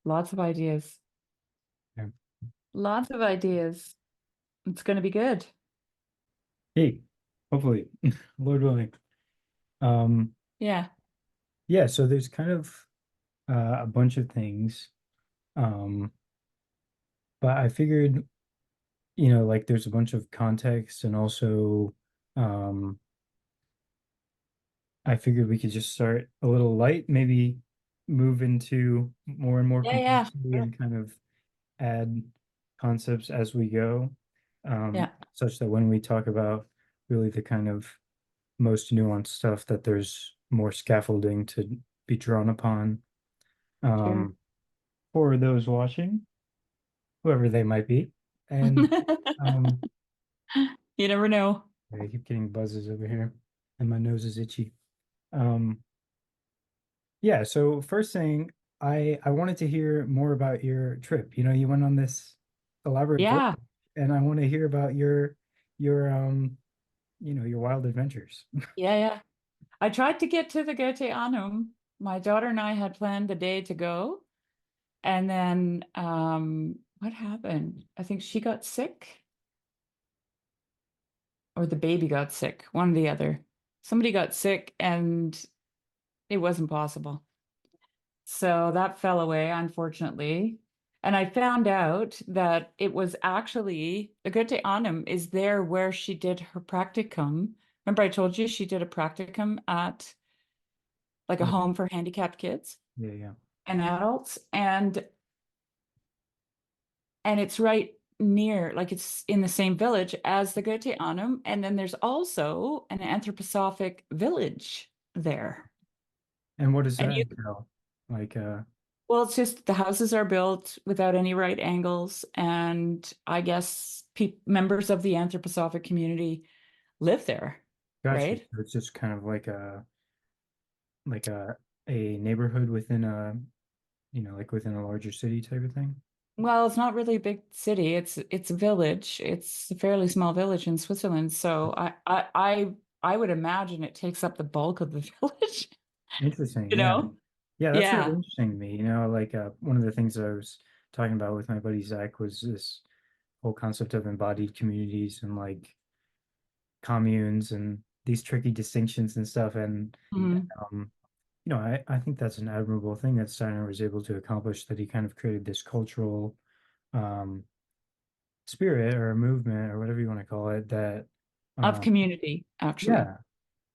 Lots of ideas. Yeah. Lots of ideas. It's going to be good. Hey, hopefully, Lord willing. Um, Yeah. yeah, so there's kind of a bunch of things. Um, but I figured, like there's a bunch of context and also um I figured we could just start a little light, maybe move into more and more Yeah, yeah. complexity Sure. and kind of add concepts as we go, Yeah. such that when we talk about really the kind of most nuanced stuff, that there's more scaffolding to be drawn upon Sure. um, for those watching, whoever they might be. And um, You never know. I keep getting buzzes over here, and my nose is itchy. Um, Yeah, so first thing, I wanted to hear more about your trip. You went on this elaborate voyage, Yeah. and I want to hear about your wild adventures. Yeah, yeah. I tried to get to the Goethe Annum. My daughter and I had planned the day to go. And then what happened? I think she got sick or the baby got sick, one or the other. Somebody got sick and it wasn't possible. So that fell away, unfortunately. And I found out that it was actually the Goethe Annum is there where she did her practicum. Remember, I told you she did a practicum at like a Yeah, home for handicapped kids yeah, yeah. and adults. And it's right near, like it's in the same village as the Goethe Annum. And then there's also an anthroposophic village there. And what does And that you entail? Like, Well, it's just the houses are built without any right angles, and I guess pe members of the anthroposophic community live there, gotcha. right? So it's just kind of like a neighborhood within like within a larger city type of thing. Well, it's not really a big city. It's a village. It's a fairly small village in Switzerland. So I would imagine it takes up the bulk of the village, Interesting. you Yeah. know? Yeah, that's really Yeah. interesting to me. Like one of the things I was talking about with my buddy Zach was this whole concept of embodied communities and like communes and these tricky distinctions and stuff. And Mhm. um, I think that's an admirable thing that Steiner was able to accomplish, that he kind of created this cultural um spirit or a movement or whatever you want to call it that Of um community, actually. yeah,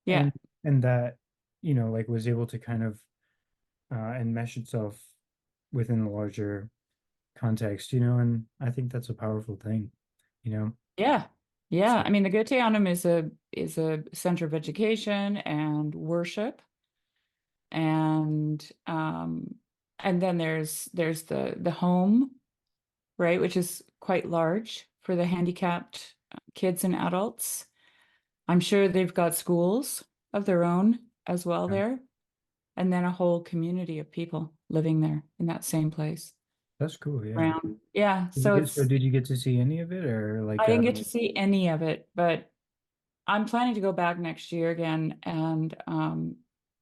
Yeah. and that like was able to kind of enmesh itself within a larger context, and I think that's a powerful thing, you know. Yeah. Yeah. So I mean, the Goetheanum is a center of education and worship. And and then there's the home, right, which is quite large for the handicapped kids and adults. I'm sure they've got schools of their own as well yeah, there, and then a whole community of people living there in that same place that's cool. Yeah. around. Yeah, Did you so get so it's did you get to see any of it, or I like didn't get to see any of it, but I'm planning to go back next year again and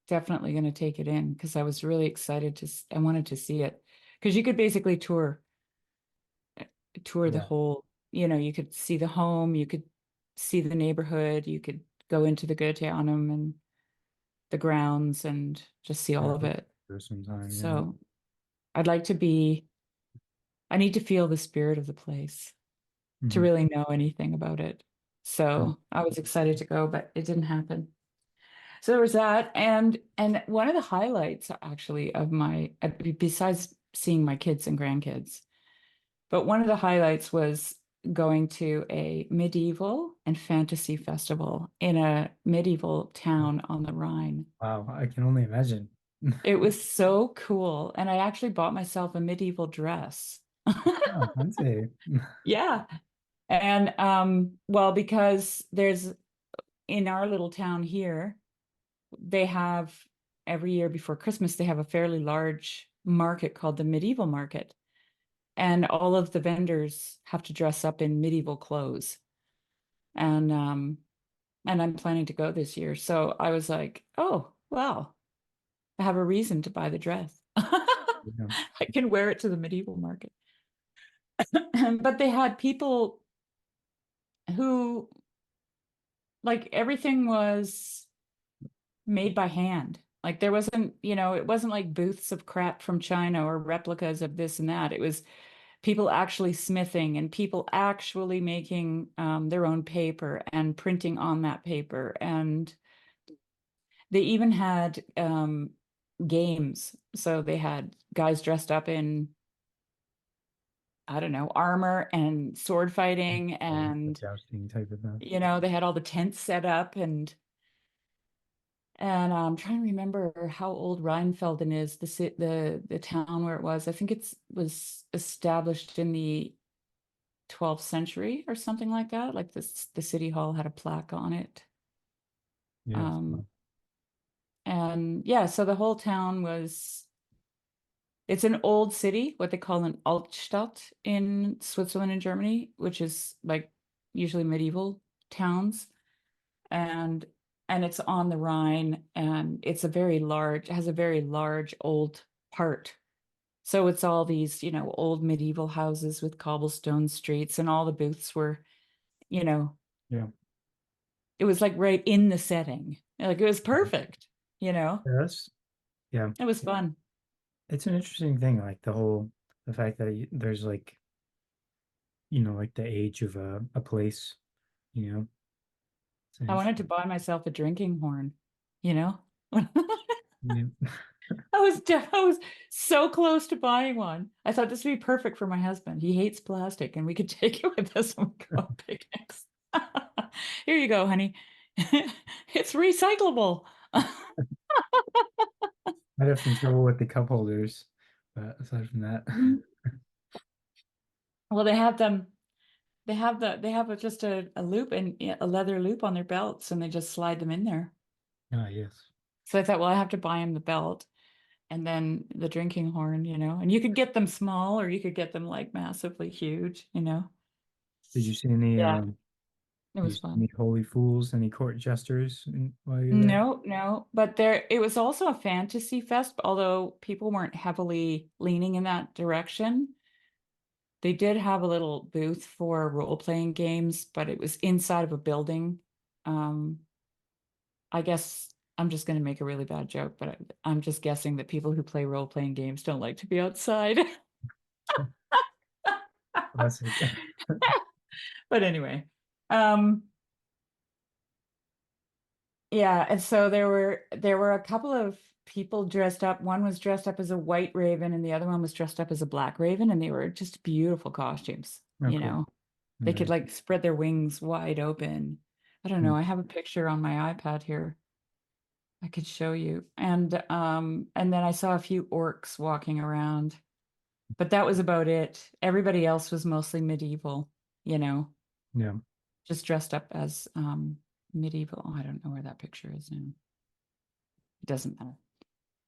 definitely going to take it in because I was really excited I wanted to see it because you could basically tour the yeah, whole, you could see the home, you could see the neighborhood, you could go into the Goetheanum and the grounds and just see yeah, all of it. for some time, yeah. So I'd like to I need to feel the spirit of the place to Hmm. really know anything about it. Sure. So I was excited to go, but it didn't happen. So there was that, and one of the highlights actually of my besides seeing my kids and grandkids, but one of the highlights was going to a medieval and fantasy festival in a medieval town on the Rhine. Wow, I can only imagine. It was so cool, and I actually bought myself a medieval dress. Oh, fancy. Yeah. And well, because there's in our little town here, they have every year before Christmas, they have a fairly large market called the Medieval Market. And all of the vendors have to dress up in medieval clothes. And I'm planning to go this year. So I was like, oh, well, I have a reason to buy the dress. Yeah. I can wear it to the medieval market. But they had people who, like, everything was made by hand. Like there wasn't, it wasn't like booths of crap from China or replicas of this and that. It was people actually smithing and people actually making their own paper and printing on that paper. And they even had games. So they had guys dressed up in, I don't know, armor and sword fighting. The And, jousting type of thing. they had all the tents set up. And I'm trying to remember how old Rheinfelden is, the town where it was. I think was established in the 12th century or something like that. Like the city hall had a plaque on it. Yes. Um, and yeah, so the whole town it's an old city, what they call an Altstadt in Switzerland and Germany, which is like usually medieval towns. And it's on the Rhine, and has a very large old part. So it's all these, old medieval houses with cobblestone streets, and all the booths were, you know, Yeah. it was like right in the setting. Like it was perfect, Yeah, that's yeah. it was fun. It's an interesting thing, like the fact that there's like like the age of a place, you know. It's I wanted to interesting. buy myself a drinking horn, you know? Yeah. I was so close to buying one. I thought this would be perfect for my husband. He hates plastic, and we could take it with us when we go on picnics. Here you go, honey. It's recyclable. I'd have some trouble with the cup holders, but aside from that, Mhm. Well, they have them. Just a loop and a leather loop on their belts, and they just slide them in there. ah, yes. So I thought, well, I have to buy him the belt and then the drinking horn, and you could get them small or you could get them like massively huge. Did you see any Yeah, it was fun. holy fools, any court jesters while you're there? No, no, but it was also a fantasy fest, although people weren't heavily leaning in that direction. They did have a little booth for role-playing games, but it was inside of a building. Um, I guess I'm just going to make a really bad joke, but I'm just guessing that people who play role-playing games don't like to be outside. Classic. But anyway, um, yeah, and so there were a couple of people dressed up. One was dressed up as a white raven, and the other one was dressed up as a black raven, and they were just beautiful costumes, Oh, cool. They could Nice. like spread their wings wide open. I don't know. Mm. I have a picture on my iPad here. I could show you. And then I saw a few orcs walking around, but that was about it. Everybody else was mostly medieval, you know, Yeah. just dressed up as medieval. Oh, I don't know where that picture is now. It doesn't matter.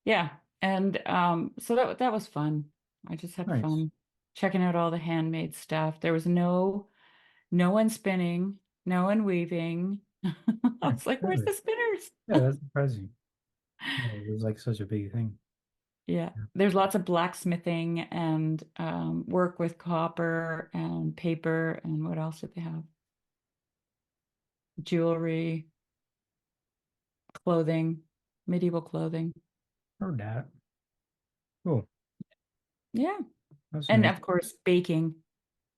Yeah. And so that was fun. I just had Nice. fun checking out all the handmade stuff. There was no one spinning, no one weaving. I Hmm. was like, where's Really? the spinners? Yeah, that's surprising. Yeah, it was like such a big thing. Yeah, there's lots of blacksmithing and work with copper and paper, and what else did they have? Jewelry, clothing, medieval clothing. Oh, that. Cool. Yeah. That's And nice. of course, baking.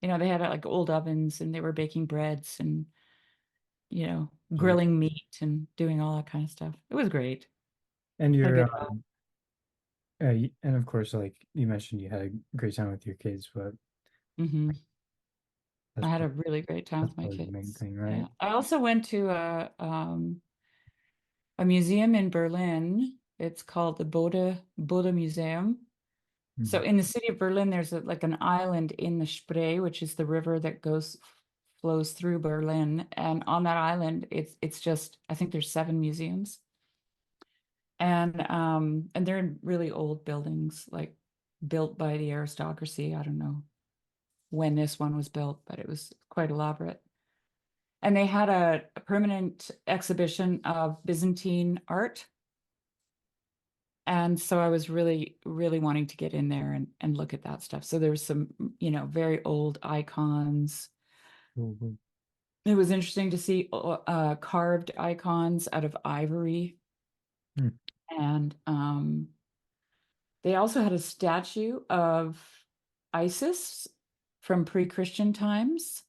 They had like old ovens and they were baking breads and, Gee. grilling meat and doing all that kind of stuff. It was great. And Had a you're good time. and of course, like you mentioned, you had a great time with your kids, but Hmm. that's I had pro- a really great time that's with my probably the main kids. thing, Yeah. right? I also went to a museum in Berlin. It's called the Bode Museum. So Mhm. in the city of Berlin, there's like an island in the Spree, which is the river that flows through Berlin. And on that island, it's just, I think there's 7 museums. And they're in really old buildings, like built by the aristocracy. I don't know when this one was built, but it was quite elaborate. And they had a permanent exhibition of Byzantine art. And so I was really, really wanting to get in there and look at that stuff. So there was some, very old icons. Mhm. It was interesting to see carved icons out of ivory. Hmm. And they also had a statue of Isis from pre-Christian times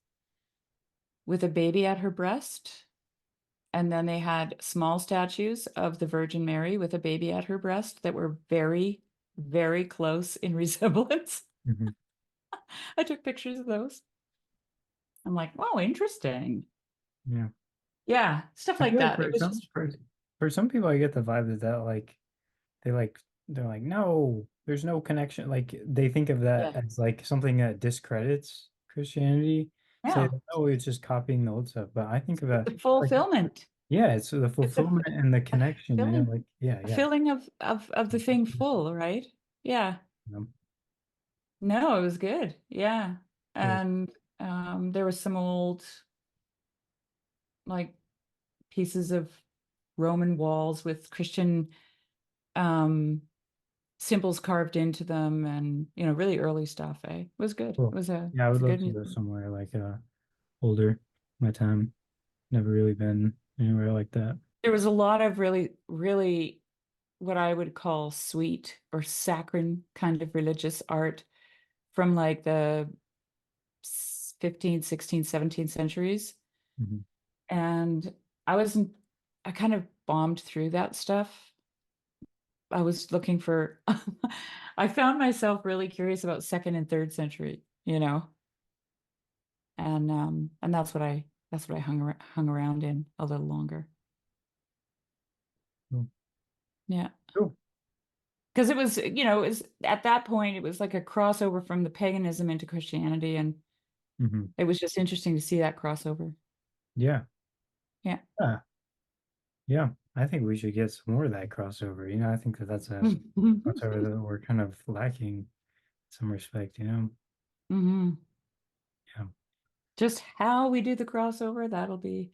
with a baby at her breast. And then they had small statues of the Virgin Mary with a baby at her breast that were very, very close in resemblance. Mhm. I took pictures of those. I'm like, wow, interesting. Yeah. Yeah, stuff I like feel like that. It was just for some people I get the vibe that like they like they're like, no, there's no connection. Like they think of that yeah, as like something that discredits Christianity. Say, yeah. oh, it's just copying the old stuff. But I think of that The like, fulfillment. yeah, it's the It's a, fulfillment and the a connection, you know, filling, like yeah, a yeah. filling of the thing full, right? Yeah. You No, it was good. Yeah. know, And there was some old like pieces of Roman walls with Christian um symbols carved into them and really early stuff, eh? It was good. It cool. was a Yeah, I it's would a love good to go museum. somewhere like older. My time. Never really been anywhere like that. There was a lot of really, really what I would call sweet or saccharine kind of religious art from like the 15th, 16th, 17th centuries. Mhm. And I wasn't, I kind of bombed through that stuff. I was looking for, I found myself really curious about second and third century, and that's what I hung around in a little longer. Cool. Yeah. Cool. Because it was at that point, it was like a crossover from the paganism into Christianity. And Hmm. it was just interesting to see that crossover. Yeah. Yeah. Yeah. Yeah. I think we should get some more of that crossover. You know, I think that that's a crossover that we're kind of lacking in some respect, you know? hmm Yeah. Just how we do the crossover, that'll be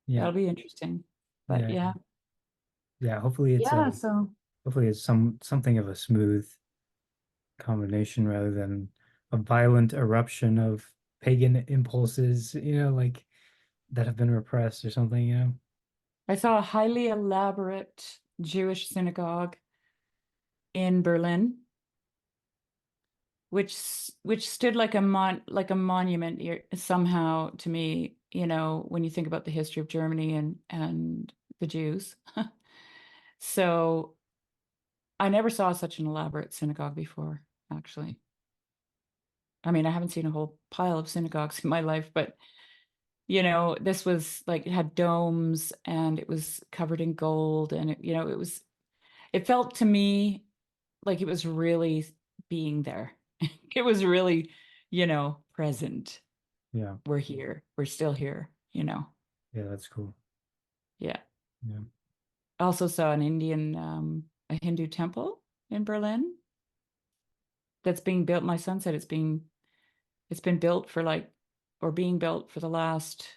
Yeah. that'll be interesting. But Yeah. yeah. Yeah. Yeah, so Hopefully it's something of a smooth combination rather than a violent eruption of pagan impulses, you know, like that have been repressed or something, you know? I saw a highly elaborate Jewish synagogue in Berlin, which stood like a monument somehow to me, when you think about the history of Germany and the Jews. So I never saw such an elaborate synagogue before, actually. I mean, I haven't seen a whole pile of synagogues in my life, but this was like it had domes and it was covered in gold and it felt to me like it was really being there. It was really, present. Yeah. We're here. We're still here. Yeah, that's cool. Yeah. Yeah. I also saw a Hindu temple in Berlin that's being built. My son said it's been built for like, or being built for the last,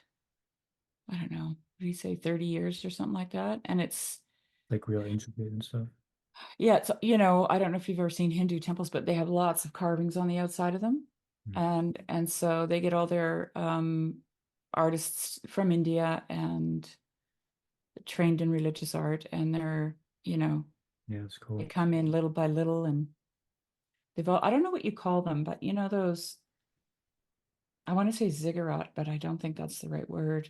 I don't know, what do you say, 30 years or something like that? And Like real intricate and stuff. yeah, I don't know if you've ever seen Hindu temples, but they have lots of carvings on the outside of them. Mm. And so they get all their artists from India and trained in religious art, and you know, Yeah, it's they cool. come in little by little, and I don't know what you call them, but those, I want to say ziggurat, but I don't think that's the right word.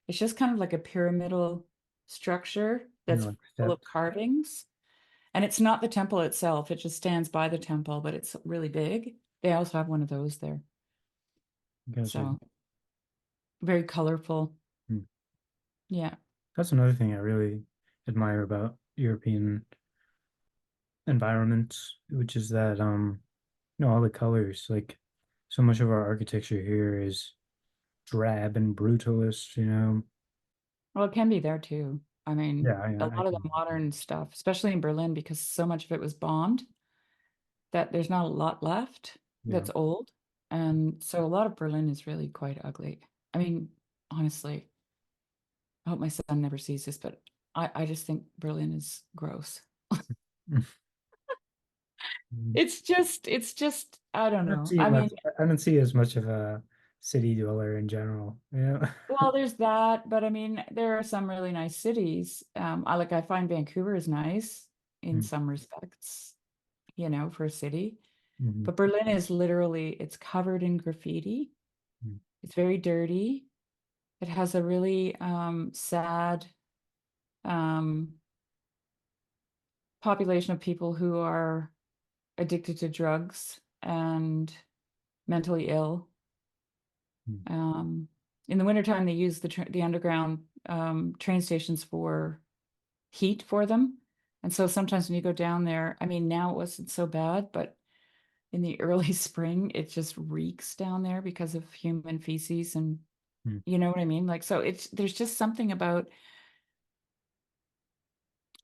It's just kind of like a pyramidal structure You know, that's like full of steps. carvings. And it's not the temple itself, it just stands by the temple, but it's really big. They also have one of those there. Gotcha. So very colorful. Mm. Yeah. That's another thing I really admire about European environments, which is that all the colors, like so much of our architecture here is drab and brutalist, you know. Well, it can be there too. I mean, Yeah, a I lot of the can. modern stuff, especially in Berlin, because so much of it was bombed, that there's not a lot left Yeah. that's old. And so a lot of Berlin is really quite ugly. I mean, honestly, I hope my son never sees this, but I just think Berlin is gross. Mm. It's just, I don't I don't know. see I much. mean, I don't see as much of a city dweller in general. Yeah. well, there's that, but I mean, there are some really nice cities. I find Vancouver is nice in Mm, some respects, for a city. mhm, But Berlin is literally, it's covered in graffiti. mm, It's very dirty. It has a really sad um, population of people who are addicted to drugs and mentally ill. mm, Um, in the wintertime, they use the underground train stations for heat for them. And so sometimes when you go down there, I mean, now it wasn't so bad, but in the early spring, it just reeks down there because of human feces and mm, you know what I mean? Like, so there's just something about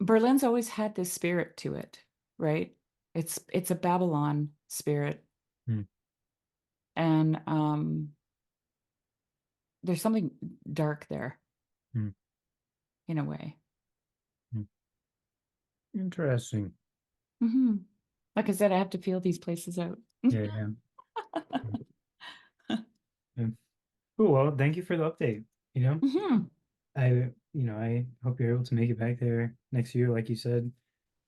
Berlin's always had this spirit to it, right? It's a Babylon spirit. mm, And there's something dark there mm, in a way. mm. Interesting. Hmm. Like I said, I have to feel these places out. Yeah, yeah. Mm, yeah. Cool. Well, thank you for the update. You know, Hmm. I hope you're able to make it back there next year, like you said.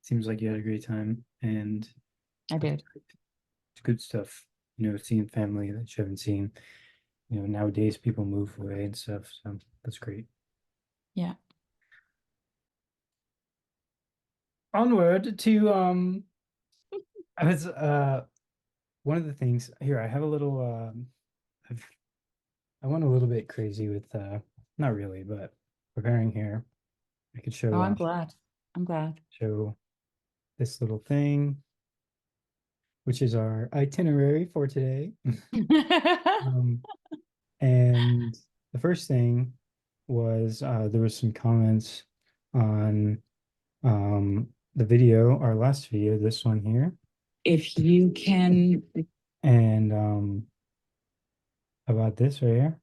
Seems like you had a great time, and I that's did. great. It's good stuff. Seeing family that you haven't seen. Nowadays people move away and stuff, so that's great. Yeah. Onward to I was one of the things here. I have a little I've I went a little bit crazy with not really, but preparing here. I could Oh, show I'm glad. I'm glad. show this little thing, which is our itinerary for today. Um, and the first thing was there was some comments on the video, our last video, this one here, If you can, and about this right here.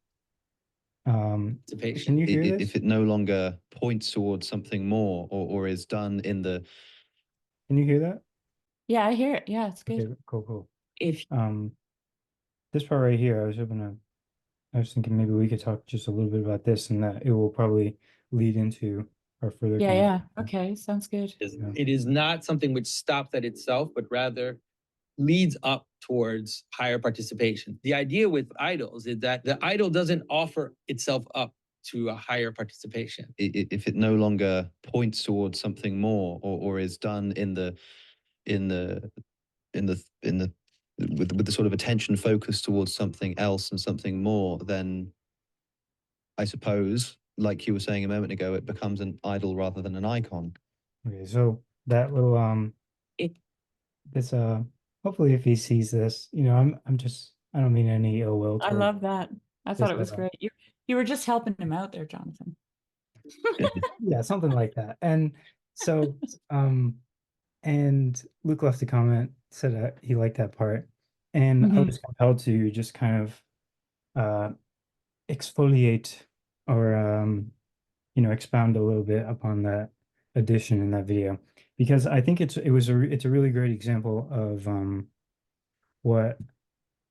Can you hear If this? it no longer points towards something more or is done in the Can you hear that? yeah, I hear it. Yeah, it's Okay, good. cool, cool. If This part right here, I was thinking maybe we could talk just a little bit about this, and that it will probably lead into our further yeah, yeah. conversation. Okay, sounds good. Yeah. It is not something which stops at itself, but rather leads up towards higher participation. The idea with idols is that the idol doesn't offer itself up to a higher participation. if it no longer points towards something more or is done in the in the in the in the with the sort of attention focus towards something else and something more, then I suppose, like you were saying a moment ago, it becomes an idol rather than an icon. Okay, so that little It, this hopefully if he sees this, I don't mean any ill will I toward love that. I thought this it was great. You were just helping him out there, Jonathan. yeah, something like that. And so and Luke left a comment, said that he liked that part. And I Mhm. was compelled to just kind of exfoliate or expound a little bit upon that addition in that video because I think it's a really great example of what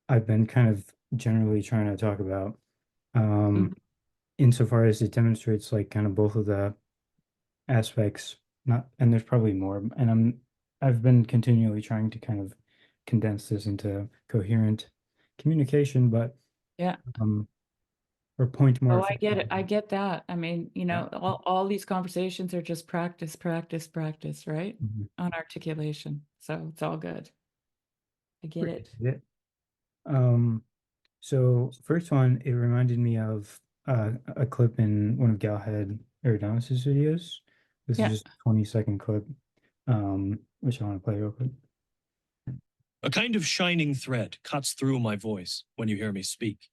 I've been kind of generally trying to talk about Mhm. insofar as it demonstrates like kind of both of the aspects, not, and there's probably more, and I've been continually trying to kind of condense this into coherent communication, but Yeah. um or point more Oh, I get it. effectively. I get that. I mean, Yeah. all these conversations are just practice, practice, practice, right? Mhm. On articulation. So it's all good. I get it. Appreciate it. So first one, it reminded me of a clip in one of Galhead Eridanis's videos. This is Yeah. just a 20-second clip, which I want to play real quick. A kind of shining thread cuts through my voice when you hear me speak.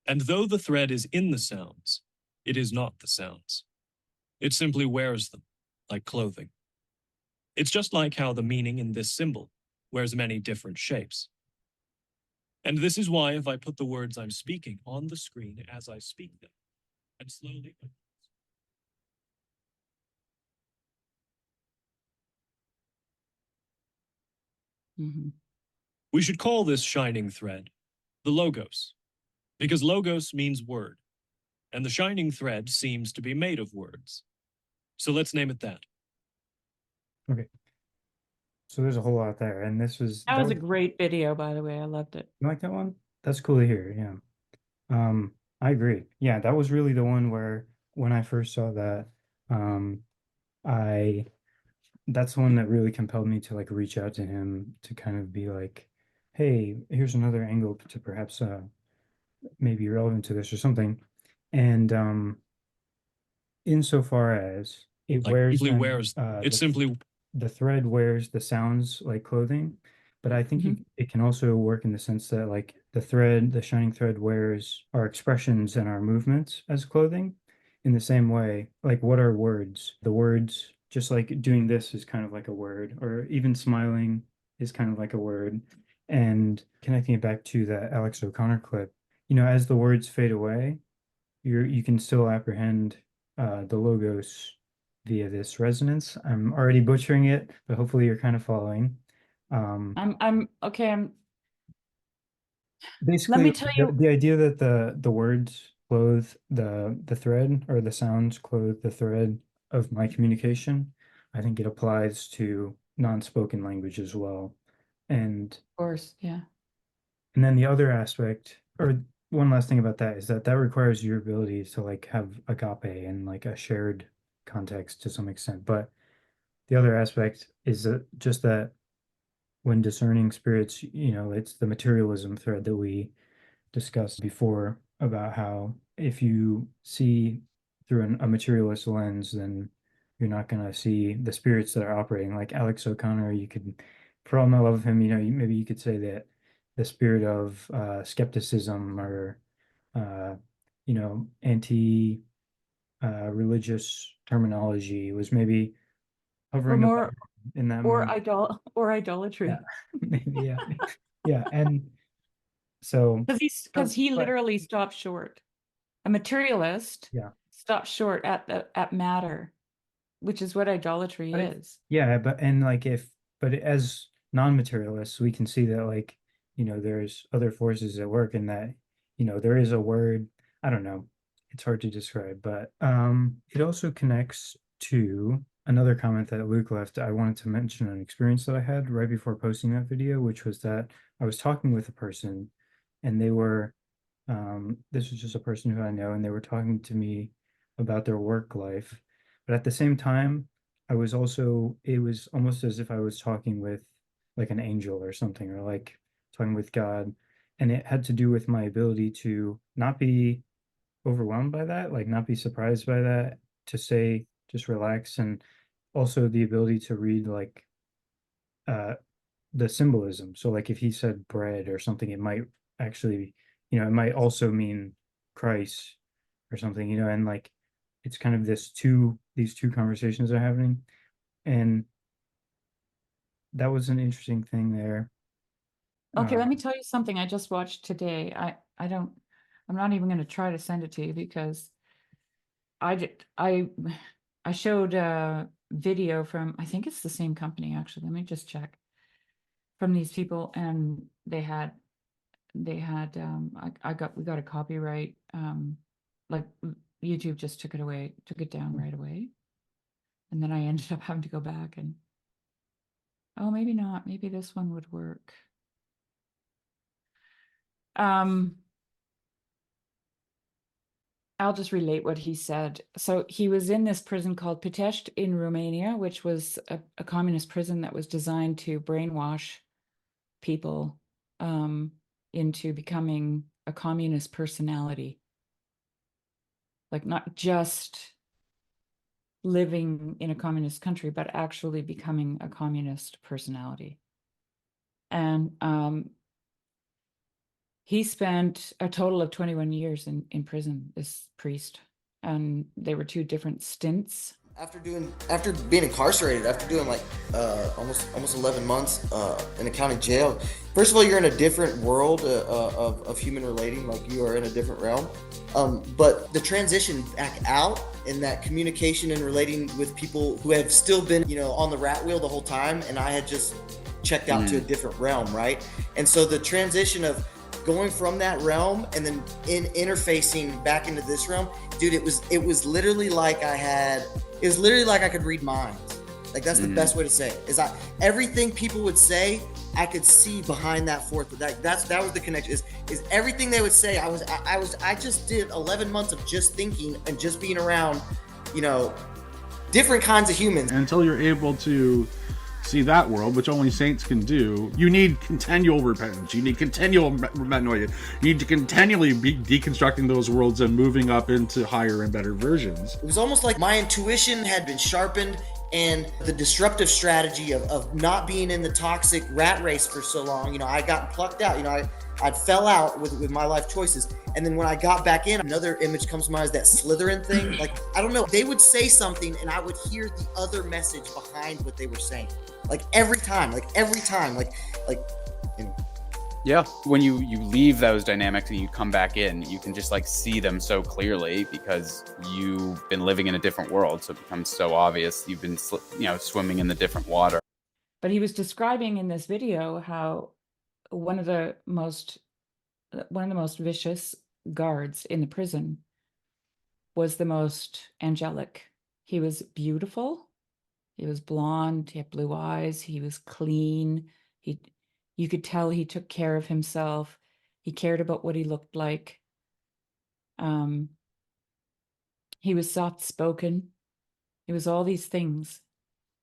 And though the thread is in the sounds, it is not the sounds. It simply wears them, like clothing. It's just like how the meaning in this symbol wears many different shapes. And this is why if I put the words I'm speaking on the screen as I speak them, and slowly Mhm. We should call this shining thread the logos, because logos means word, and the shining thread seems to be made of words. So let's name it that. Okay. So there's a whole lot there, and That was a great video, by the way. I loved it. You like that one? That's cool to hear. Yeah. I agree. Yeah, that was really the one where when I first saw that, I that's the one that really compelled me to like reach out to him to kind of be like, hey, here's another angle to perhaps maybe relevant to this or something. And insofar as it Like wears simply them, wears. It's simply the thread wears the sounds like clothing, but I think it can also work in the sense that like the shining thread wears our expressions and our movements as clothing in the same way. Like what are words? The words, just like doing this is kind of like a word, or even smiling is kind of like a word. And connecting it back to that Alex O'Connor clip, as the words fade away, you can still apprehend the logos via this resonance. I'm already butchering it, but hopefully you're kind of following. I'm okay. Basically, me tell you- the idea that the words clothe the thread, or the sounds clothe the thread of my communication. I think it applies to non-spoken language as well. And Of course, yeah. And then the other aspect, or one last thing about that, is that requires your ability to like have agape and like a shared context to some extent. But the other aspect is that just that when discerning spirits, it's the materialism thread that we discussed before about how if you see through a materialist lens, then you're not going to see the spirits that are operating. Like Alex O'Connor, you could, for all my love of him, maybe you could say that the spirit of skepticism or, anti religious terminology was maybe hovering more- above in that Or moment. idolatry. Yeah, maybe, yeah. Yeah, and so Because he but- literally stopped short. A materialist Yeah. stops short at matter, which is what idolatry But is. Yeah, but as non-materialists, we can see that like, there's other forces at work, and that, there is a word, I don't know, it's hard to describe, but it also connects to another comment that Luke left. I wanted to mention an experience that I had right before posting that video, which was that I was talking with a person, and they were this was just a person who I know, and they were talking to me about their work life. But at the same time, it was almost as if I was talking with like an angel or something, or like talking with God. And it had to do with my ability to not be overwhelmed by that, like not be surprised by that, to say, just relax. And also the ability to read like the symbolism. So like if he said bread or something, it might actually, it might also mean Christ or something, and like it's kind of these two conversations are happening. And that was an interesting thing there. Okay, let me tell you something I just watched today. I'm not even going to try to send it to you because I showed a video from, I think it's the same company actually. Let me just check. From these people, and we got a copyright, like YouTube just took it down right away. And then I ended up having to go back and, oh, maybe not, maybe this one would work. I'll just relate what he said. So he was in this prison called Pitești in Romania, which was a communist prison that was designed to brainwash people into becoming a communist personality. Like not just living in a communist country, but actually becoming a communist personality. And he spent a total of 21 years in prison, this priest, and they were 2 different stints. After being incarcerated, after doing like almost 11 months in a county jail, first of all, you're in a different world of human relating, like you are in a different realm. But the transition back out in that communication and relating with people who have still been, on the rat wheel the whole time, and I had just checked out to a different realm, right? And so the transition of going from that realm and then interfacing back into this realm, dude, it was literally like it was literally like I could read minds. Like that's the best way to say it. Is everything people would say, I could see behind that fourth. That was the connection. Is everything they would say. I just did 11 months of just thinking and just being around, you know, different kinds of humans. Until you're able to see that world, which only saints can do, you need continual repentance. You need continual metanoia. You need to continually be deconstructing those worlds and moving up into higher and better versions. It was almost like my intuition had been sharpened, and the disruptive strategy of not being in the toxic rat race for so long, you know, I got plucked out, you know, I fell out with my life choices. And then when I got back in, another image comes to mind is that Slytherin thing. Like, I don't know, they would say something and I would hear the other message behind what they were saying. Like every time, like, you know. Yeah, when you leave those dynamics and you come back in, you can just like see them so clearly because you've been living in a different world. So it becomes so obvious. You've been, swimming in the different water. But he was describing in this video how one of the most vicious guards in the prison was the most angelic. He was beautiful. He was blonde. He had blue eyes. He was clean. You could tell he took care of himself. He cared about what he looked like. He was soft-spoken. He was all these things.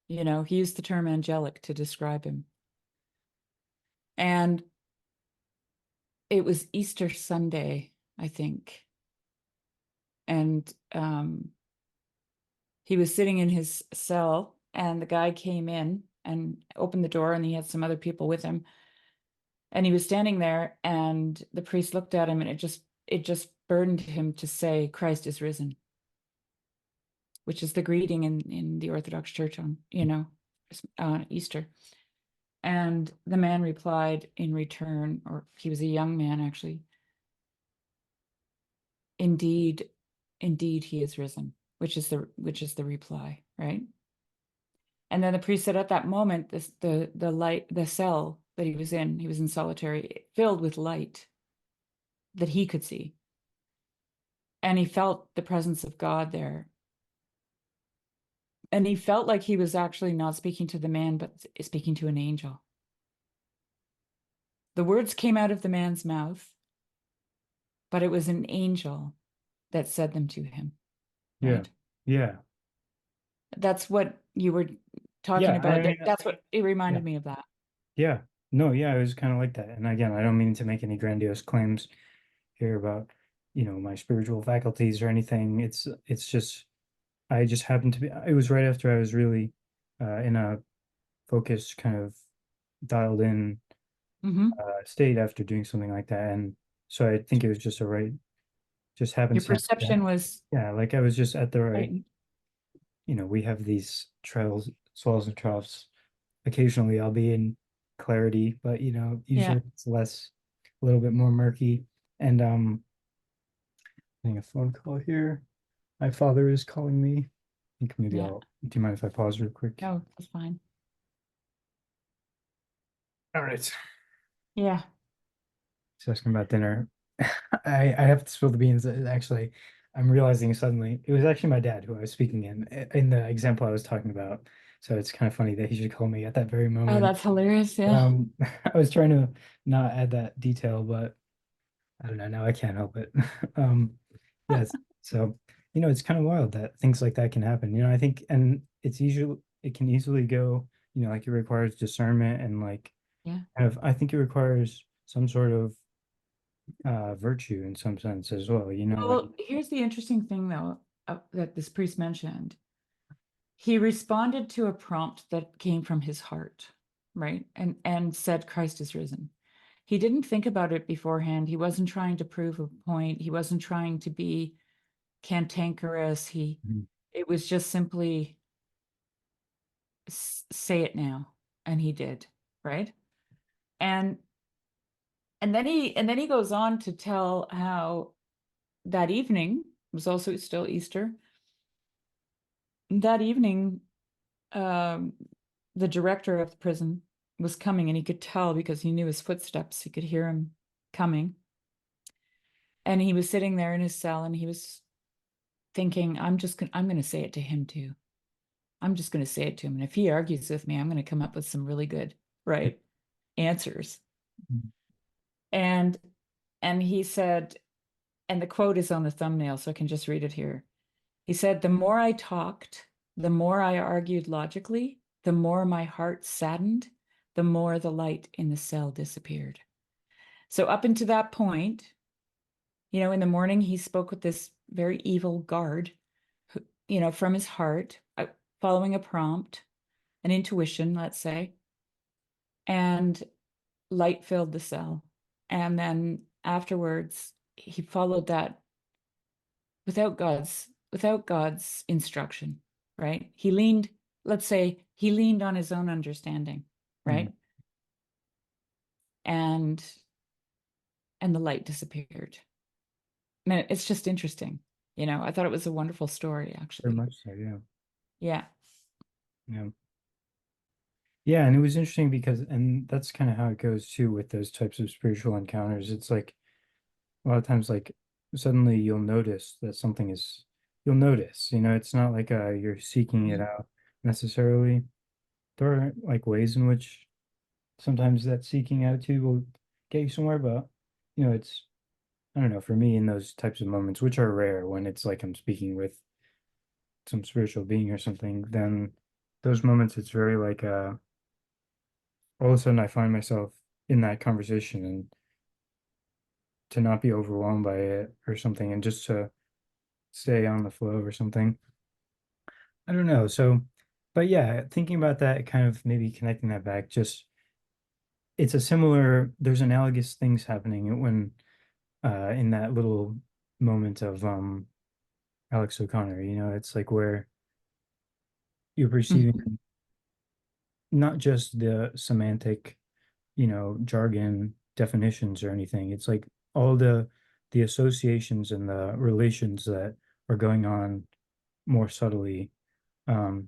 You know, he used the term angelic to describe him. And it was Easter Sunday, I think. And he was sitting in his cell, and the guy came in and opened the door, and he had some other people with him. And he was standing there, and the priest looked at him, and it just burdened him to say, "Christ is risen," which is the greeting in the Orthodox Church on, on Easter. And the man replied in return, or he was a young man actually, "Indeed, indeed, he is risen," which is the reply, right? And then the priest said, at that moment, the cell that he was in solitary, filled with light that he could see. And he felt the presence of God there. And he felt like he was actually not speaking to the man, but speaking to an angel. The words came out of the man's mouth, but it was an angel that said them to him. Right? Yeah. That's what you were talking about. That's what it reminded me of that. Yeah. No, yeah, it was kind of like that. And again, I don't mean to make any grandiose claims here about, my spiritual faculties or anything. It's just, I just happened to be, it was right after I was really in a focused, kind of dialed in state after doing something like that. And so I think it was just just happened. Your perception was. Yeah, like I was just at the right. We have these swells and troughs. Occasionally I'll be in clarity, but usually it's a little bit more murky. And getting a phone call here. My father is calling me. I think maybe do you mind if I pause real quick? No, that's fine. All right. Yeah. He's asking about dinner. I have to spill the beans. Actually, I'm realizing suddenly it was actually my dad who I was speaking in the example I was talking about. So it's kind of funny that he should call me at that very moment. Oh, that's hilarious. Yeah. I was trying to not add that detail, but I don't know. Now I can't help it. Yes. So, it's kind of wild that things like that can happen. I think, and it can easily go, like it requires discernment and I think it requires some sort of virtue in some sense as well. Well, here's the interesting thing though, that this priest mentioned. He responded to a prompt that came from his heart, right? And said, "Christ is risen." He didn't think about it beforehand. He wasn't trying to prove a point. He wasn't trying to be cantankerous. It was just simply say it now. And he did, right? And then he goes on to tell how that evening was also still Easter. That evening, the director of the prison was coming, and he could tell because he knew his footsteps. He could hear him coming. And he was sitting there in his cell, and he was thinking, I'm going to say it to him too. I'm just going to say it to him. And if he argues with me, I'm going to come up with some really good, right, answers. And he said, and the quote is on the thumbnail, so I can just read it here. He said, the more I talked, the more I argued logically, the more my heart saddened, the more the light in the cell disappeared. So up until that point, in the morning, he spoke with this very evil guard, who, from his heart, following a prompt, an intuition, let's say, and light filled the cell. And then afterwards, he followed that without God's instruction, right? He leaned on his own understanding, right? And the light disappeared. Man, it's just interesting. I thought it was a wonderful story, actually. Very much so, yeah. Yeah. Yeah. Yeah, and it was interesting because, and that's kind of how it goes too with those types of spiritual encounters. It's like a lot of times, like suddenly you'll notice that you'll notice, it's not like you're seeking it out necessarily. There are like ways in which sometimes that seeking attitude will get you somewhere, but it's, I don't know, for me in those types of moments, which are rare when it's like I'm speaking with some spiritual being or something, then those moments it's very like all of a sudden I find myself in that conversation and to not be overwhelmed by it or something and just to stay on the flow or something. I don't know. So, but yeah, thinking about that, kind of maybe connecting that back, just there's analogous things happening when in that little moment of Alex O'Connor, it's like where you're perceiving not just the semantic, jargon definitions or anything. It's like all the associations and the relations that are going on more subtly, Yeah.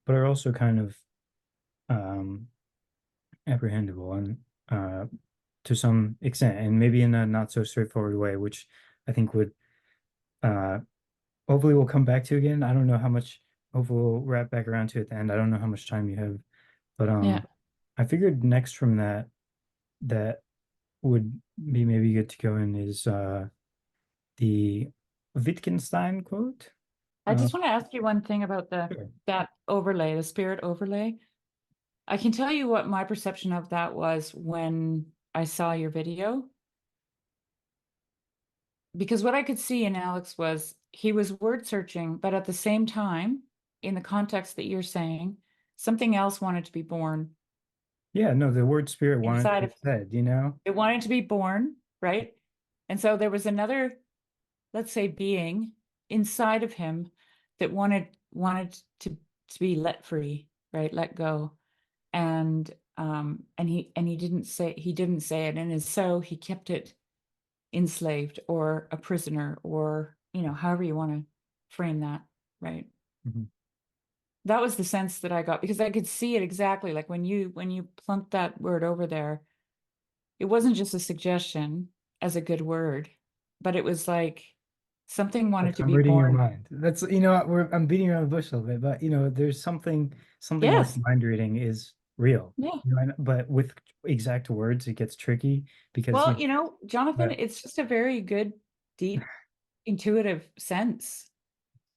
but are also kind of apprehendable and to some extent, and maybe in a not so straightforward way, which I think would hopefully we'll come back to again. I don't know how much. Hopefully we'll wrap back around to at the end. I don't know how much time you have, but Yeah. I figured next from that would be maybe good to go in is the Wittgenstein quote. I just want to ask you one thing about Sure. that overlay, the spirit overlay. I can tell you what my perception of that was when I saw your video. Because what I could see in Alex was he was word searching, but at the same time, in the context that you're saying, something else wanted to be born. Yeah, no, the word spirit wanted Inside to of- be said, It wanted to be born, right? And so there was another, let's say, being inside of him that wanted to be let free, right? Let go. And he didn't say it. And so he kept it enslaved or a prisoner, or however you want to frame that, right? That was the sense that I got, because I could see it exactly. Like when you plunked that word over there, it wasn't just a suggestion as a good word, but it was like something wanted to I'm be reading your born. mind. That's I'm beating around the bush a little bit, but there's something Yes. like mind reading is real. Yeah. But with exact words, it gets tricky because Well, Jonathan, but- it's just a very good, deep, intuitive sense,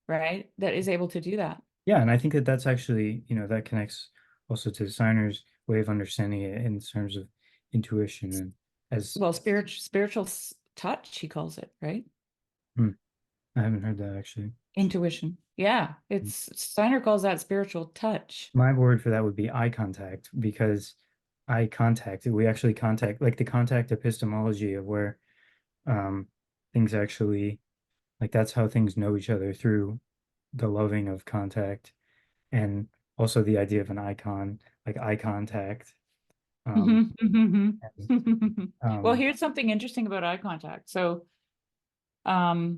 right? That is able to do that. yeah, and I think that that's actually that connects also to Steiner's way of understanding it in terms of intuition and as Well, spiritual touch, he calls it, right? I haven't heard that actually. Intuition. Yeah, it's Steiner calls that spiritual touch. My word for that would be eye contact, because we actually contact, like the contact epistemology of where things actually, like that's how things know each other, through the loving of contact, and also the idea of an icon, like eye contact. Well, Um, here's something interesting about eye contact. So, I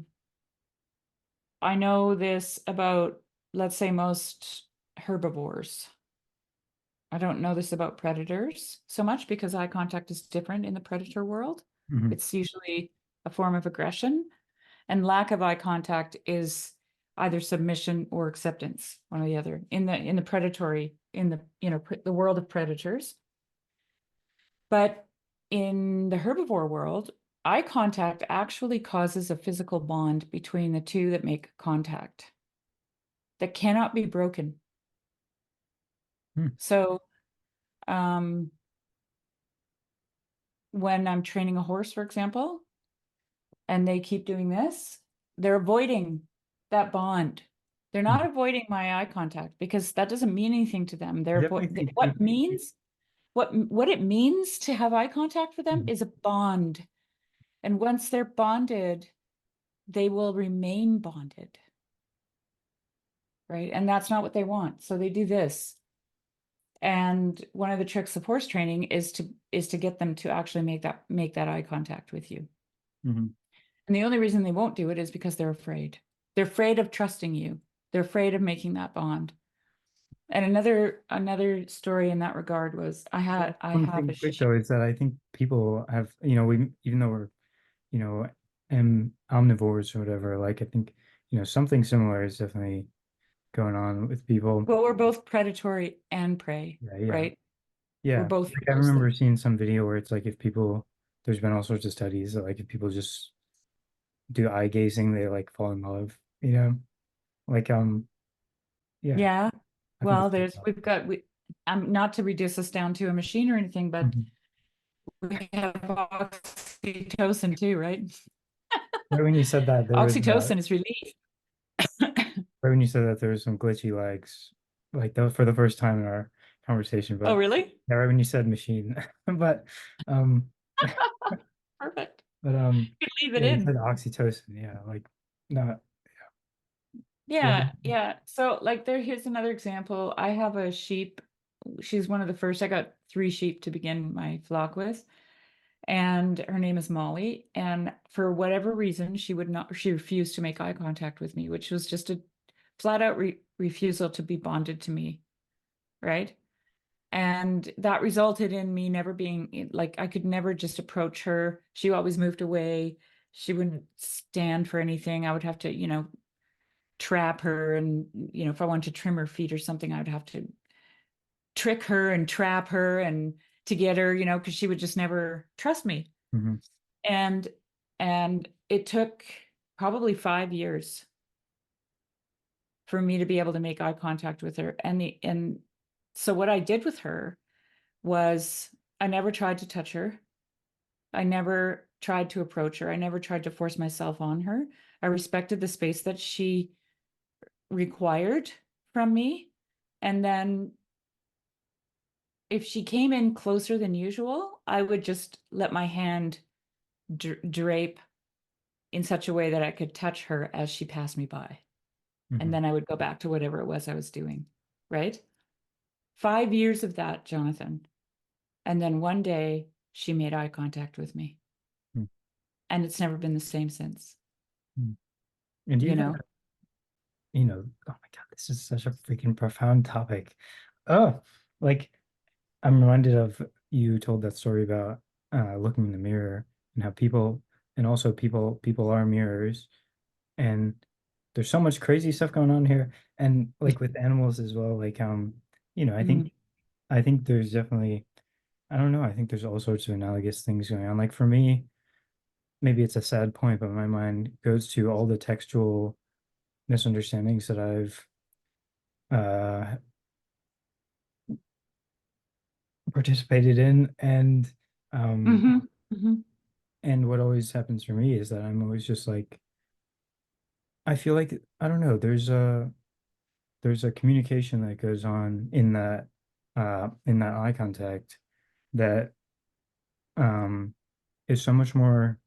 know this about, let's say, most herbivores. I don't know this about predators so much because eye contact is different in the predator world. Mhm. It's usually a form of aggression, and lack of eye contact is either submission or acceptance, one or the other. In the predatory, in the the world of predators. But in the herbivore world, eye contact actually causes a physical bond between the two that make contact that cannot be broken. So when I'm training a horse, for example, and they keep doing this, they're avoiding that bond. They're not avoiding my eye contact because that doesn't mean anything to them. They're what it means to have eye contact with them is a bond. And once they're bonded, they will remain bonded. Right? And that's not what they want. So they do this. And one of the tricks of horse training is to get them to actually make that eye contact with you. Mm-hmm. And the only reason they won't do it is because they're afraid. They're afraid of trusting you. They're afraid of making that bond. And another story in that regard was I have a quick though is that I think people have, we, even though we're, omnivores or whatever, like I think, something similar is definitely going on with people. Well, we're both predatory and prey, right? Yeah. We're both. Like, I remember seeing some video where it's like if people, there's been all sorts of studies that like if people just do eye gazing, they like fall in love, like Yeah. Well, I'm not to reduce us down to a machine or anything, but we have oxytocin too, right? Right when you said that, Oxytocin is relief. Right when you said that, there was some glitchy lags, like that was for the first time in our conversation. But oh, really? yeah, right when you said machine, but perfect. But you can leave it you in. said oxytocin, yeah, like not. Yeah. So like here's another example. I have a sheep. She's one of the first. I got 3 sheep to begin my flock with. And her name is Molly. And for whatever reason, she refused to make eye contact with me, which was just a flat out refusal to be bonded to me. Right. And that resulted in me never being like, I could never just approach her. She always moved away. She wouldn't stand for anything. I would have to, trap her. And, if I wanted to trim her feet or something, I would have to trick her and trap her and to get her, because she would just never trust me. Mm-hmm. And it took probably 5 years for me to be able to make eye contact with her. And so what I did with her was I never tried to touch her. I never tried to approach her. I never tried to force myself on her. I respected the space that she required from me. And then if she came in closer than usual, I would just let my hand drape in such a way that I could touch her as she passed me by. Mm-hmm. And then I would go back to whatever it was I was doing, right? 5 years of that, Jonathan. And then one day she made eye contact with me. Mm. And it's never been the same since. Mm. And do you know, oh my God, this is such a freaking profound topic. Oh, like I'm reminded of you told that story about looking in the mirror and how people are mirrors, and there's so much crazy stuff going on here, and like with animals as well. Like I think there's definitely, I don't know, I think there's all sorts of analogous things going on. Like for me, maybe it's a sad point, but my mind goes to all the textual misunderstandings that I've participated in, and and what always happens for me is that I'm always just like, I feel like, I don't know, there's a communication that goes on in that eye contact that is so much more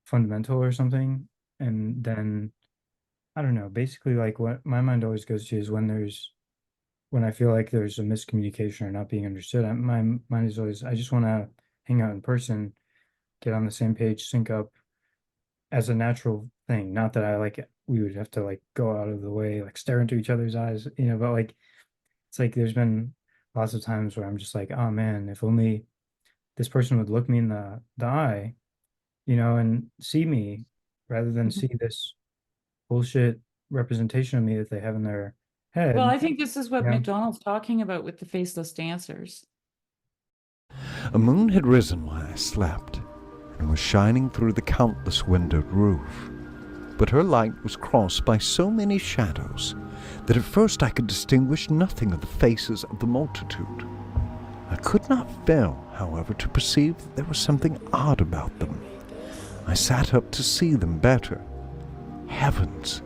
fundamental or something. And then I don't know, basically like what my mind always goes to is when I feel like there's a miscommunication or not being understood, my mind is always, I just want to hang out in person, get on the same page, sync up as a natural thing. Not that we would have to like go out of the way, like stare into each other's eyes, but like, it's like there's been lots of times where I'm just like, oh man, if only this person would look me in the eye, and see me rather than see this bullshit representation of me that they have in their head. Well, I think this is what Yeah. McDonald's talking about with the Faceless Dancers. A moon had risen while I slept, and was shining through the countless windowed roof. But her light was crossed by so many shadows that at first I could distinguish nothing of the faces of the multitude. I could not fail, however, to perceive that there was something odd about them. I sat up to see them better. Heavens,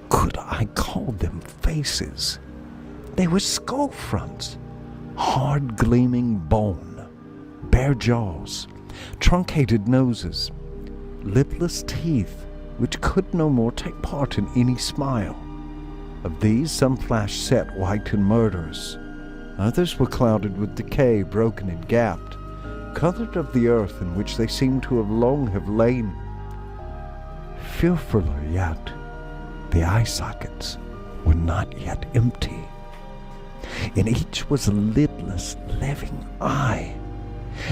could I call them faces? They were skull fronts, hard gleaming bone, bare jaws, truncated noses, lipless teeth, which could no more take part in any smile. Of these, some flashed set white and murderous. Others were clouded with decay, broken and gapped, colored of the earth in which they seemed to have lain. Fearfuller yet, the eye sockets were not yet empty. In each was a lidless, living eye,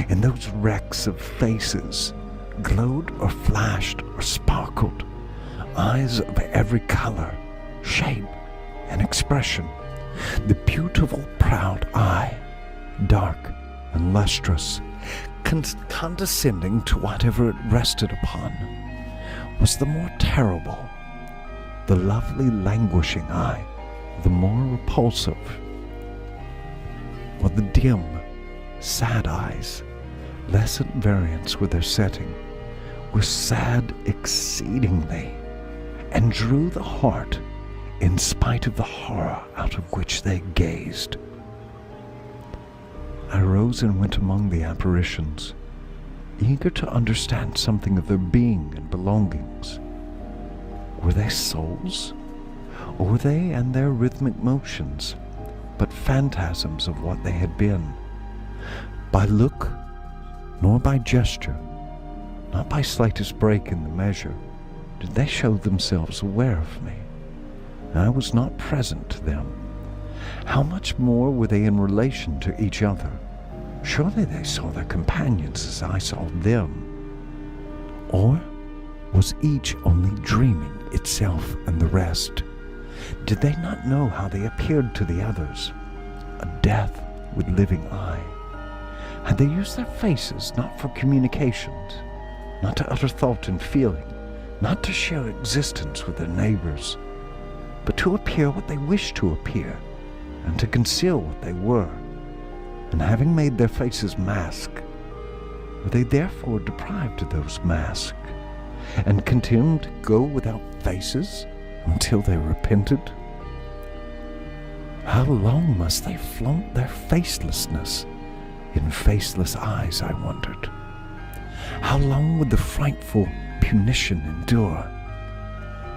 and those wrecks of faces glowed or flashed or sparkled, eyes of every color, shape, and expression. The beautiful, proud eye, dark and lustrous, condescending to whatever it rested upon, was the more terrible. The lovely, languishing eye, the more repulsive. While the dim, sad eyes, less at variance with their setting, were sad exceedingly, and drew the heart in spite of the horror out of which they gazed. I rose and went among the apparitions, eager to understand something of their being and belongings. Were they souls, or were they and their rhythmic motions but phantasms of what they had been? By look, nor by gesture, not by slightest break in the measure, did they show themselves aware of me. I was not present to them. How much more were they in relation to each other? Surely they saw their companions as I saw them. Or was each only dreaming itself and the rest? Did they not know how they appeared to the others? A death with living eye. Had they used their faces not for communications, not to utter thought and feeling, not to share existence with their neighbors, but to appear what they wished to appear, and to conceal what they were? And having made their faces mask, were they therefore deprived of those masks, and condemned to go without faces until they repented? How long must they flaunt their facelessness in faceless eyes, I wondered? How long would the frightful punition endure?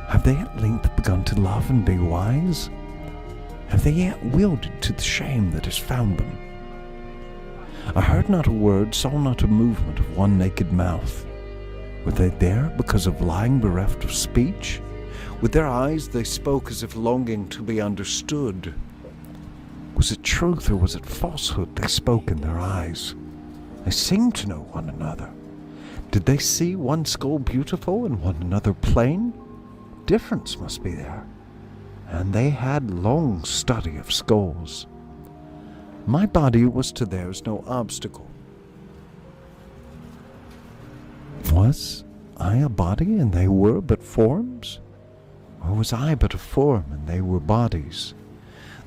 Have they at length begun to love and be wise? Have they yet wielded to the shame that has found them? I heard not a word, saw not a movement of one naked mouth. Were they there because of lying bereft of speech? With their eyes they spoke as if longing to be understood. Was it truth or was it falsehood they spoke in their eyes? They seemed to know one another. Did they see one skull beautiful and one another plain? Difference must be there, and they had long study of skulls. My body was to theirs no obstacle. Was I a body and they were but forms? Or was I but a form and they were bodies?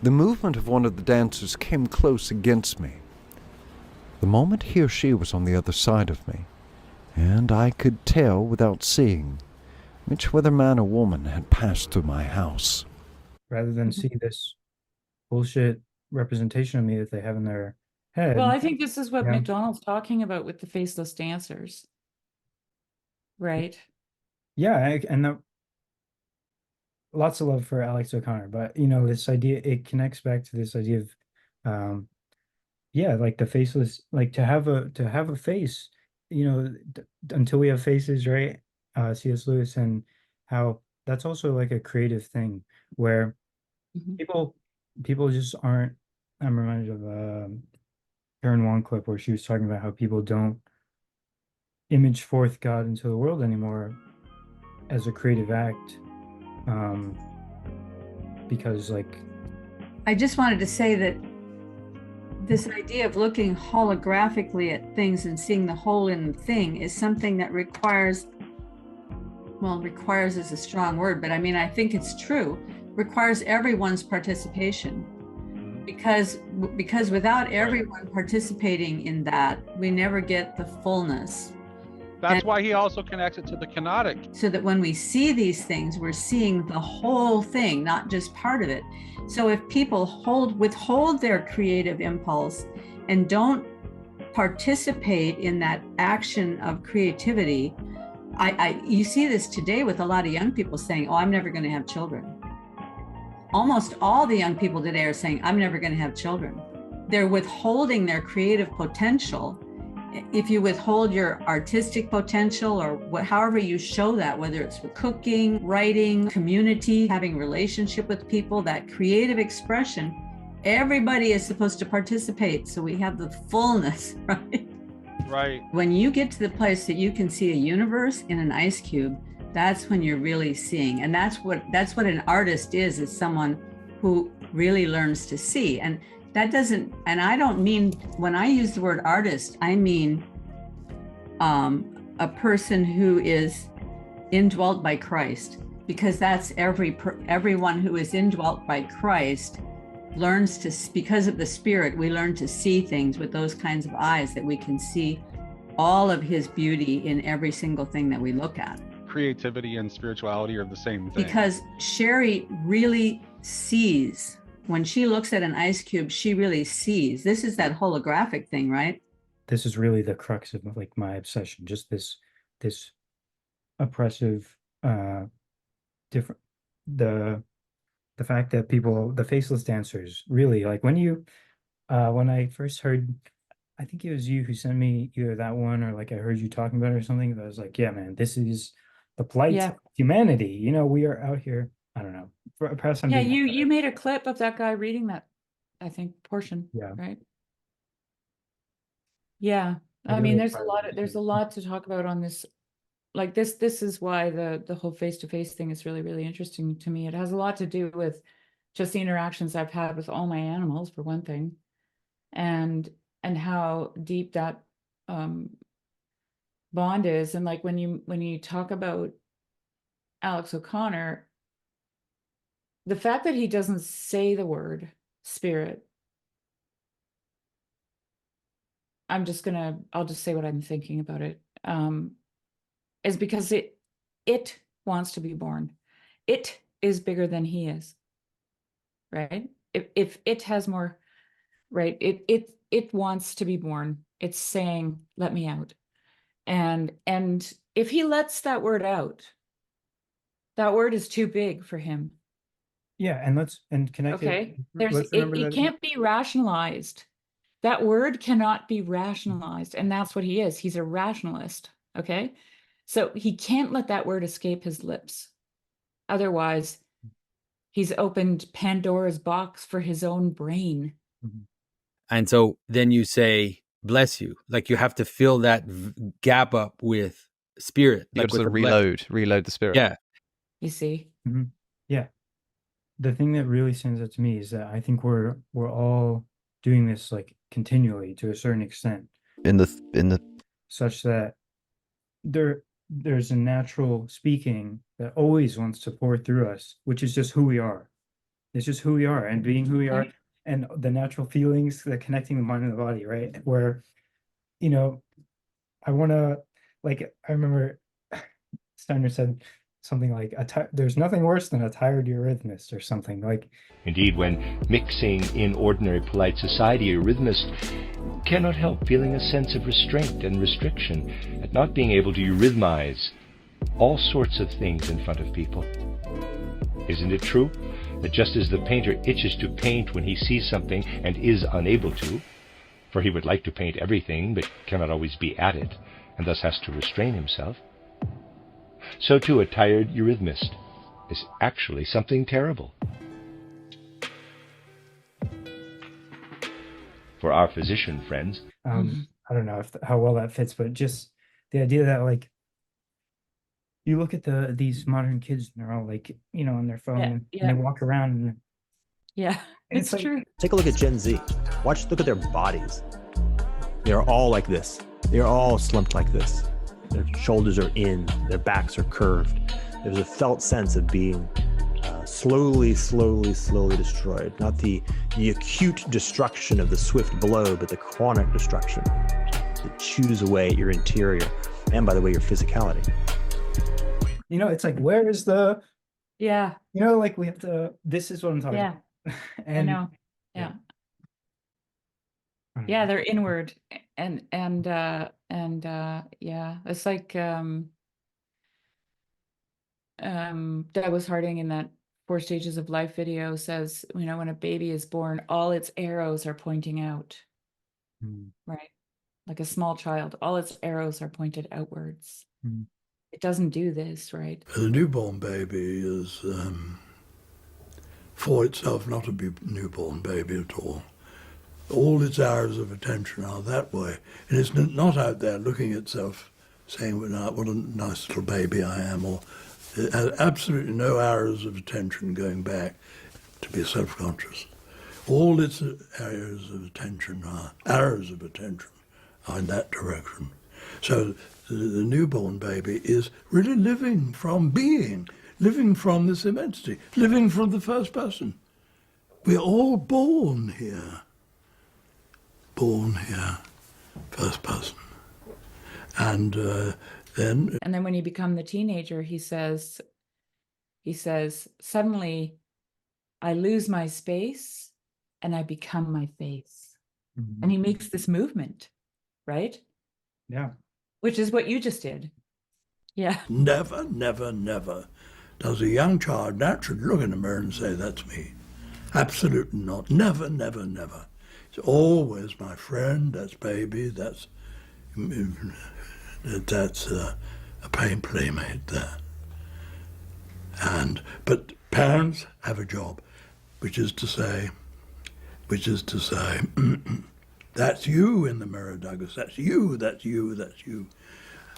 The movement of one of the dancers came close against me. The moment he or she was on the other side of me, and I could tell without seeing which, whether man or woman, had passed through my house. Rather than see this bullshit representation of me that they have in their head. Well, I think this is what Yeah. McDonald's talking about with the Faceless Dancers. Right? Yeah, and lots of love for Alex O'Connor, but this idea, it connects back to this idea of like the faceless, like to have a face, until we have faces, right? C.S. Lewis, and how that's also like a creative thing where Mhm. people just aren't I'm reminded of Karen Wong clip where she was talking about how people don't image forth God into the world anymore as a creative act, because like I just wanted to say that this idea of looking holographically at things and seeing the whole in the thing is something that requires, well, requires is a strong word, but I mean, I think it's true, requires everyone's participation. Because without everyone participating in that, we never get the fullness. That's why he also connects it to the Kenotic. So that when we see these things, we're seeing the whole thing, not just part of it. So if people withhold their creative impulse and don't participate in that action of creativity, you see this today with a lot of young people saying, oh, I'm never going to have children. Almost all the young people today are saying, I'm never going to have children. They're withholding their creative potential. If you withhold your artistic potential or however you show that, whether it's with cooking, writing, community, having relationship with people, that creative expression, everybody is supposed to participate. So we have the fullness, right? Right. When you get to the place that you can see a universe in an ice cube, that's when you're really seeing. And that's what an artist is someone who really learns to see. And that doesn't, and I don't mean, when I use the word artist, I mean a person who is indwelt by Christ, because that's everyone who is indwelt by Christ learns to, because of the Spirit, we learn to see things with those kinds of eyes, that we can see all of his beauty in every single thing that we look at. Creativity and spirituality are the same thing. Because Shari really sees. When she looks at an ice cube, she really sees. This is that holographic thing, right? this is really the crux of like my obsession, just this oppressive different the fact that people, the Faceless Dancers, really, like when I first heard, I think it was you who sent me either that one or like I heard you talking about it or something, I was like, yeah, man, this is the plight of humanity. You know, we are out here. I don't know. Perhaps I'm being you made a clip of that guy reading that, I think, portion. Yeah. Right. Yeah. I mean, there's a lot to talk about on this. Like this is why the whole face-to-face thing is really, really interesting to me. It has a lot to do with just the interactions I've had with all my animals, for one thing, and how deep that bond is. And like when you talk about Alex O'Connor, the fact that he doesn't say the word spirit, I'll just say what I'm thinking about it, is because it wants to be born. It is bigger than he is, right? If it has more, right, it wants to be born. It's saying, let me out. And if he lets that word out, that word is too big for him. Yeah, and connect okay, it. It can't be rationalized. That word cannot be rationalized, and that's what he is. He's a rationalist. Okay, so he can't let that word escape his lips. Otherwise, he's opened Pandora's box for his own brain. Mm-hmm. And so then you say, bless you. Like you have to fill that gap up with spirit. You like got to sort of reload the spirit. Yeah. You see? Mm-hmm. Yeah. The thing that really stands out to me is that I think we're all doing this like continually to a certain extent. In the such that there's a natural speaking that always wants to pour through us, which is just who we are. It's just who we are, and being who we are, and the natural feelings that connecting the mind and the body, right? Where, you know, I remember Steiner said something like, there's nothing worse than a tired eurythmist or something like. Indeed, when mixing in ordinary polite society, a eurythmist cannot help feeling a sense of restraint and restriction at not being able to eurythmize all sorts of things in front of people. Isn't it true that just as the painter itches to paint when he sees something and is unable to, for he would like to paint everything but cannot always be at it, and thus has to restrain himself, so too a tired eurythmist is actually something terrible. for our physician friends. I don't know how well that fits, but just the idea that like you look at these modern kids and they're all like, on their phone and they walk around and it's like, true. Take a look at Gen Z. Look at their bodies. They're all like this. They're all slumped like this. Their shoulders are in, their backs are curved. There's a felt sense of being slowly destroyed. Not the acute destruction of the swift blow, but the chronic destruction that chews away at your interior and, by the way, your physicality. It's like, where is the... Yeah. Like we have to... This is what I'm talking about. And, I know. Yeah, they're inward. And it's like Douglas Harding in that 4 Stages of Life video says, when a baby is born, all its arrows are pointing out. Right? Like a small child, all its arrows are pointed outwards. It doesn't do this, right? The newborn baby is for itself not a newborn baby at all. All its arrows of attention are that way. And it's not out there looking at itself saying, what a nice little baby I am, or it has absolutely no arrows of attention going back to be self-conscious. All its arrows of attention are in that direction. So the newborn baby is really living from being, living from this immensity, living from the first person. We're all born here, first person. And then when you become the teenager, he says, suddenly I lose my space and I become my face. And he makes this movement, right? Yeah. Which is what you just did. Yeah. Never does a young child naturally look in the mirror and say, that's me. Absolutely not. Never. It's always my friend, that's baby, that's a playmate there. But parents have a job, which is to say, that's you in the mirror, Douglas. That's you.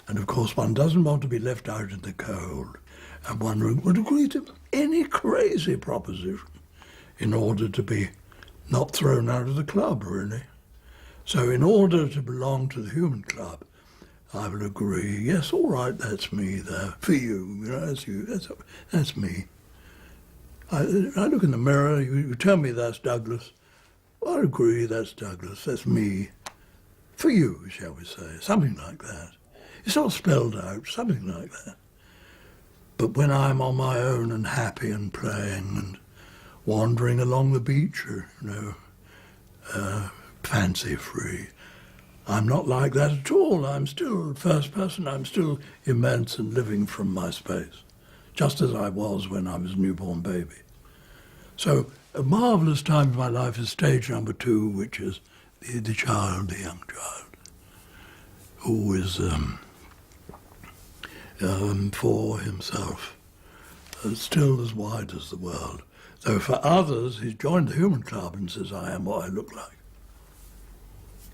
And of course, one doesn't want to be left out in the cold. And one would agree to any crazy proposition in order to be not thrown out of the club, really. So in order to belong to the human club, I will agree, yes, all right, that's me there. For you, that's you, that's me. I look in the mirror, you tell me that's Douglas. I agree, that's Douglas, that's me. For you, shall we say, something like that. It's not spelled out, something like that. But when I'm on my own and happy and playing and wandering along the beach, fancy free, I'm not like that at all. I'm still first person, I'm still immense and living from my space, just as I was when I was a newborn baby. So a marvelous time of my life is stage number 2, which is the child, the young child, who is for himself, still as wide as the world. Though for others, he's joined the human club and says, I am what I look like.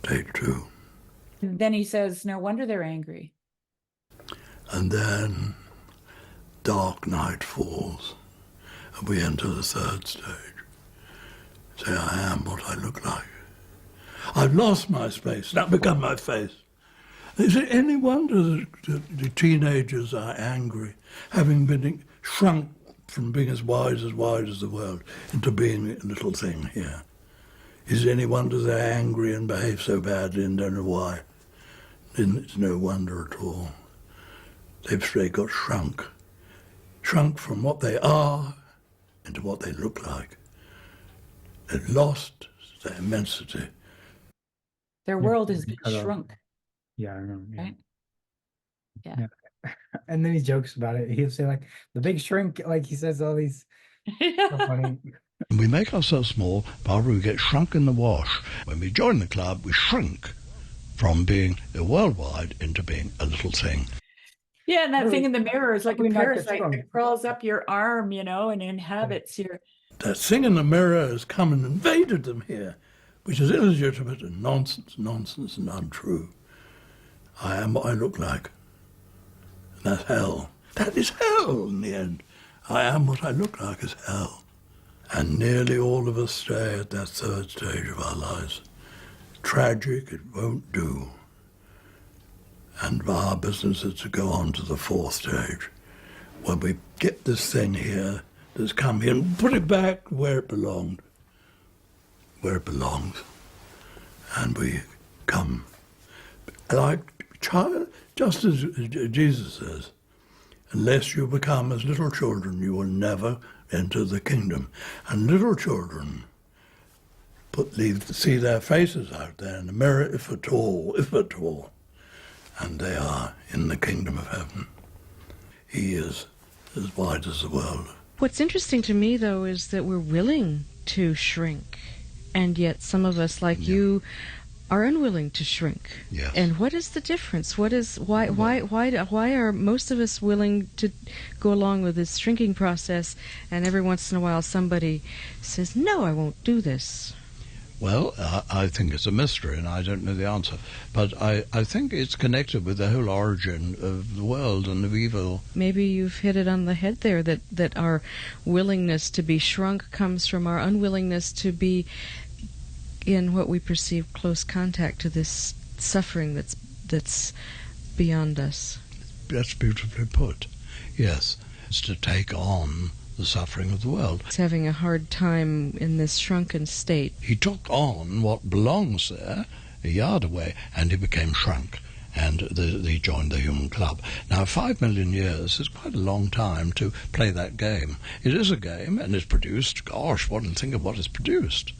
Stage 2. And then he says, no wonder they're angry. And then dark night falls, and we enter the 3rd stage. Say, I am what I look like. I've lost my space, now become my face. Is it any wonder that the teenagers are angry, having been shrunk from being as wide as the world into being a little thing here? Is it any wonder they're angry and behave so badly and don't know why? It's no wonder at all. They've got shrunk from what they are into what they look like. They've lost their immensity. Their world has been shrunk. Yeah, I remember. Yeah. Right? Yeah. And then he jokes about it. He'll say, like, the big shrink, like he says all these. So funny. We make ourselves small, Barbara, we get shrunk in the wash. When we join the club, we shrink from being worldwide into being a little thing. Yeah, and that thing in the mirror is like a Probably not that parasite strong. that crawls up your arm, and inhabits your... That thing in the mirror has come and invaded them here. which is illegitimate and nonsense and untrue. I am what I look like. And that's hell. That is hell in the end. I am what I look like is hell. And nearly all of us stay at that third stage of our lives. Tragic, it won't do. And our business is to go on to the fourth stage, when we get this thing here that's come here and put it back where it belonged, where it belongs. And we come, like child, just as Jesus says, unless you become as little children, you will never enter the kingdom. And little children see their faces out there in the mirror, if at all, and they are in the kingdom of heaven. He is as wide as the world. What's interesting to me, though, is that we're willing to shrink, and yet some of us, like you, are unwilling to shrink. Yes. And what is the difference? Why are most of us willing to go along with this shrinking process, and every once in a while somebody says, "No, I won't do this"? Well, I think it's a mystery, and I don't know the answer. But I think it's connected with the whole origin of the world and of evil. Maybe you've hit it on the head there, that our willingness to be shrunk comes from our unwillingness to be in what we perceive close contact to this suffering that's beyond us. That's beautifully put. Yes, it's to take on the suffering of the world. It's having a hard time in this shrunken state. He took on what belongs there, a yard away, and he became shrunk, and he joined the human club. Now, 5 million years is quite a long time to play that game. It is a game, and it's produced, gosh, think of what it's produced,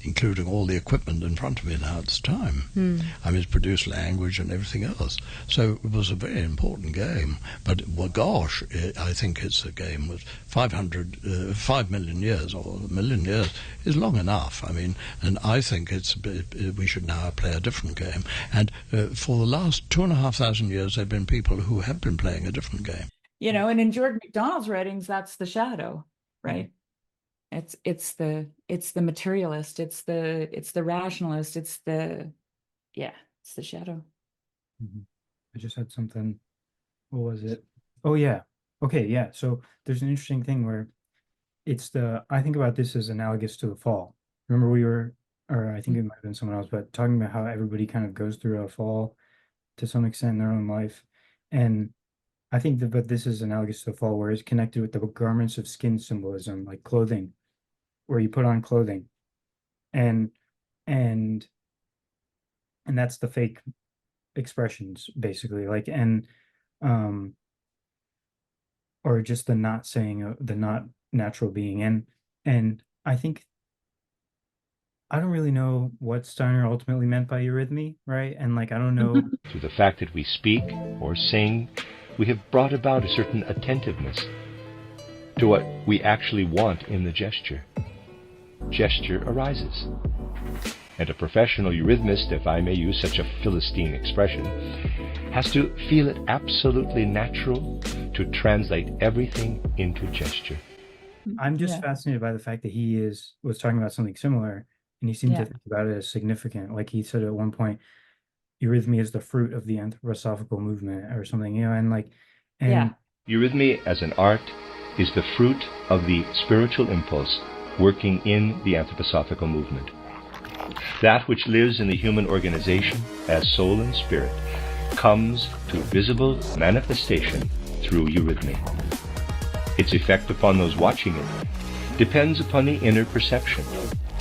including all the equipment in front of me now at this time. I mean, it's produced language and everything else. So it was a very important game. But, well, gosh, I think it's a game with 5 million years, or a million years, is long enough. I mean, and I think we should now play a different game. And for the last 2,500 years, there have been people who have been playing a different game. You know, and in Jordan McDonald's writings, that's the shadow, right? It's the materialist, it's the rationalist, it's the shadow. I just had something. What was it? Oh yeah. Okay, yeah. So there's an interesting thing where I think about this as analogous to the fall. Remember or I think it might have been someone else, but talking about how everybody kind of goes through a fall to some extent in their own life. And I think but this is analogous to the fall, where it's connected with the garments of skin symbolism, like clothing, where you put on clothing, and that's the fake expressions, basically, like, and or just the not saying, the not natural being, and I think I don't really know what Steiner ultimately meant by eurythmy, right? And like, I don't know. Through the fact that we speak or sing, we have brought about a certain attentiveness to what we actually want in the gesture. Gesture arises. And a professional eurythmist, if I may use such a Philistine expression, has to feel it absolutely natural to translate everything into gesture. I'm just fascinated by the fact that he was talking about something similar, and he seemed to think about it as significant. Like he said at one point, eurythmy is the fruit of the anthroposophical movement or something, you know, and Eurythmy as an art is the fruit of the spiritual impulse working in the anthroposophical movement. That which lives in the human organization as soul and spirit comes to visible manifestation through eurythmy. Its effect upon those watching it depends upon the inner perception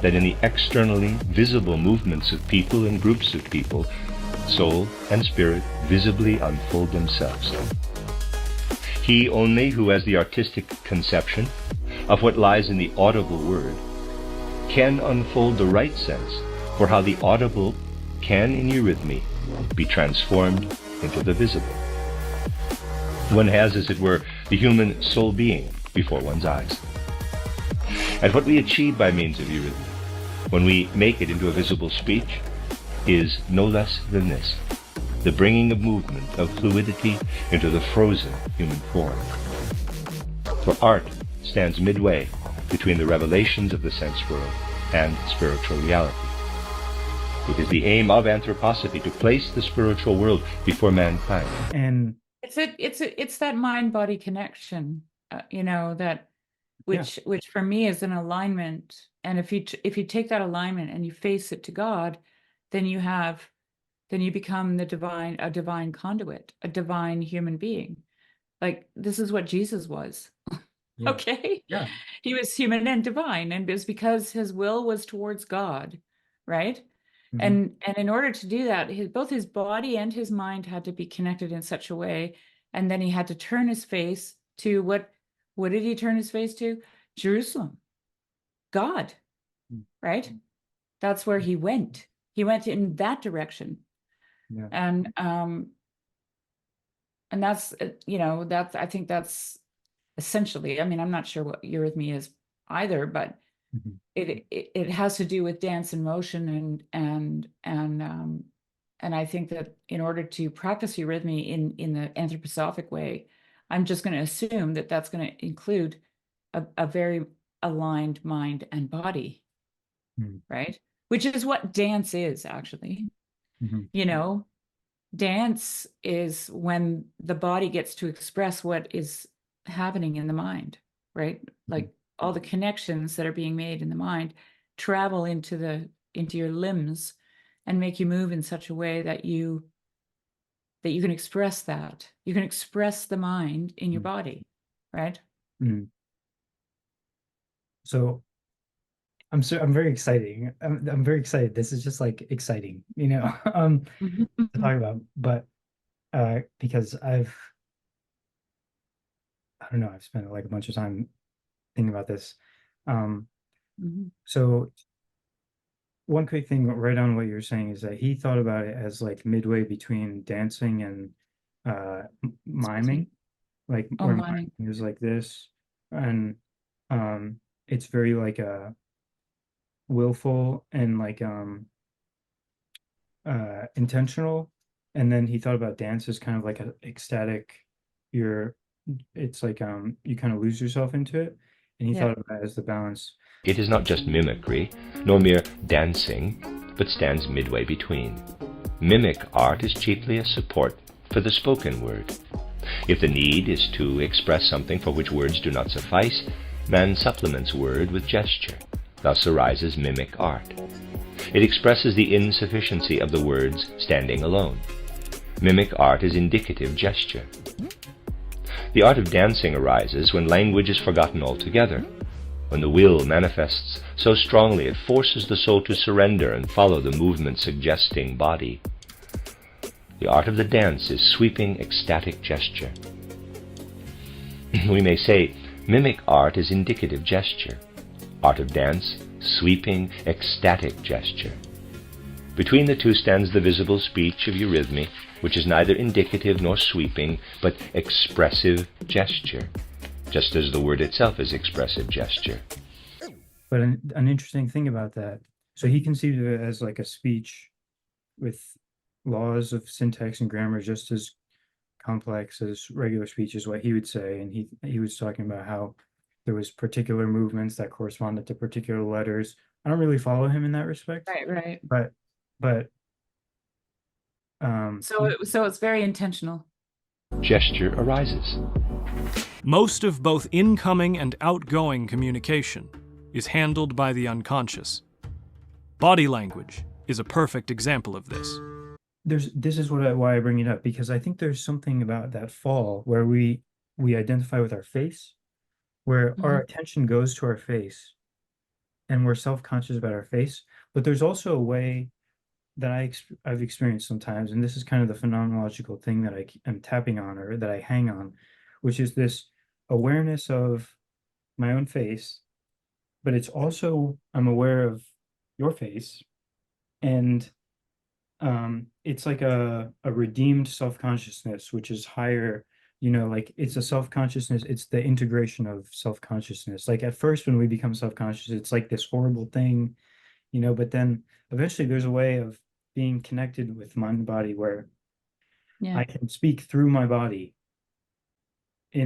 that in the externally visible movements of people and groups of people, soul and spirit visibly unfold themselves. He only who has the artistic conception of what lies in the audible word can unfold the right sense for how the audible can in eurythmy be transformed into the visible. One has, as it were, the human soul being before one's eyes. And what we achieve by means of eurythmy, when we make it into a visible speech, is no less than this: the bringing of movement, of fluidity into the frozen human form. For art stands midway between the revelations of the sense world and spiritual reality. It is the aim of anthroposophy to place the spiritual world before mankind. And it's that mind-body connection, that which for me is an alignment. And if you take that alignment and you face it to God, then you become a divine conduit, a divine human being. Like, this is what Jesus was. Yeah. Okay. Yeah. He was human and divine, and it was because his will was towards God, right? Mhm. And in order to do that, both his body and his mind had to be connected in such a way. And then he had to turn his face to what did he turn his face to? Jerusalem, God, right? That's where he went. He went in that direction. Yeah. And that's, I think that's essentially, I mean, I'm not sure what eurythmy is either, but Mhm. it has to do with dance and motion, and I think that in order to practice eurythmy in the anthroposophic way, I'm just going to assume that that's going to include a very aligned mind and body, right? Which is what dance is, actually. Mhm. Dance is when the body gets to express what is happening in the mind, right? Like, all the connections that are being made in the mind travel into your limbs and make you move in such a way that you can express that. You can express the mind in your body, right? Mm. So I'm very exciting. I'm very excited. This is just like exciting, to talk about. But because I don't know, I've spent like a bunch of time thinking about this. So one quick thing right on what you're saying is that he thought about it as like midway between dancing and miming, like where Miming. miming is like this, and it's very like willful and like intentional. And then he thought about dance as kind of like a ecstatic, it's like you kind of lose yourself into it, and he thought of that as the balance. It is not just mimicry, nor mere dancing, but stands midway between. Mimic art is chiefly a support for the spoken word. If the need is to express something for which words do not suffice, man supplements word with gesture. Thus arises mimic art. It expresses the insufficiency of the words standing alone. Mimic art is indicative gesture. The art of dancing arises when language is forgotten altogether, when the will manifests so strongly it forces the soul to surrender and follow the movement suggesting body. The art of the dance is sweeping ecstatic gesture. We may say mimic art is indicative gesture. Art of dance, sweeping ecstatic gesture. Between the two stands the visible speech of eurythmy, which is neither indicative nor sweeping, but expressive gesture, just as the word itself is expressive gesture. But an interesting thing about that, so he conceived of it as like a speech with laws of syntax and grammar just as complex as regular speech is what he would say. And he was talking about how there was particular movements that corresponded to particular letters. I don't really follow him in that respect. Right. But so it's very intentional. Gesture arises. Most of both incoming and outgoing communication is handled by the unconscious. Body language is a perfect example of this. This is why I bring it up, because I think there's something about that fall where we identify with our face, where our attention goes to our face and we're self-conscious about our face. But there's also a way that I've experienced sometimes, and this is kind of the phenomenological thing that I'm tapping on, or that I hang on, which is this awareness of my own face, but it's also, I'm aware of your face, and it's like a redeemed self-consciousness, which is higher, like it's a self-consciousness, it's the integration of self-consciousness. Like at first when we become self-conscious, it's like this horrible thing, but then eventually there's a way of being connected with mind and body where I can speak through my body I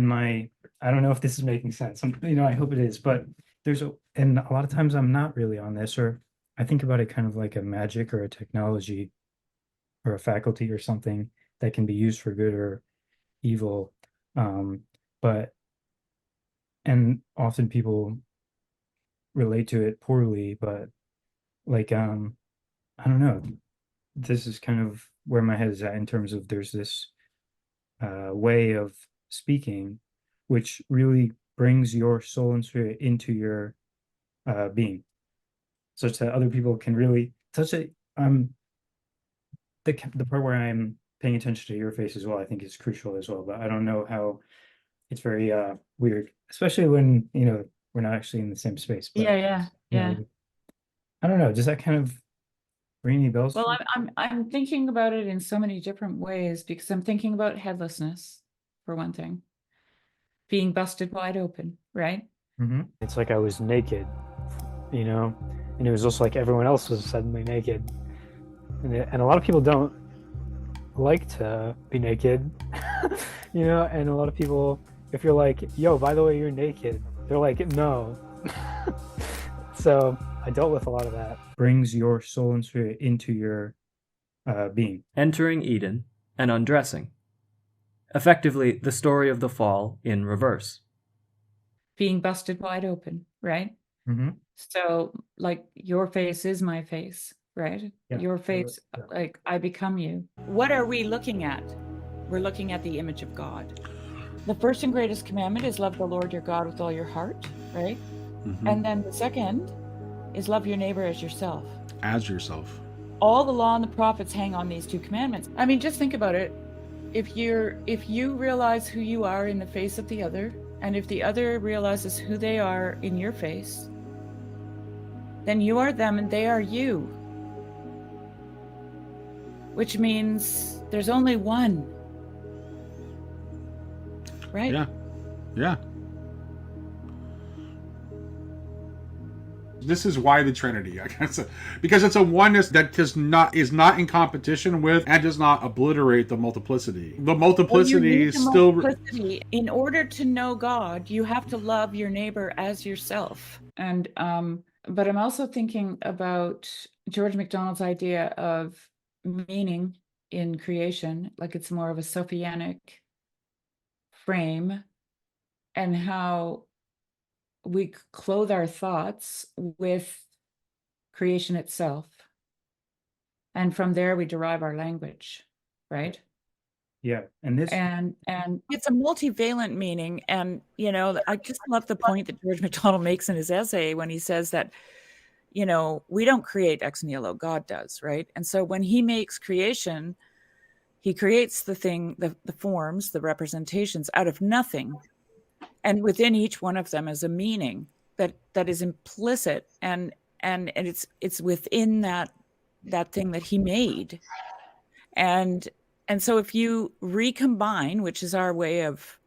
don't know if this is making sense. I hope it is, but and a lot of times I'm not really on this, or I think about it kind of like a magic or a technology or a faculty or something that can be used for good or evil. But and often people relate to it poorly, but like I don't know. This is kind of where my head is at in terms of there's this way of speaking which really brings your soul and spirit into your being, such that other people can really touch it. The part where I'm paying attention to your face as well, I think is crucial as well. But I don't know how it's very weird, especially when we're not actually in the same space. But, Yeah. I don't know. Does that kind of ring any bells? Well, I'm thinking about it in so many different ways because I'm thinking about headlessness, for one thing, being busted wide open, right? Mm-hmm. It's like I was naked, and it was also like everyone else was suddenly naked, and a lot of people don't like to be naked, and a lot of people, if you're like, yo, by the way, you're naked, they're like, no. So I dealt with a lot of that. Brings your soul and spirit into your being. Entering Eden and undressing. Effectively, the story of the fall in reverse. Being busted wide open, right? Mm-hmm. So, like, your face is my face, right? Yeah. Your face, like, I become you. What are we looking at? We're looking at the image of God. The first and greatest commandment is love the Lord your God with all your heart, right? Mm-hmm. And then the second is love your neighbor as yourself. As yourself. All the law and the prophets hang on these two commandments. I mean, just think about it. If you realize who you are in the face of the other, and if the other realizes who they are in your face, then you are them and they are you. Which means there's only one. Right? Yeah. This is why the Trinity, I guess, because it's a oneness that is not in competition with and does not obliterate the multiplicity. The multiplicity is still. Multiplicity. In order to know God, you have to love your neighbor as yourself. And but I'm also thinking about George MacDonald's idea of meaning in creation, like it's more of a Sophianic frame, and how we clothe our thoughts with creation itself. And from there we derive our language, right? Yeah. And it's a multivalent meaning. And, I just love the point that George MacDonald makes in his essay when he says that, we don't create ex nihilo, God does, right? And so when he makes creation, he creates the thing, the forms, the representations out of nothing. And within each one of them is a meaning that is implicit, and it's within that thing that he made. And so if you recombine, which is our way of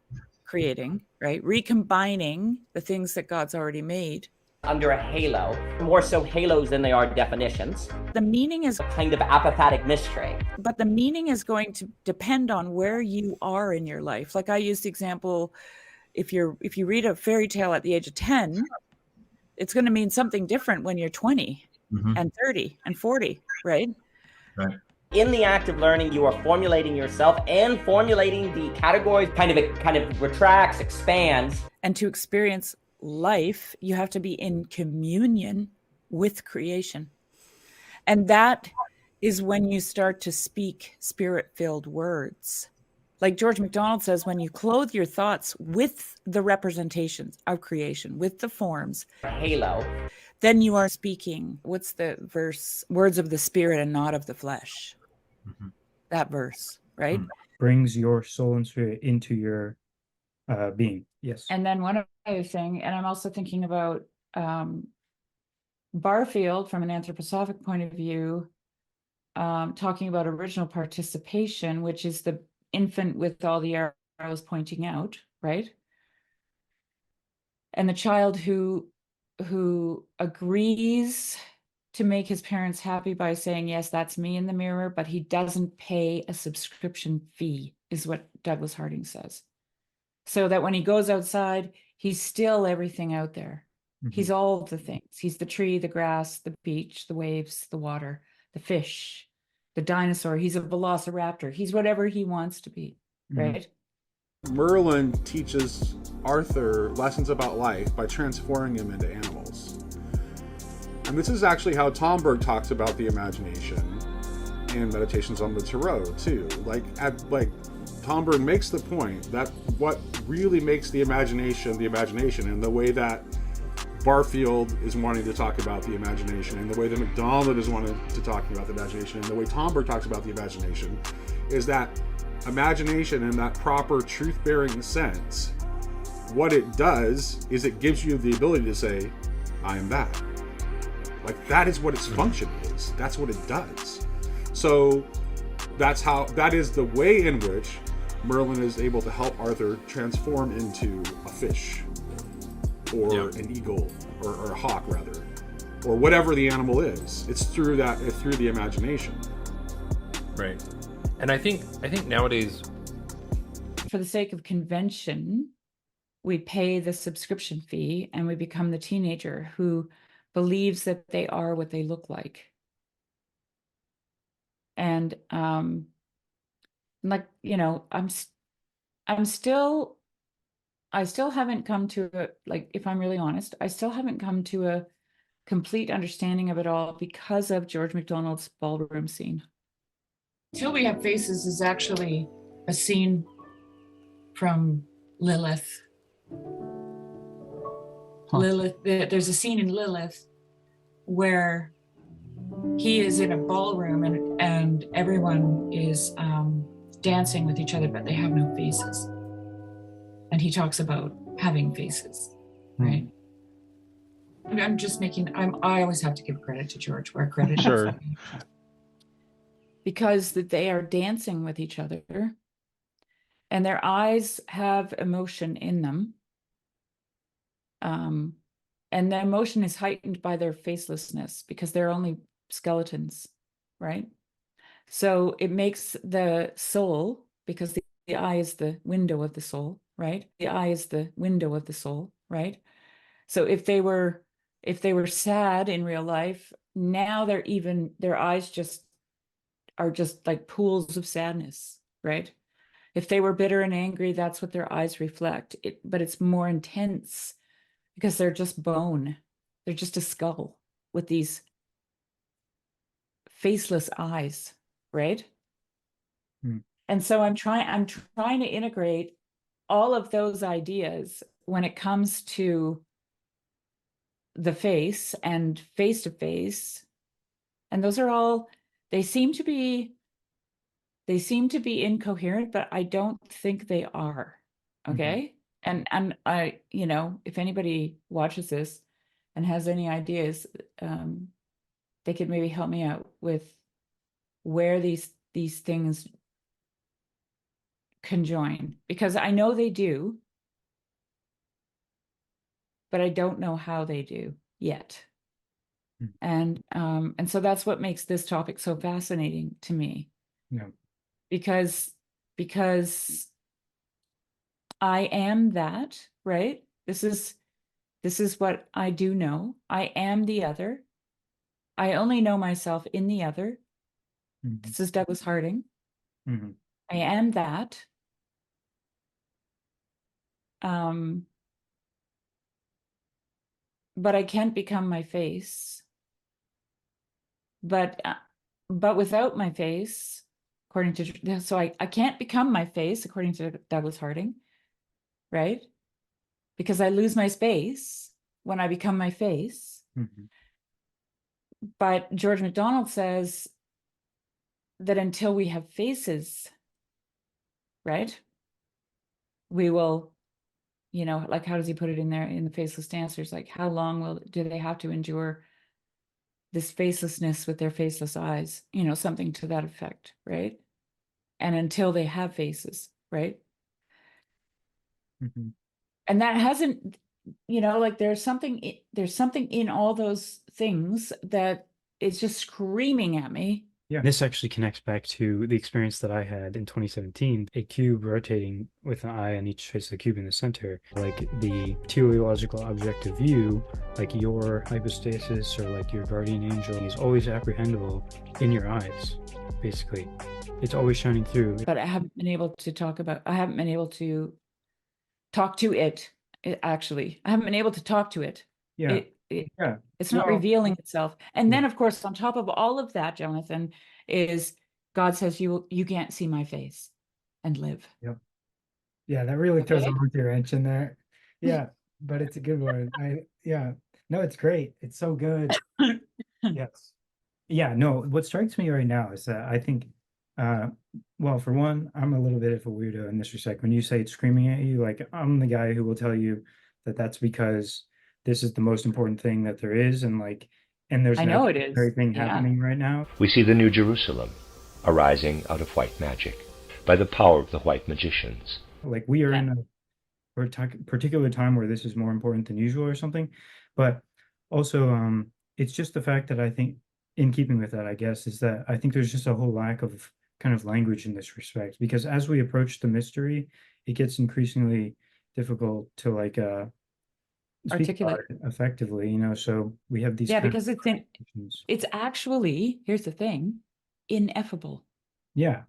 creating, right? Recombining the things that God's already made. Under a halo, more so halos than they are definitions. The meaning is a kind of apophatic mystery. But the meaning is going to depend on where you are in your life. Like I used the example, if you read a fairy tale at the age of 10, it's going to mean something different when you're 20 and 30 and 40, right? Right. In the act of learning, you are formulating yourself and formulating the categories, kind of retracts, expands. And to experience life, you have to be in communion with creation. And that is when you start to speak spirit-filled words. Like George MacDonald says, when you clothe your thoughts with the representations of creation, with the forms, halo, then you are speaking, what's the verse? Words of the spirit and not of the flesh. Mm-hmm. That verse, right? Brings your soul and spirit into your being. Yes. And then one other thing, and I'm also thinking about Barfield from an anthroposophic point of view, talking about original participation, which is the infant with all the arrows pointing out, right? And the child who agrees to make his parents happy by saying, yes, that's me in the mirror, but he doesn't pay a subscription fee, is what Douglas Harding says. So that when he goes outside, he's still everything out there. He's all of the things. He's the tree, the grass, the beach, the waves, the water, the fish, the dinosaur. He's a velociraptor. He's whatever he wants to be, right? Merlin teaches Arthur lessons about life by transforming him into animals. And this is actually how Tomberg talks about the imagination in Meditations on the Tarot too. Like Tomberg makes the point that what really makes the imagination, and the way that Barfield is wanting to talk about the imagination, and the way that MacDonald is wanting to talk about the imagination, and the way Tomberg talks about the imagination, is that imagination in that proper truth-bearing sense, what it does is it gives you the ability to say, I am that. Like, that is what its function is. That's what it does. So that is the way in which Merlin is able to help Arthur transform into a fish, or an eagle, or a hawk rather, or whatever the animal is. It's through the imagination. Right. And I think nowadays, for the sake of convention, we pay the subscription fee and we become the teenager who believes that they are what they look like. And like, you know, I still haven't come to a, like, if I'm really honest, I still haven't come to a complete understanding of it all because of George MacDonald's ballroom scene. Till We Have Faces is actually a scene from Lilith. Lilith, there's a scene in Lilith where he is in a ballroom and everyone is dancing with each other, but they have no faces. And he talks about having faces, right? I'm just making, I always have to give credit to George where credit is. Because that they are dancing with each other and their eyes have emotion in them. And the emotion is heightened by their facelessness because they're only skeletons, right? So it makes the soul, because the eye is the window of the soul, right? The eye is the window of the soul, right? So if they were sad in real life, now their eyes are just like pools of sadness, right? If they were bitter and angry, that's what their eyes reflect. But it's more intense because they're just bone. They're just a skull with these faceless eyes, right? And so I'm trying to integrate all of those ideas when it comes to the face and face to face. And those are all, they seem to be incoherent, but I don't think they are. Okay. And I, you know, if anybody watches this and has any ideas, they could maybe help me out with where these things conjoin, because I know they do, but I don't know how they do yet. And so that's what makes this topic so fascinating to me. Yeah. Because I am that, right? This is what I do know. I am the other. I only know myself in the other. This is Douglas Harding. I am that. But I can't become my face. But without my face, according to, so I can't become my face, according to Douglas Harding, right? Because I lose my space when I become my face. But George MacDonald says that until we have faces, right, we will, you know, like, how does he put it in there in the Faceless Dancers? Like, how long do they have to endure this facelessness with their faceless eyes? You know, something to that effect, right? And until they have faces, right? And that hasn't, you know, like, there's something in all those things that is just screaming at me Yeah, this actually connects back to the experience that I had in 2017. A cube rotating with an eye on each face of the cube in the center. Like the teleological objective view, like your hypostasis or like your guardian angel is always apprehendable in your eyes, basically. It's always shining through. But I haven't been able to I haven't been able to talk to it, actually. I haven't been able to talk to it. Yeah. Yeah. It's not Well, revealing itself. And yeah. then, of course, on top of all of that, Jonathan, is God says you can't see my face and live. Yep. Yeah, that really throws a Okay. monkey wrench in there. Yeah, but it's a good one. No, it's great. It's so good. Yes. Yeah, no, what strikes me right now is that I think, well, for one, I'm a little bit of a weirdo in this respect. When you say it's screaming at you, like I'm the guy who will tell you that that's because this is the most important thing that there is, and there's I an know it is. very thing Yeah. happening right now. We see the New Jerusalem arising out of white magic by the power of the white magicians. Like we are in a particular time where this is more important than usual or something. But also, it's just the fact that I think, in keeping with that, I guess, is that I think there's just a whole lack of kind of language in this respect. Because as we approach the mystery, it gets increasingly difficult to speak about Articulate. it effectively, you know. So we have these Yeah, kind because of it's actually, here's the thing, ineffable. yeah.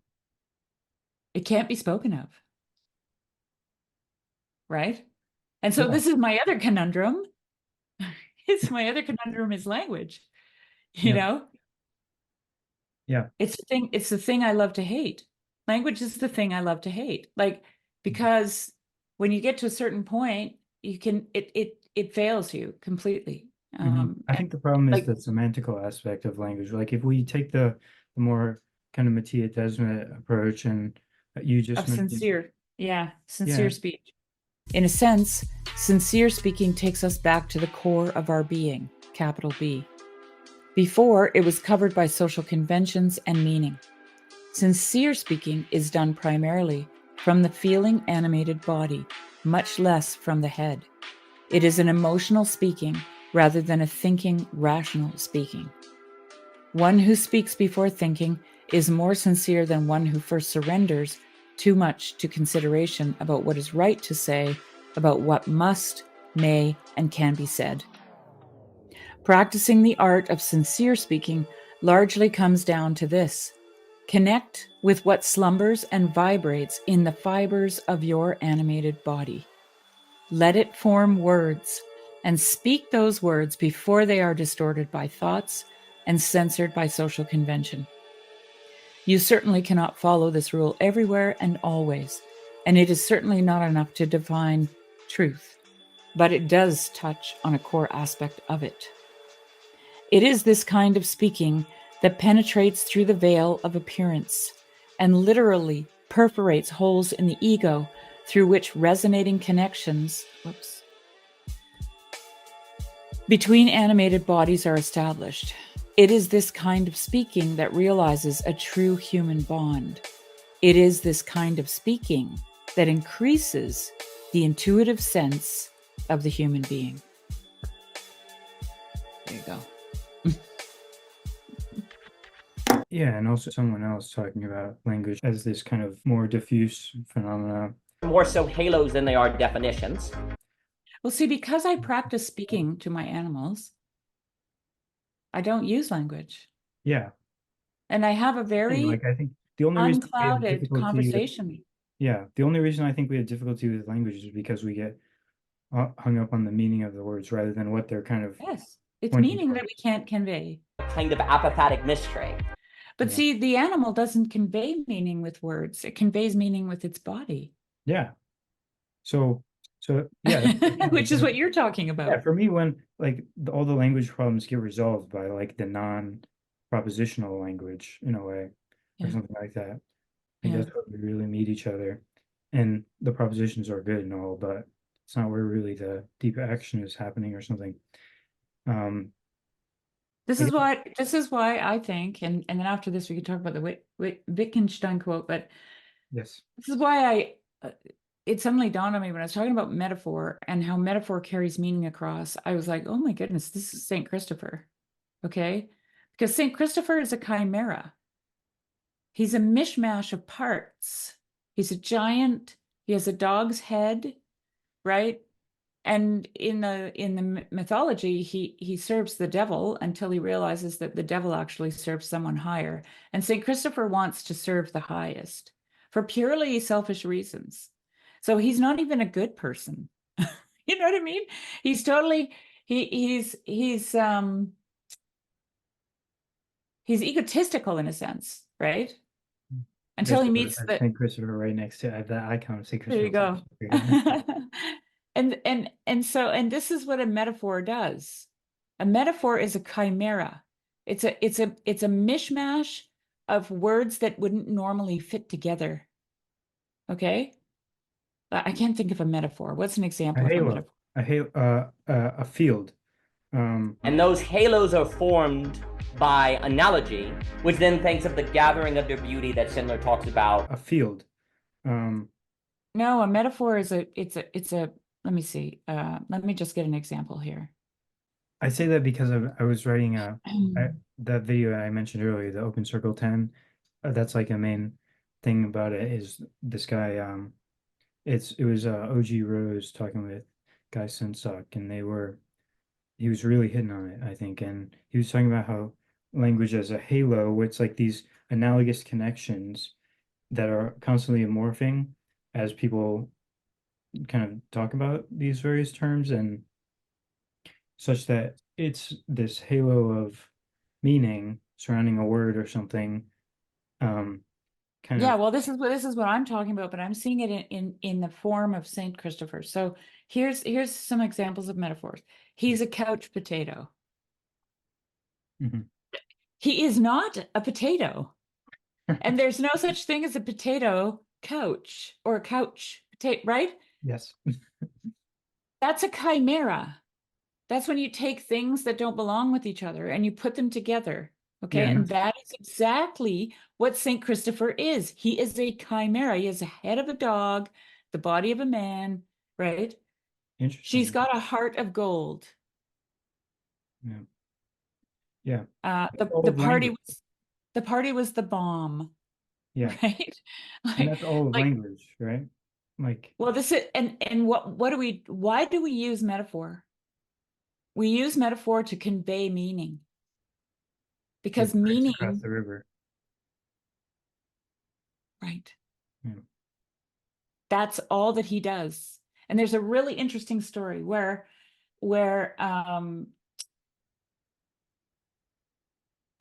It can't be spoken of. Right? And so Yeah. this is my other conundrum. It's my other conundrum is language. You Yeah. know? Yeah. It's the thing I love to hate. Language is the thing I love to hate. Like, because when you get to a certain point, it fails you completely. I think the problem is like- the semantical aspect of language. Like if we take the more kind of Mattia Desmet approach, and you just of mentioned- sincere Yeah. speech. In a sense, sincere speaking takes us back to the core of our being, capital B. Before, it was covered by social conventions and meaning. Sincere speaking is done primarily from the feeling animated body, much less from the head. It is an emotional speaking rather than a thinking, rational speaking. One who speaks before thinking is more sincere than one who first surrenders too much to consideration about what is right to say, about what must, may, and can be said. Practicing the art of sincere speaking largely comes down to this: connect with what slumbers and vibrates in the fibers of your animated body. Let it form words, and speak those words before they are distorted by thoughts and censored by social convention. You certainly cannot follow this rule everywhere and always, and it is certainly not enough to define truth, but it does touch on a core aspect of it. It is this kind of speaking that penetrates through the veil of appearance and literally perforates holes in the ego through which resonating connections between animated bodies are established. It is this kind of speaking that realizes a true human bond. It is this kind of speaking that increases the intuitive sense of the human being. There you go. Yeah, and also someone else talking about language as this kind of more diffuse phenomena. More so halos than they are definitions. Well, see, because I practice speaking to my animals, I don't use language. Yeah. And I have a very I think the only reason we have unclouded difficulty conversation. The only reason I think we have difficulty with language is because we get hung up on the meaning of the words rather than what they're kind of. Yes, it's pointing meaning towards. that we can't convey. Kind of apophatic mystery. But see, the animal doesn't convey meaning with words. It conveys meaning with its body. Yeah. So yeah. Which is what you're talking about. Yeah, for me, when all the language problems get resolved by the non-propositional language in a way, or something like that. I guess where we really meet each other, and the propositions are good and all, but it's not where really the deep action is happening or something. This is why I think, and then after this we can talk about the Wittgenstein quote, but yes, this is why it suddenly dawned on me when I was talking about metaphor and how metaphor carries meaning across. I was like, oh my goodness, this is St. Christopher. Okay? Because St. Christopher is a chimera. He's a mishmash of parts. He's a giant. He has a dog's head, right? And in the mythology, he serves the devil until he realizes that the devil actually serves someone higher. And St. Christopher wants to serve the highest for purely selfish reasons. So he's not even a good person. You know what I mean? He's totally he's egotistical in a sense, right? Until he meets the St. Christopher right next to it. I have that icon of St. there you Christopher. go. And this is what a metaphor does. A metaphor is a chimera. It's a mishmash of words that wouldn't normally fit together. Okay? I can't think of a metaphor. What's an example of a metaphor? A field. And those halos are formed by analogy, which then thinks of the gathering of their beauty that Schindler talks about. A field. No, a metaphor is let me see. Let me just get an example here. I say that because I was writing that video I mentioned earlier, the Open Circle 10. That's like a main thing about it is this guy. It was OG Rose talking with Guy Sensok, and he was really hitting on it, I think, and he was talking about how language as a halo, where it's like these analogous connections that are constantly morphing as people kind of talk about these various terms, and such that it's this halo of meaning surrounding a word or something. Well, this is what I'm talking about, but I'm seeing it in the form of Saint Christopher. So here's some examples of metaphors. He's a couch potato. Mm-hmm. He is not a potato. And there's no such thing as a potato couch or a couch potato, right? Yes. That's a chimera. That's when you take things that don't belong with each other and you put them together. Okay. Yeah, and that is exactly what St. Christopher is. He is a chimera. He has the head of a dog, the body of a man, right? Interesting. She's got a heart of gold. Yeah. Yeah. The party was the bomb. Yeah. Right. And that's all language, right? Like, well, this is and why do we use metaphor? We use metaphor to convey meaning. Because meaning across the river. Right. Yeah. That's all that he does. And there's a really interesting story where I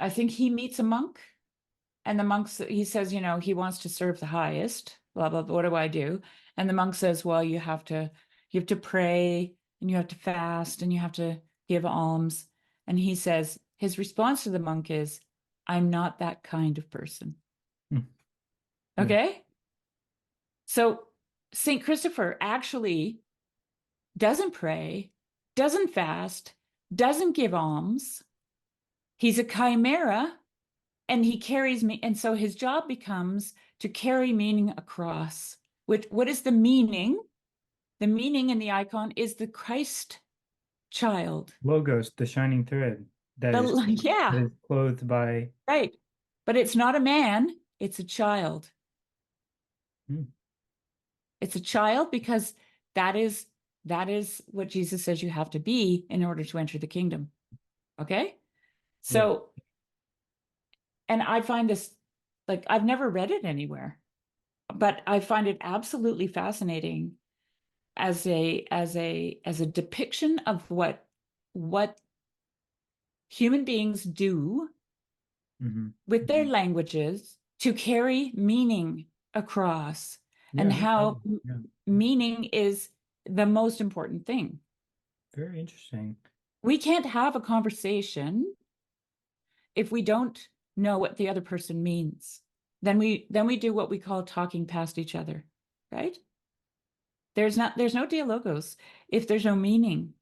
think he meets a monk, and the monk, he says, he wants to serve the highest, blah, blah, blah, what do I do? And the monk says, well, you have to pray, and you have to fast, and you have to give alms. And he says, his response to the monk is, I'm not that kind of person. Okay? So St. Christopher actually doesn't pray, doesn't fast, doesn't give alms. He's a chimera, and he carries me. And so his job becomes to carry meaning across. What is the meaning? The meaning in the icon is the Christ child. Logos, the shining thread that is clothed by. Right. But it's not a man, it's a child. It's a child because that is what Jesus says you have to be in order to enter the kingdom. Okay? So, and I find this, I've never read it anywhere, but I find it absolutely fascinating as a depiction of what human beings do with their languages to carry meaning across, and how meaning is the most important thing. Very interesting. We can't have a conversation if we don't know what the other person means. Then we do what we call talking past each other, right? There's no dialogos if there's no meaning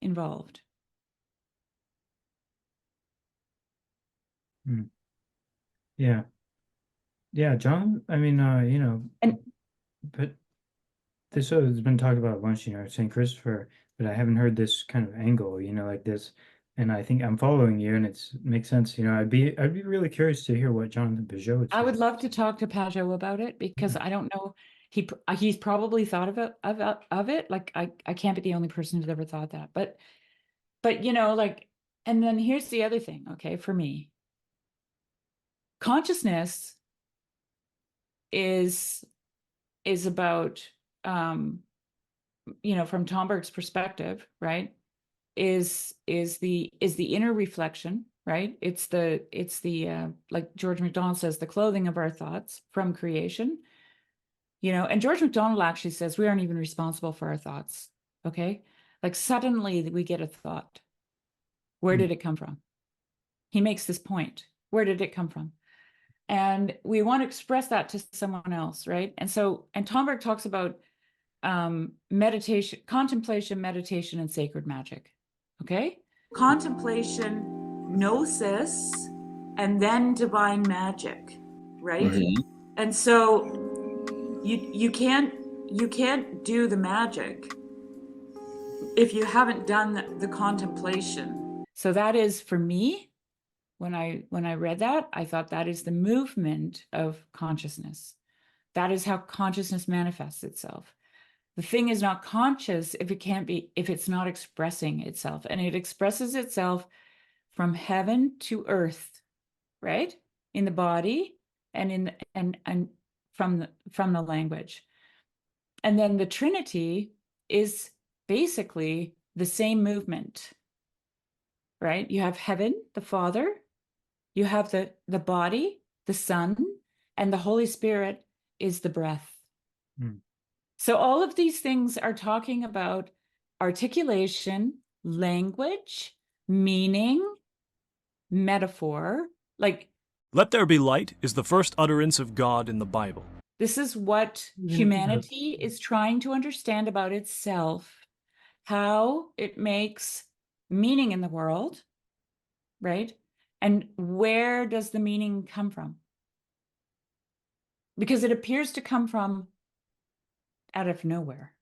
involved. Yeah. Yeah, John, I mean, but this has been talked about a bunch, St. Christopher, but I haven't heard this kind of angle, like this and I think I'm following you, and it makes sense. You know, I'd be really curious to hear what Jonathan Pageau would say. I would love to talk to Pageau about it, because I don't know. He's probably thought of it. Like I can't be the only person who's ever thought that. But you know, like, and then here's the other thing. Okay, for me, consciousness is about, you know, from Tomberg's perspective, right? Is the inner reflection, right? It's the like George MacDonald says, the clothing of our thoughts from creation, you know. And George MacDonald actually says we aren't even responsible for our thoughts. Okay, like suddenly we get a thought. Where did it come from? He makes this point. Where did it come from? And we want to express that to someone else, right? And Tomberg talks about meditation, contemplation, meditation, and sacred magic. Okay? Contemplation, gnosis, and then divine magic, right? Mm-hmm. And so you can't do the magic if you haven't done the contemplation. So that is, for me, when I read that, I thought that is the movement of consciousness. That is how consciousness manifests itself. The thing is not conscious if it's not expressing itself. And it expresses itself from heaven to earth, right? In the body and from the language. And then the Trinity is basically the same movement, right? You have heaven, the Father, you have the body, the Son, and the Holy Spirit is the breath. So all of these things are talking about articulation, language, meaning, metaphor. Like, let there be light is the first utterance of God in the Bible. This is what humanity is trying to understand about itself, how it makes meaning in the world, right? And where does the meaning come from? Because it appears to come from out of nowhere.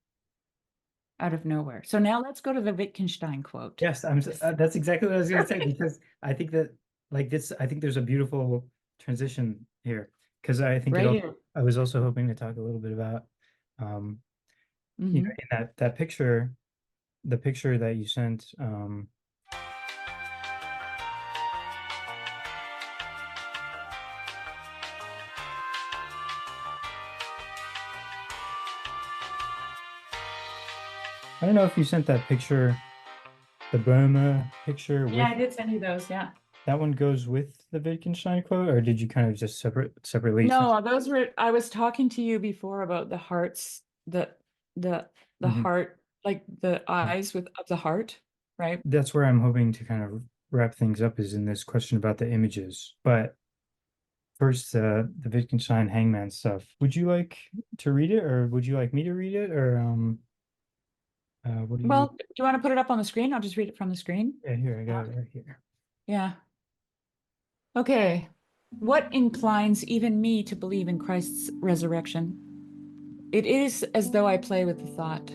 So now let's go to the Wittgenstein quote. Yes, that's exactly what I was going to say, because I think that, like this, I think there's a beautiful transition here, because I think I was also hoping to talk a little bit about, you know, in that picture, the picture that you sent. I don't know if you sent that picture, the Burma picture. Yeah, I did send you those, yeah. That one goes with the Wittgenstein quote, or did you kind of just separately? No, those were, I was talking to you before about the hearts, the heart, like the eyes of the heart, right? That's where I'm hoping to kind of wrap things up, is in this question about the images. But first, the Wittgenstein hangman stuff. Would you like to read it, or would you like me to read it, or what do you? Well, do you want to put it up on the screen? I'll just read it from the screen. Yeah, here, I got it right here. Yeah. Okay. What inclines even me to believe in Christ's resurrection? It is as though I play with the thought.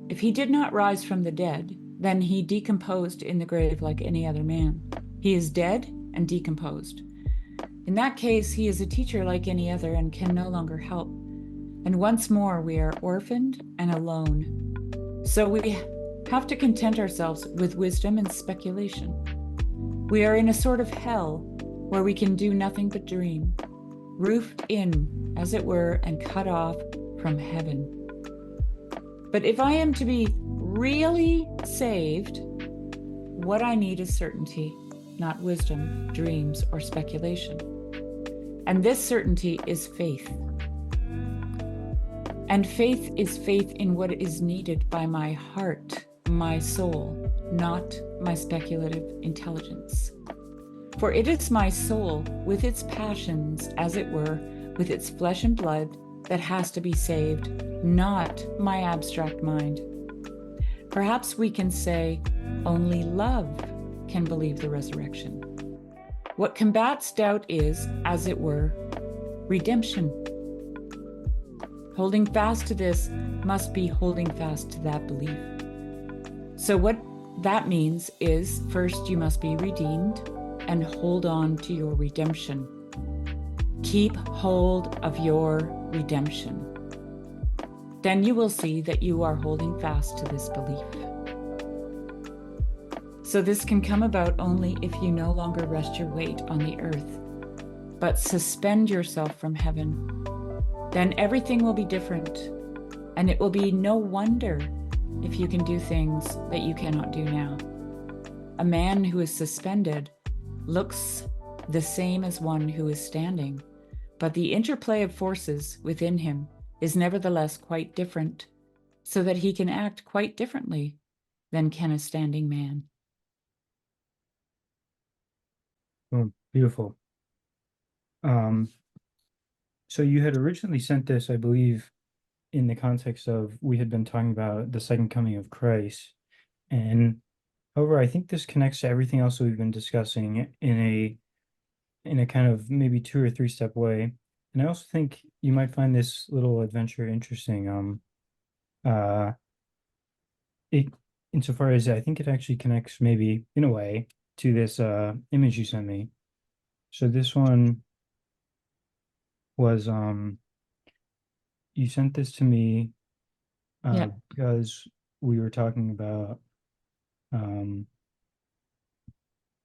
If he did not rise from the dead, then he decomposed in the grave like any other man. He is dead and decomposed. In that case, he is a teacher like any other and can no longer help. And once more, we are orphaned and alone. So we have to content ourselves with wisdom and speculation. We are in a sort of hell where we can do nothing but dream, roofed in, as it were, and cut off from heaven. But if I am to be really saved, what I need is certainty, not wisdom, dreams, or speculation. And this certainty is faith. And faith is faith in what is needed by my heart, my soul, not my speculative intelligence. For it is my soul, with its passions, as it were, with its flesh and blood, that has to be saved, not my abstract mind. Perhaps we can say only love can believe the resurrection. What combats doubt is, as it were, redemption. Holding fast to this must be holding fast to that belief. So what that means is first you must be redeemed and hold on to your redemption. Keep hold of your redemption. Then you will see that you are holding fast to this belief. So this can come about only if you no longer rest your weight on the earth, but suspend yourself from heaven. Then everything will be different, and it will be no wonder if you can do things that you cannot do now. A man who is suspended looks the same as one who is standing, but the interplay of forces within him is nevertheless quite different, so that he can act quite differently than can a standing man. Oh, beautiful. So you had originally sent this, I believe, in the context of we had been talking about the second coming of Christ. And however, I think this connects to everything else we've been discussing in a kind of maybe 2 or 3 step way. And I also think you might find this little adventure interesting. It insofar as I think it actually connects maybe in a way to this image you sent me. So this one was you sent this to me because we were talking about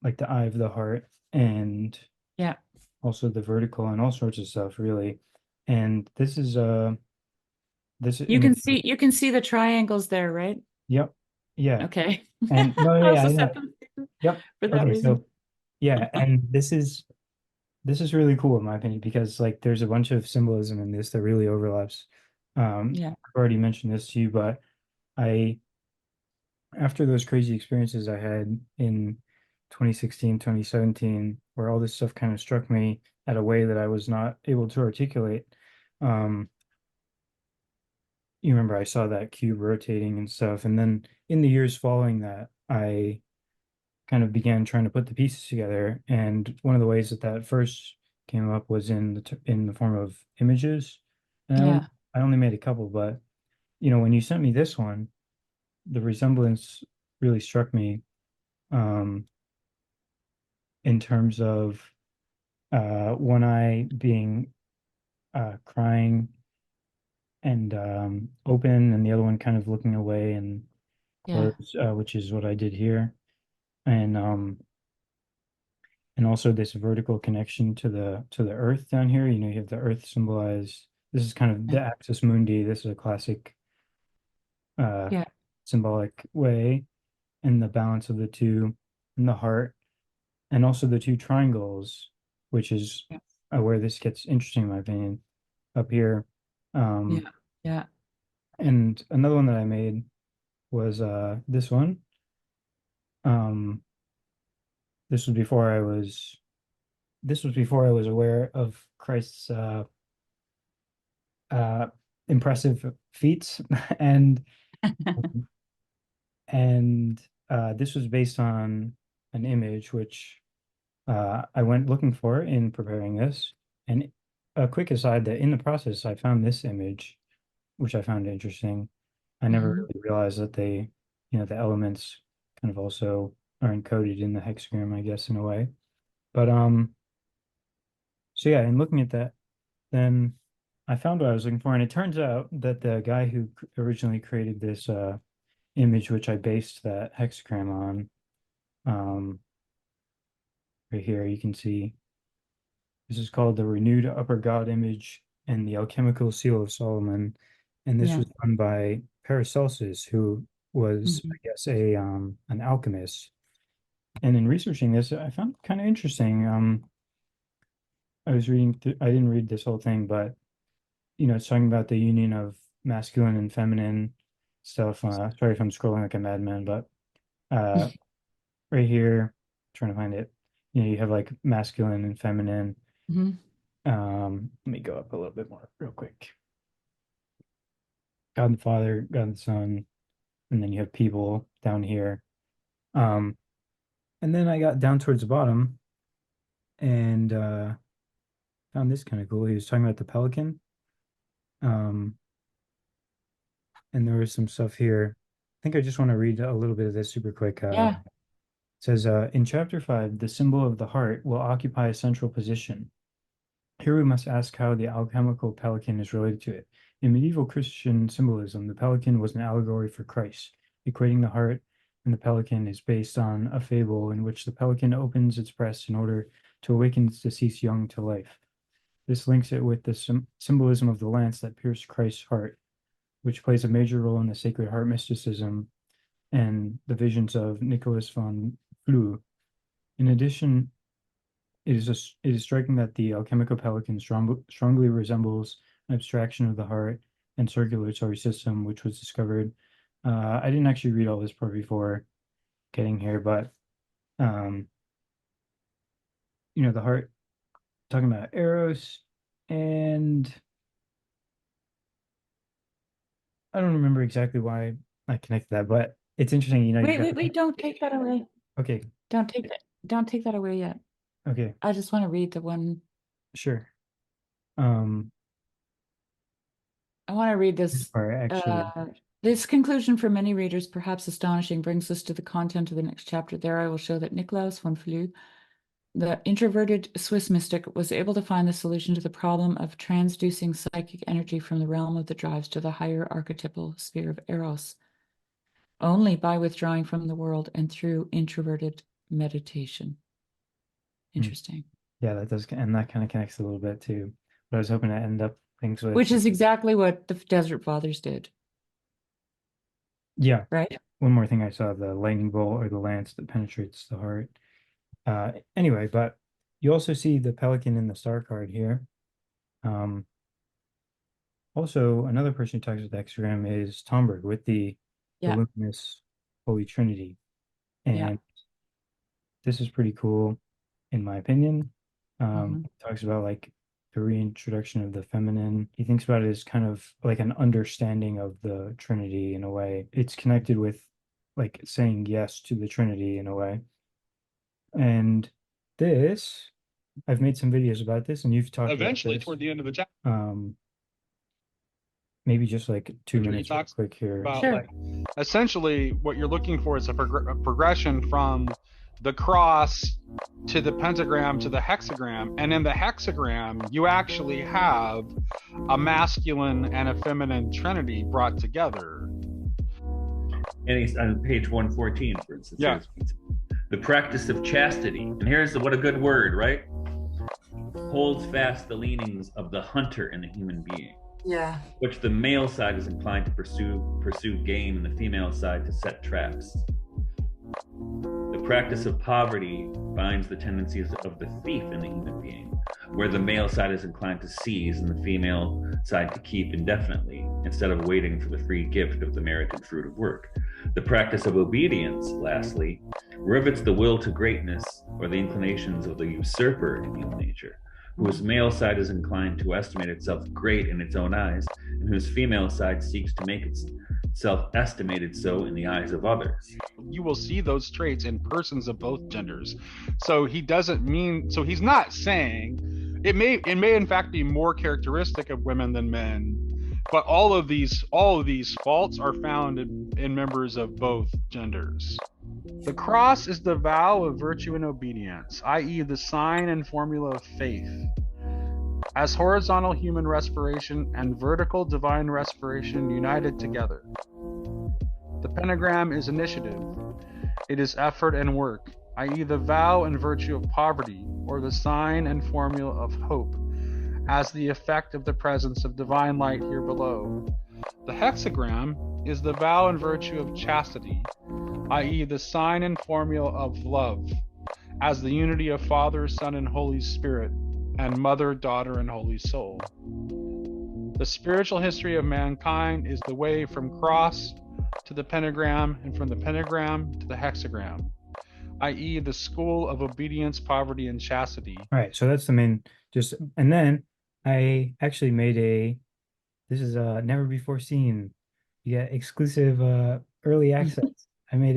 like the eye of the heart and also the vertical and all sorts of stuff really. And this is this You can see the triangles there, right? Yep. Yeah. Okay. And no, I yeah, also I know. set them Yep. for that Okay, reason. so yeah, and this is really cool in my opinion because like there's a bunch of symbolism in this that really overlaps. Yeah. I've already mentioned this to you, but after those crazy experiences I had in 2016, 2017, where all this stuff kind of struck me at a way that I was not able to articulate. You remember I saw that cube rotating and stuff, and then in the years following that, I kind of began trying to put the pieces together. And one of the ways that that first came up was in the form of images. And I only made a couple, but you know, when you sent me this one, the resemblance really struck me in terms of one eye being crying and open, and the other one kind of looking away and closed, which is what I did here. And also this vertical connection to the earth down here. You know, you have the earth symbolized. This is kind of the axis mundi. This is a classic symbolic way, and the balance of the two, and the heart, and also the two triangles, which is where this gets interesting, in my opinion, up here. Yeah. And another one that I made was this one. This was before I was aware of Christ's impressive feats and this was based on an image which I went looking for in preparing this. And a quick aside that in the process I found this image, which I found interesting. I never really realized that they, you know, the elements kind of also are encoded in the hexagram, I guess, in a way. But so yeah, in looking at that, then I found what I was looking for, and it turns out that the guy who originally created this image, which I based that hexagram on, right here, you can see this is called the Renewed Upper God Image and the Alchemical Seal of Solomon, and this was done by Paracelsus, who was, I guess, an alchemist. And in researching this, I found it kind of interesting. I was reading, I didn't read this whole thing, but you know, it's talking about the union of masculine and feminine stuff. Sorry if I'm scrolling like a madman, but right here, trying to find it. You know, you have like masculine and feminine. Let me go up a little bit more real quick. God the Father, God the Son, and then you have people down here. And then I got down towards the bottom and found this kind of cool. He was talking about the pelican. And there was some stuff here. I think I just want to read a little bit of this super quick. Yeah. It says, in chapter 5, the symbol of the heart will occupy a central position. Here we must ask how the alchemical pelican is related to it. In medieval Christian symbolism, the pelican was an allegory for Christ. Equating the heart and the pelican is based on a fable in which the pelican opens its breast in order to awaken its deceased young to life. This links it with the symbolism of the lance that pierced Christ's heart, which plays a major role in the Sacred Heart mysticism and the visions of Nicholas von Flue. In addition, it is striking that the alchemical pelican strongly resembles an abstraction of the heart and circulatory system, which was discovered. I didn't actually read all this part before getting here, but the heart, talking about Eros, and I don't remember exactly why I connected that, but it's interesting. Wait, don't take that away. Okay. Don't take that away yet. Okay. I just want to read the one. Sure. I want to read this part, actually. This conclusion, for many readers perhaps astonishing, brings us to the content of the next chapter. There I will show that Nikolaus von Flue, the introverted Swiss mystic, was able to find the solution to the problem of transducing psychic energy from the realm of the drives to the higher archetypal sphere of Eros, only by withdrawing from the world and through introverted meditation. Interesting. Yeah, that does, and that kind of connects a little bit to what I was hoping to end up things with. Which is exactly what the Desert Fathers did. Yeah. Right? One more thing I saw, the lightning bolt or the lance that penetrates the heart. Anyway, but you also see the pelican in the star card here. Also, another person who talks with the hexagram is Tomberg with the luminous Holy Trinity. And this is pretty cool, in my opinion. Talks about like the reintroduction of the feminine. He thinks about it as kind of like an understanding of the Trinity in a way. It's connected with like saying yes to the Trinity in a way. And this, I've made some videos about this, and you've talked eventually about this. toward the end of the chapter. Maybe just like 2 minutes real talks quick here. about like, essentially what you're looking for is a progression from the cross to the pentagram to the hexagram, and in the hexagram you actually have a masculine and a feminine trinity brought together. And he's on page 114, for instance. Yeah. The practice of chastity, and here's what a good word, right? Holds fast the leanings of the hunter in the human being. Yeah. Which the male side is inclined to pursue game, and the female side to set traps. The practice of poverty binds the tendencies of the thief in the human being, where the male side is inclined to seize and the female side to keep indefinitely, instead of waiting for the free gift of the merited fruit of work. The practice of obedience, lastly, rivets the will to greatness or the inclinations of the usurper in human nature, whose male side is inclined to estimate itself great in its own eyes, and whose female side seeks to make itself estimated so in the eyes of others. You will see those traits in persons of both genders. So he's not saying it may in fact be more characteristic of women than men, but all of these faults are found in members of both genders. The cross is the vow of virtue and obedience, i.e. the sign and formula of faith. As horizontal human respiration and vertical divine respiration united together. The pentagram is initiative. It is effort and work, i.e. the vow and virtue of poverty, or the sign and formula of hope, as the effect of the presence of divine light here below. The hexagram is the vow and virtue of chastity, i.e. the sign and formula of love, as the unity of Father, Son, and Holy Spirit, and Mother, Daughter, and Holy Soul. The spiritual history of mankind is the way from cross to the pentagram, and from the pentagram to the hexagram, i.e. the school of obedience, poverty, and chastity. All right, so that's the main, and then I actually made this is never before seen. You get exclusive early access. I made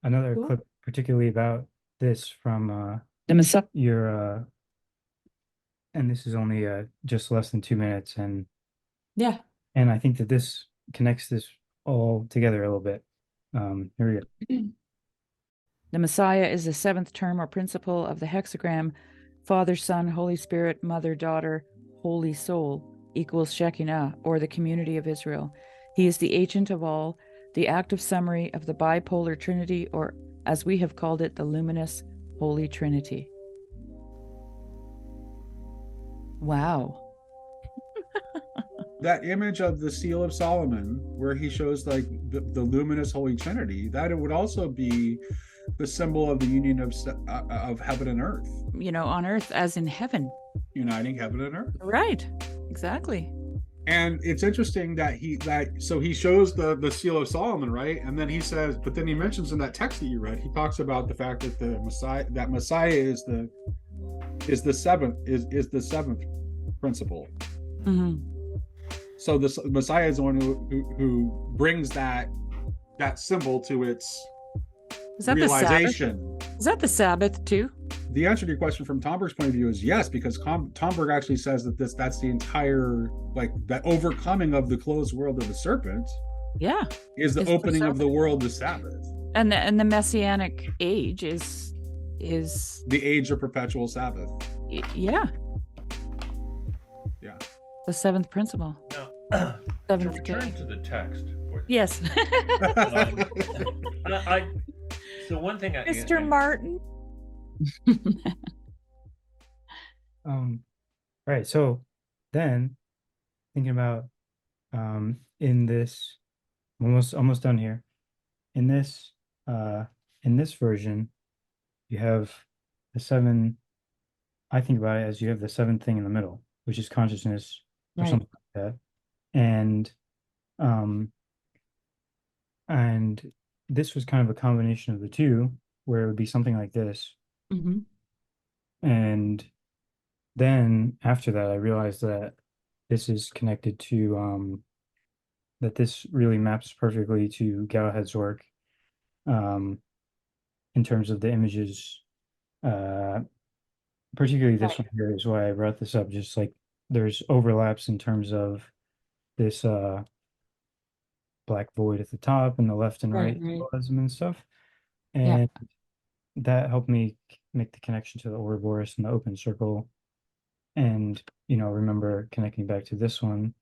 another clip particularly about this from your and this is only just less than 2 minutes, and yeah, and I think that this connects this all together a little bit. Here we go. The Messiah is the seventh term or principle of the hexagram. Father, Son, Holy Spirit, Mother, Daughter, Holy Soul equals Shekinah, or the community of Israel. He is the agent of all, the active summary of the bipolar Trinity, or as we have called it, the luminous Holy Trinity. Wow. That image of the Seal of Solomon, where he shows like the luminous Holy Trinity, that it would also be the symbol of the union of heaven and earth. You know, on earth as in heaven. Uniting heaven and earth. Right. Exactly. And it's interesting that so he shows the Seal of Solomon, right? And then he says, but then he mentions in that text that you read, he talks about the fact that the Messiah is the seventh principle. Mm-hmm. So the Messiah is the one who brings that symbol to its realization. Is that the Sabbath too? The answer to your question from Tomberg's point of view is yes, because Tomberg actually says that that's the entire, like, that overcoming of the closed world of the serpent. Yeah. Is the opening of the world to Sabbath. And the Messianic age is the age of perpetual Sabbath. Yeah. Yeah. The seventh principle. Now, seventh to return day. to the text. Yes. So one thing Mr. Martin. Right. So then thinking about in this, almost done here. In this version, you have the seven. I think about it as you have the seventh thing in the middle, which is consciousness or Right. something like that. And this was kind of a combination of the two, where it would be something like this. Mm-hmm. And then after that, I realized that this is connected to that this really maps perfectly to Galahad's work in terms of the images. Particularly this one here is why I brought this up. Just like there's overlaps in terms of this black void at the top and the left and right symbolism and stuff. And that helped me make the connection to the Ouroboros and the open circle. And, remember connecting back to this one.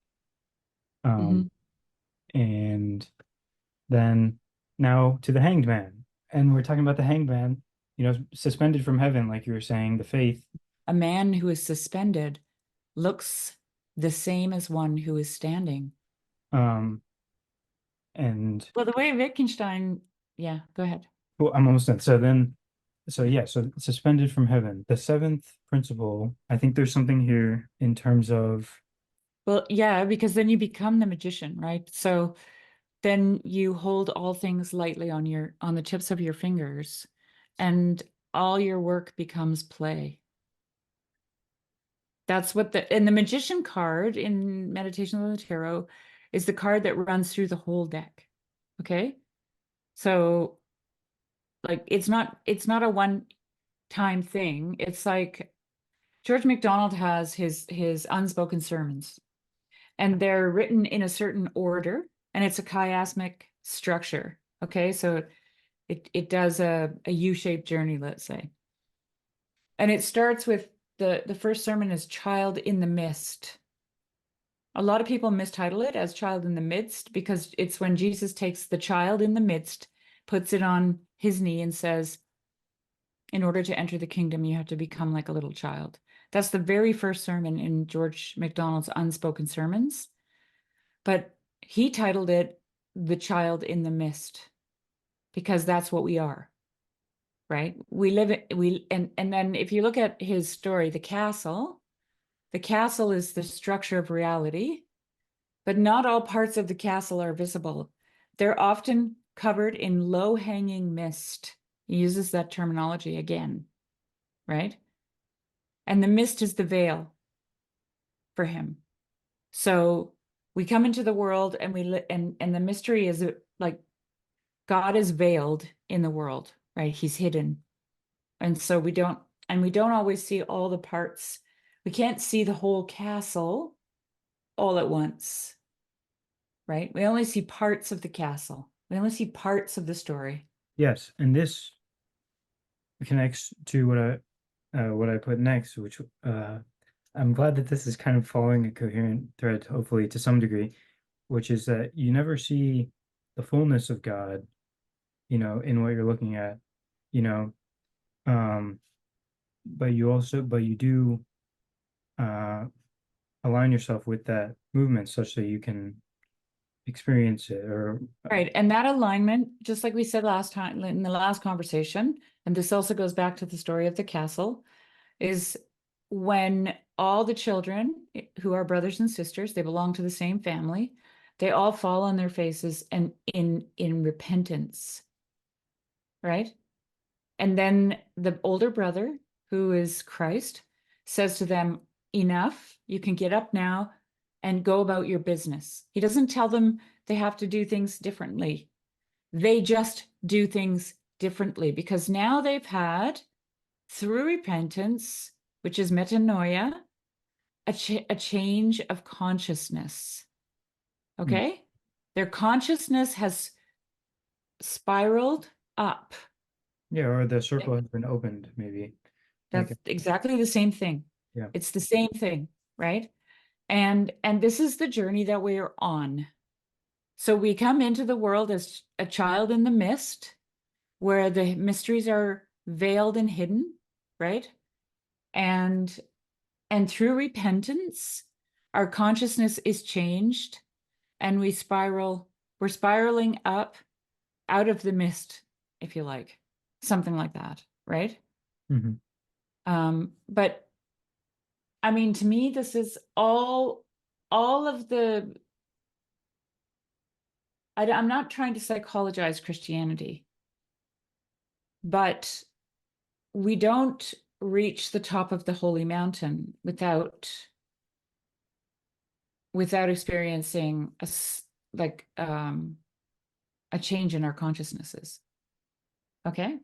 And then now to the Hanged Man. And we're talking about the Hanged Man, suspended from heaven, like you were saying, the faith. A man who is suspended looks the same as one who is standing. And well, the way Wittgenstein, yeah, go ahead. Well, I'm almost done. So suspended from heaven, the seventh principle. I think there's something here in terms of. Well, yeah, because then you become the magician, right? So then you hold all things lightly on the tips of your fingers, and all your work becomes play. That's what the magician card in Meditation on the Tarot is the card that runs through the whole deck. Okay? So like it's not a one-time thing. It's like George MacDonald has his unspoken sermons, and they're written in a certain order, and it's a chiasmic structure. Okay, so it does a U-shaped journey, let's say. And it starts with the first sermon is Child in the Mist. A lot of people mistitle it as Child in the Midst because it's when Jesus takes the child in the midst, puts it on his knee and says, in order to enter the kingdom, you have to become like a little child. That's the very first sermon in George MacDonald's unspoken sermons. But he titled it The Child in the Mist because that's what we are. Right? And then if you look at his story, the castle is the structure of reality, but not all parts of the castle are visible. They're often covered in low-hanging mist. He uses that terminology again, right? And the mist is the veil for him. So we come into the world and and the mystery is like God is veiled in the world. Right? He's hidden. And so we don't always see all the parts. We can't see the whole castle all at once. right? We only see parts of the castle. We only see parts of the story. Yes, and this connects to what I put next, which I'm glad that this is kind of following a coherent thread, hopefully to some degree, which is that you never see the fullness of God, you know, in what you're looking at, you know, but you do align yourself with that movement such that you can experience it, or Right. And that alignment, just like we said last time in the last conversation, and this also goes back to the story of the castle, is when all the children who are brothers and sisters, they belong to the same family, they all fall on their faces and in repentance, right? And then the older brother, who is Christ, says to them, enough, you can get up now and go about your business. He doesn't tell them they have to do things differently. They just do things differently because now they've had, through repentance, which is metanoia, a change of consciousness. Okay? Their consciousness has spiraled up. yeah, or the circle has been opened, maybe. That's exactly the same thing. Yeah. It's the same thing, right? And this is the journey that we're on. So we come into the world as a child in the mist, where the mysteries are veiled and hidden, right? And through repentance, our consciousness is changed, and we're spiraling up out of the mist, if you like, something like that, right? But I mean, to me, this is all of the, I'm not trying to psychologize Christianity, but we don't reach the top of the holy mountain without experiencing a change in our consciousnesses. Okay?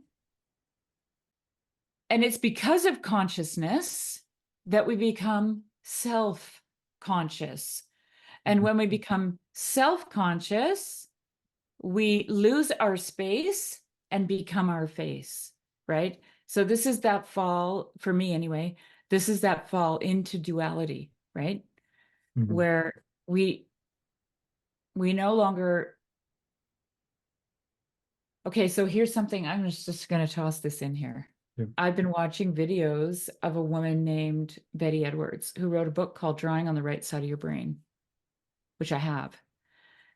And it's because of consciousness that we become self-conscious. And when we become self-conscious, we lose our space and become our face, right? So this is that fall, for me anyway, this is that fall into duality, right? Where we no longer, okay, so here's something, I'm just going to toss this in here. I've been watching videos of a woman named Betty Edwards, who wrote a book called Drawing on the Right Side of Your Brain, which I have.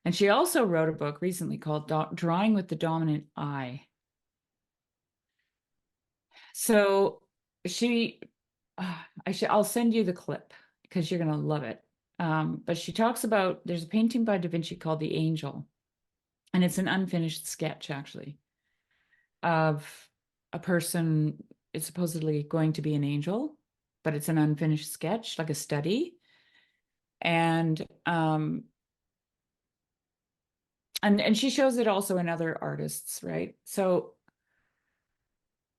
And she also wrote a book recently called Drawing with the Dominant Eye. So I'll send you the clip because you're going to love it. But she talks about, there's a painting by Da Vinci called The Angel. And it's an unfinished sketch, actually, of a person. It's supposedly going to be an angel, but it's an unfinished sketch, like a study. And she shows it also in other artists, right? So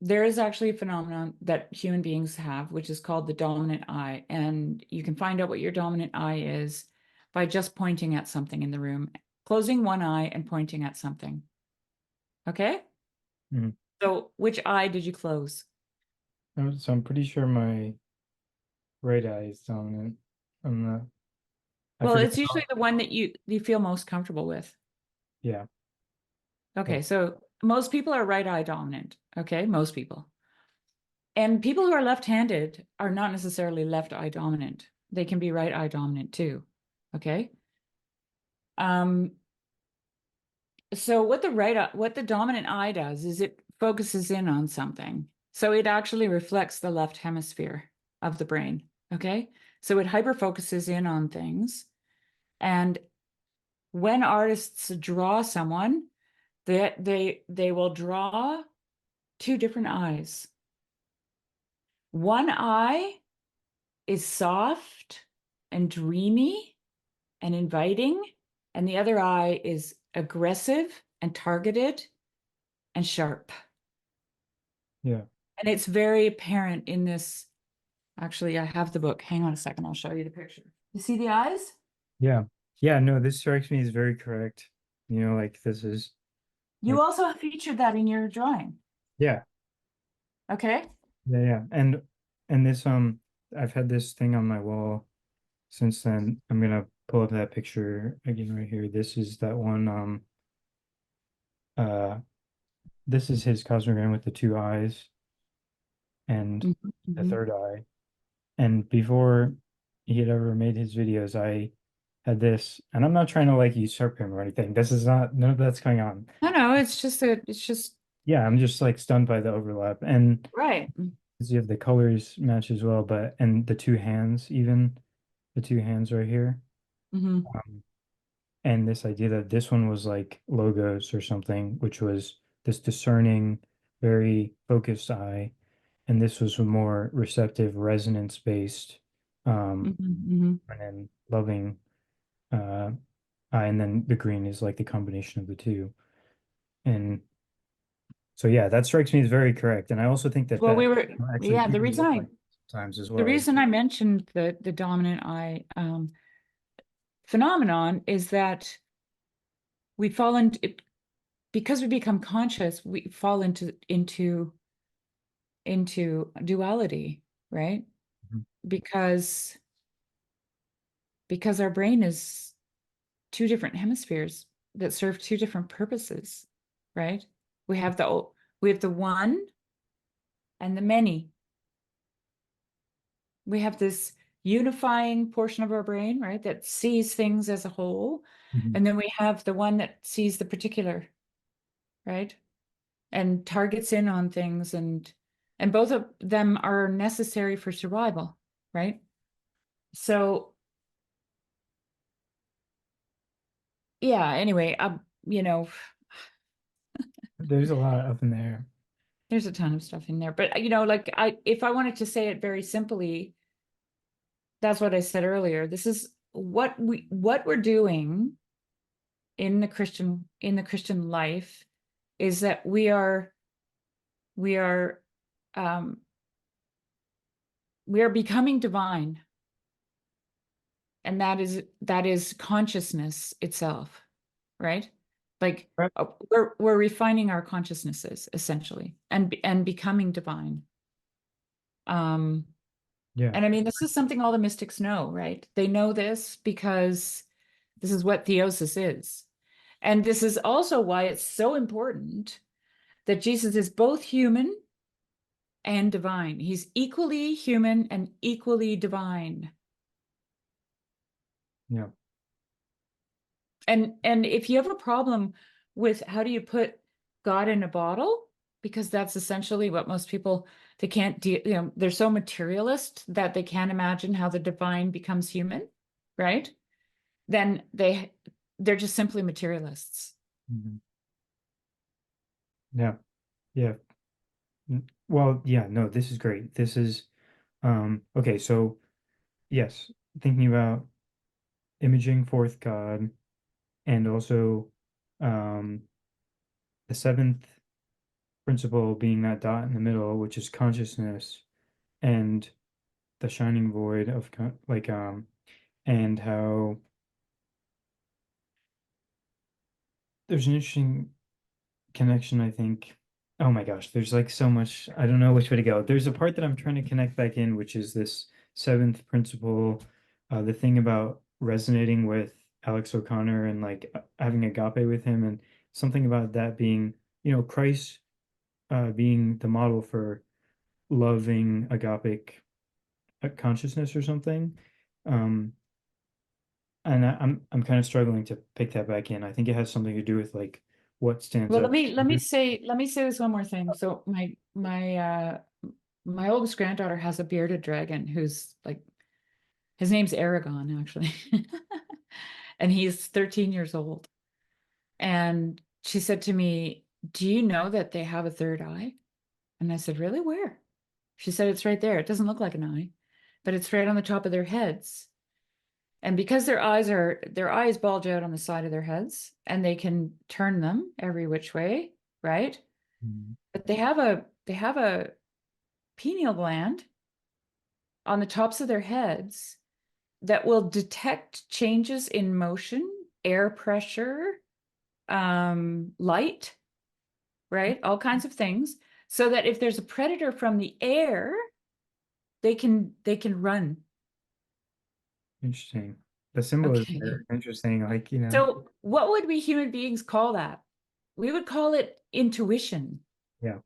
there is actually a phenomenon that human beings have, which is called the dominant eye. And you can find out what your dominant eye is by just pointing at something in the room, closing one eye and pointing at something. Okay? So which eye did you close? So I'm pretty sure my right eye is dominant. Well, it's usually the one that you feel most comfortable with. Yeah. Okay, so most people are right eye dominant. Okay, most people. And people who are left-handed are not necessarily left eye dominant. They can be right eye dominant too. Okay. So what the dominant eye does is it focuses in on something. So it actually reflects the left hemisphere of the brain. Okay. So it hyper-focuses in on things. And when artists draw someone, they will draw two different eyes. One eye is soft and dreamy and inviting, and the other eye is aggressive and targeted and sharp. Yeah. And it's very apparent in this. Actually, I have the book. Hang on a second. I'll show you the picture. You see the eyes? Yeah. Yeah, no, this strikes me as very correct. You know, like this is You like, also featured that in your drawing. yeah, Okay. yeah. And this I've had this thing on my wall since then. I'm gonna pull up that picture again right here. This is that one uh this is his cosmogram with the two eyes and the Mhm. third eye. And before he had ever made his videos, I had this, and I'm not trying to like usurp him or anything. This is not, none of that's going on. No, it's just Yeah, I'm just like stunned by the overlap. And right. you have the colors match as well, but and the two hands, even the two hands right here. Hmm. And this idea that this one was like logos or something, which was this discerning, very focused eye, and this was a more receptive, resonance-based, Hmm. and then loving uh eye, and then the green is like the combination of the two. And so yeah, that strikes me as very correct. And I also think that Well, that we were, actually yeah, people look like sometimes as the well. reason I mentioned the dominant eye phenomenon is that we fall into it because we become conscious, we fall into duality, right? Mhm. Because our brain is two different hemispheres that serve two different purposes, right? We have the one and the many. We have this unifying portion of our brain, right, that sees things as a whole. Mhm. And then we have the one that sees the particular, right? And targets in on things, and both of them are necessary for survival, right? So yeah, anyway, you know, There's a lot up in there. there's a ton of stuff in there. But you know, like if I wanted to say it very simply, that's what I said earlier. This is what we're doing in the Christian life is that we are um we are becoming divine, and that is consciousness itself, right? Like we're refining our consciousnesses essentially, and becoming divine. Yeah. And I mean, this is something all the mystics know, right? They know this because this is what theosis is. And this is also why it's so important that Jesus is both human and divine. He's equally human and equally divine. Yeah. And if you have a problem with how do you put God in a bottle, because that's essentially what most people, they can't deal, you know, they're so materialist that they can't imagine how the divine becomes human, right? Then they're just simply materialists. Mhm. Yeah. Yeah. Well, yeah, no, this is great. This is okay, so yes, thinking about imaging fourth God, and also um the seventh principle being that dot in the middle, which is consciousness, and the shining void of and how there's an interesting connection, I think. Oh my gosh, there's like so much. I don't know which way to go. There's a part that I'm trying to connect back in, which is this seventh principle, the thing about resonating with Alex O'Connor and like having agape with him, and something about that being, you know, Christ being the model for loving agapic consciousness or something. Um, and I'm kind of struggling to pick that back in. I think it has something to do with like what stands Well, up. let me say this one more thing. So my oldest granddaughter has a bearded dragon who's like, his name's Aragon, actually. And he's 13 years old. And she said to me, "Do you know that they have a third eye?" And I said, "Really? Where?" She said, "It's right there. It doesn't look like an eye, but it's right on the top of their heads. And because their eyes bulge out on the side of their heads, and they can turn them every which way, right? But they have a pineal gland on the tops of their heads that will detect changes in motion, air pressure, light, right? All kinds of things, so that if there's a predator from the air, they can run. Interesting. The symbols Okay. are interesting. Like, you know. So what would we human beings call that? We would call it intuition. Yeah.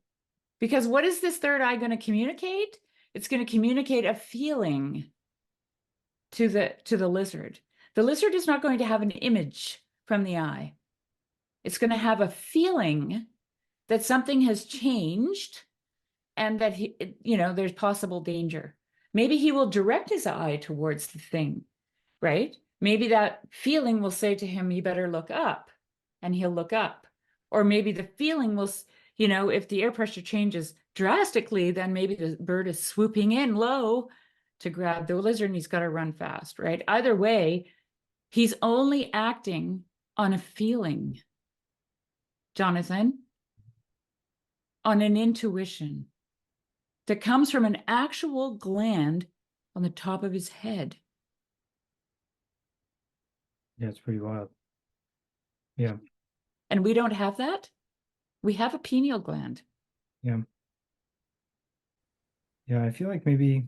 Because what is this third eye going to communicate? It's going to communicate a feeling to the lizard. The lizard is not going to have an image from the eye. It's going to have a feeling that something has changed and that there's possible danger. Maybe he will direct his eye towards the thing, right? Maybe that feeling will say to him, you better look up, and he'll look up. Or maybe the feeling will, if the air pressure changes drastically, then maybe the bird is swooping in low to grab the lizard and he's got to run fast, right? Either way, he's only acting on a feeling, Jonathan, on an intuition that comes from an actual gland on the top of his head. Yeah, it's pretty wild. Yeah. And we don't have that. We have a pineal gland. Yeah. Yeah, I feel like maybe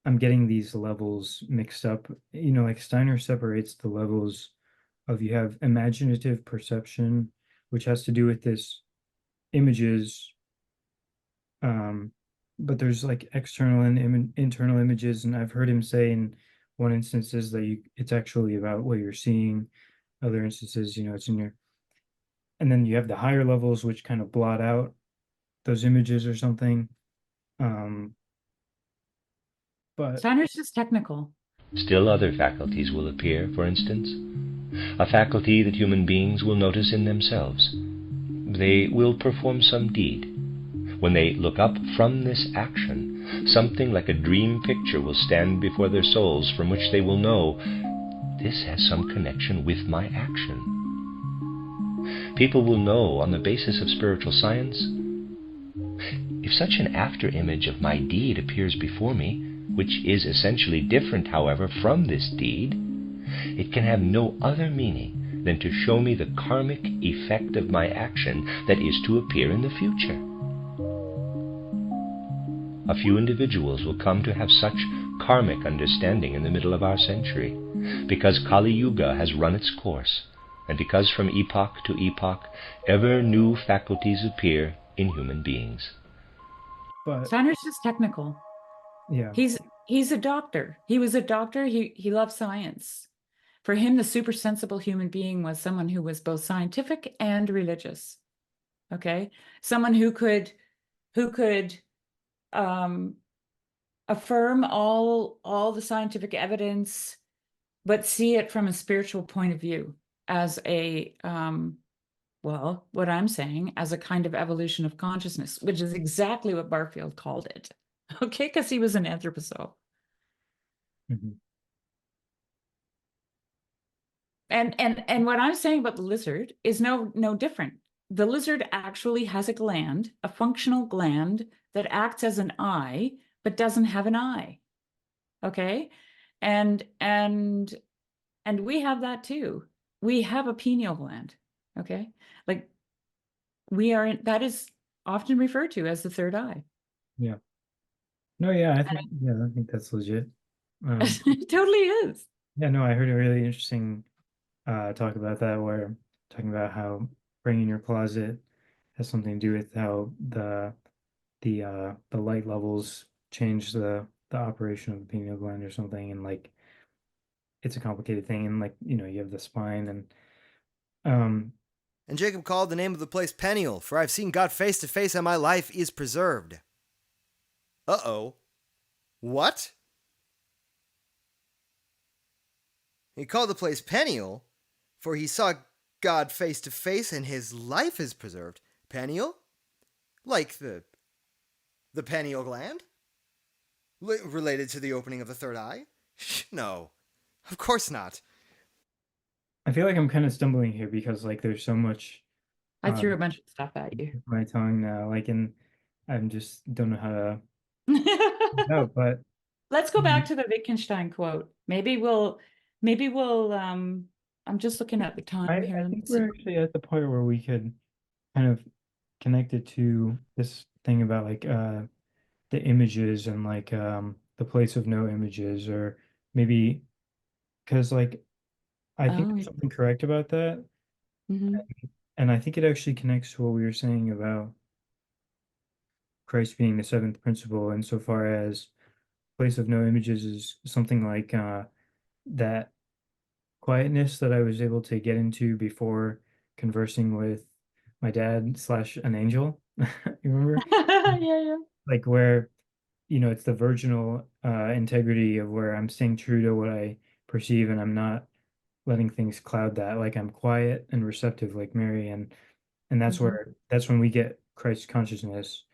I'm getting these levels mixed up. Like Steiner separates the levels of, you have imaginative perception, which has to do with this images, but there's like external and internal images, and I've heard him say in one instances that it's actually about what you're seeing. Other instances, it's in your, and then you have the higher levels which kind of blot out those images or something. But Steiner's just technical. Still other faculties will appear, for instance. A faculty that human beings will notice in themselves. They will perform some deed. When they look up from this action, something like a dream picture will stand before their souls, from which they will know, this has some connection with my action. People will know on the basis of spiritual science, if such an after-image of my deed appears before me, which is essentially different, however, from this deed, it can have no other meaning than to show me the karmic effect of my action that is to appear in the future. A few individuals will come to have such karmic understanding in the middle of our century, because Kali Yuga has run its course, and because from epoch to epoch ever new faculties appear in human beings. But Steiner's just technical. Yeah. He's a doctor. He was a doctor. He loved science. For him, the super sensible human being was someone who was both scientific and religious. Okay, someone who could affirm all the scientific evidence, but see it from a spiritual point of view, as a what I'm saying, as a kind of evolution of consciousness, which is exactly what Barfield called it. Okay, because he was an anthroposophist. Mm-hmm. And what I'm saying about the lizard is no different. The lizard actually has a gland, a functional gland that acts as an eye, but doesn't have an eye. Okay, and we have that too. We have a pineal gland. Okay, like that is often referred to as the third eye. Yeah. No, yeah, I think that's legit. It totally is. Yeah, no, I heard a really interesting talk about that, where talking about how bringing your closet has something to do with how the light levels change the operation of the pineal gland or something, and like it's a complicated thing, and like you have the spine And Jacob called the name of the place Peniel, for I've seen God face to face and my life is preserved. Uh-oh. What? He called the place Peniel, for he saw God face to face and his life is preserved. Peniel? Like the pineal gland? Related to the opening of the third eye? No, of course not. I feel like I'm kind of stumbling here because like there's so much. I threw a bunch of stuff at you. My tongue now, like, and I'm just don't know how to. No, but let's go back to the Wittgenstein quote. Maybe we'll I'm just looking at the time here. I Let me think see. we're actually at the point where we could kind of connect it to this thing about like the images and like the place of no images, or maybe because like I think Oh, there's something correct about that. mhm. And I think it actually connects to what we were saying about Christ being the seventh principle, insofar as place of no images is something like that quietness that I was able to get into before conversing with my dad slash an angel. You remember? Yeah. Like where, it's the virginal integrity of where I'm staying true to what I perceive and I'm not letting things cloud that. Like I'm quiet and receptive like Mary, and that's Mhm. that's when we get Christ consciousness,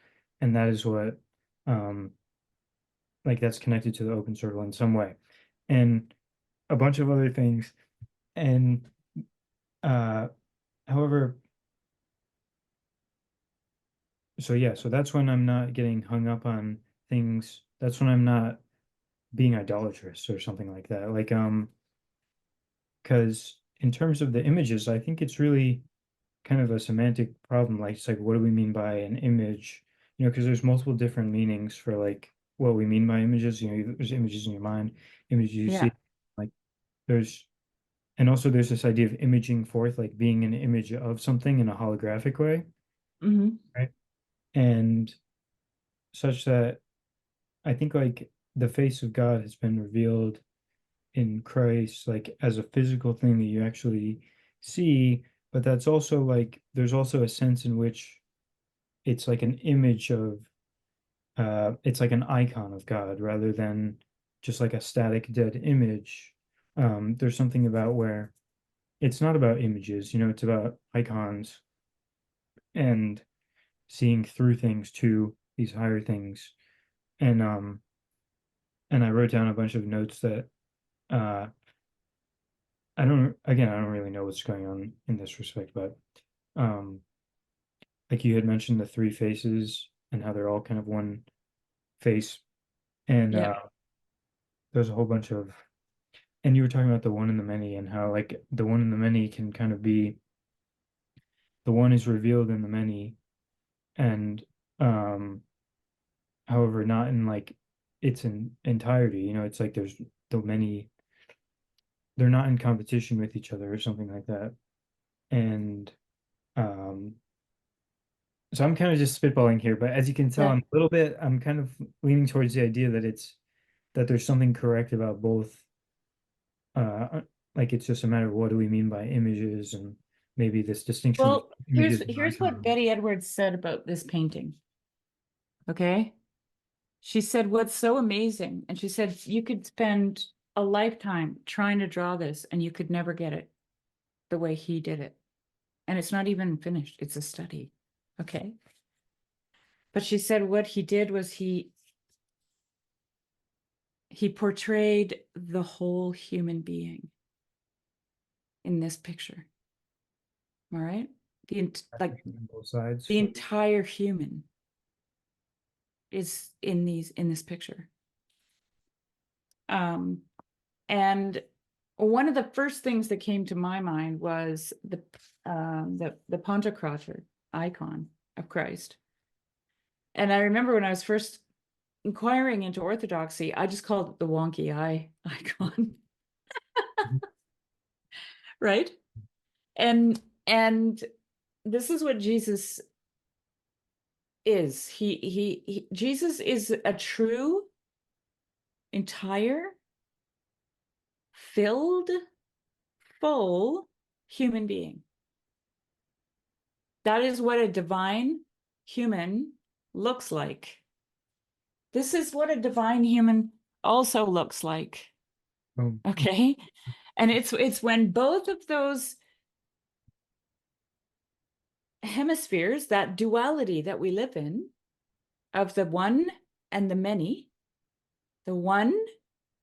and that is what um like that's connected to the open circle in some way, and a bunch of other things. And uh however, so yeah, so that's when I'm not getting hung up on things. That's when I'm not being idolatrous or something like that. Like because in terms of the images, I think it's really kind of a semantic problem. Like it's like, what do we mean by an image? Because there's multiple different meanings for like what we mean by images. There's images in your mind, images you Yeah. see. Like there's, and also there's this idea of imaging forth, like being an image of something in a holographic way, Mhm. right? And such that I think like the face of God has been revealed in Christ, like as a physical thing that you actually see, but that's also like there's also a sense in which it's like an image of it's like an icon of God rather than just like a static dead image. There's something about where it's not about images, it's about icons and seeing through things to these higher things. And I wrote down a bunch of notes that uh I don't really know what's going on in this respect, but um like you had mentioned the three faces and how they're all kind of one face. And Yeah. there's a whole bunch of, and you were talking about the one and the many, and how like the one and the many can kind of be, the one is revealed in the many, and um however not in like its entirety. It's like there's the many, they're not in competition with each other or something like that. And um so I'm kind of just spitballing here, but as you can tell, Yeah. I'm kind of leaning towards the idea that that there's something correct about both. Like it's just a matter of what do we mean by images, and maybe this distinction Well, between images and here's what icons. Betty Edwards said about this painting. Okay? She said, what's so amazing, and she said, you could spend a lifetime trying to draw this and you could never get it the way he did it. And it's not even finished, it's a study. Okay? But she said what he did was he portrayed the whole human being in this picture. All right? Like On both sides. the entire human is in this picture. And one of the first things that came to my mind was the Pontefract icon of Christ. And I remember when I was first inquiring into Orthodoxy, I just called it the wonky eye icon. Right? And this is what Jesus is. Jesus is a true, entire, filled, full human being. That is what a divine human looks like. This is what a divine human also looks like. Okay? And it's when both of those hemispheres, that duality that we live in, of the one and the many, the one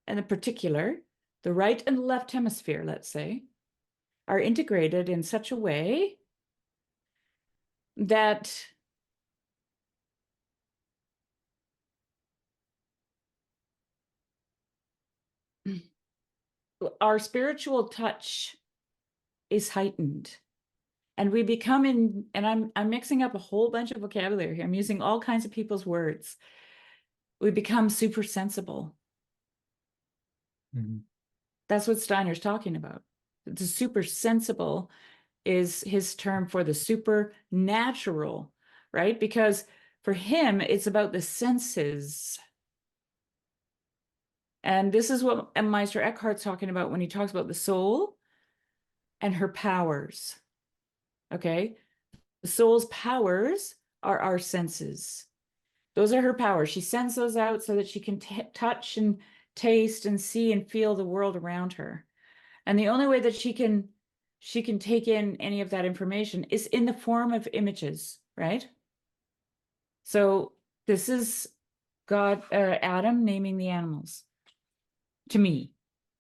and the particular, the right and the left hemisphere, let's say, are integrated in such a way that our spiritual touch is heightened, and we become and I'm mixing up a whole bunch of vocabulary here. I'm using all kinds of people's words. We become super sensible. Mm-hmm. That's what Steiner's talking about. The super sensible is his term for the supernatural, right? Because for him, it's about the senses. And this is what Meister Eckhart's talking about when he talks about the soul and her powers. Okay? The soul's powers are our senses. Those are her powers. She sends those out so that she can touch and taste and see and feel the world around her. And the only way that she can take in any of that information is in the form of images, right? So this is God, Adam naming the animals. To me,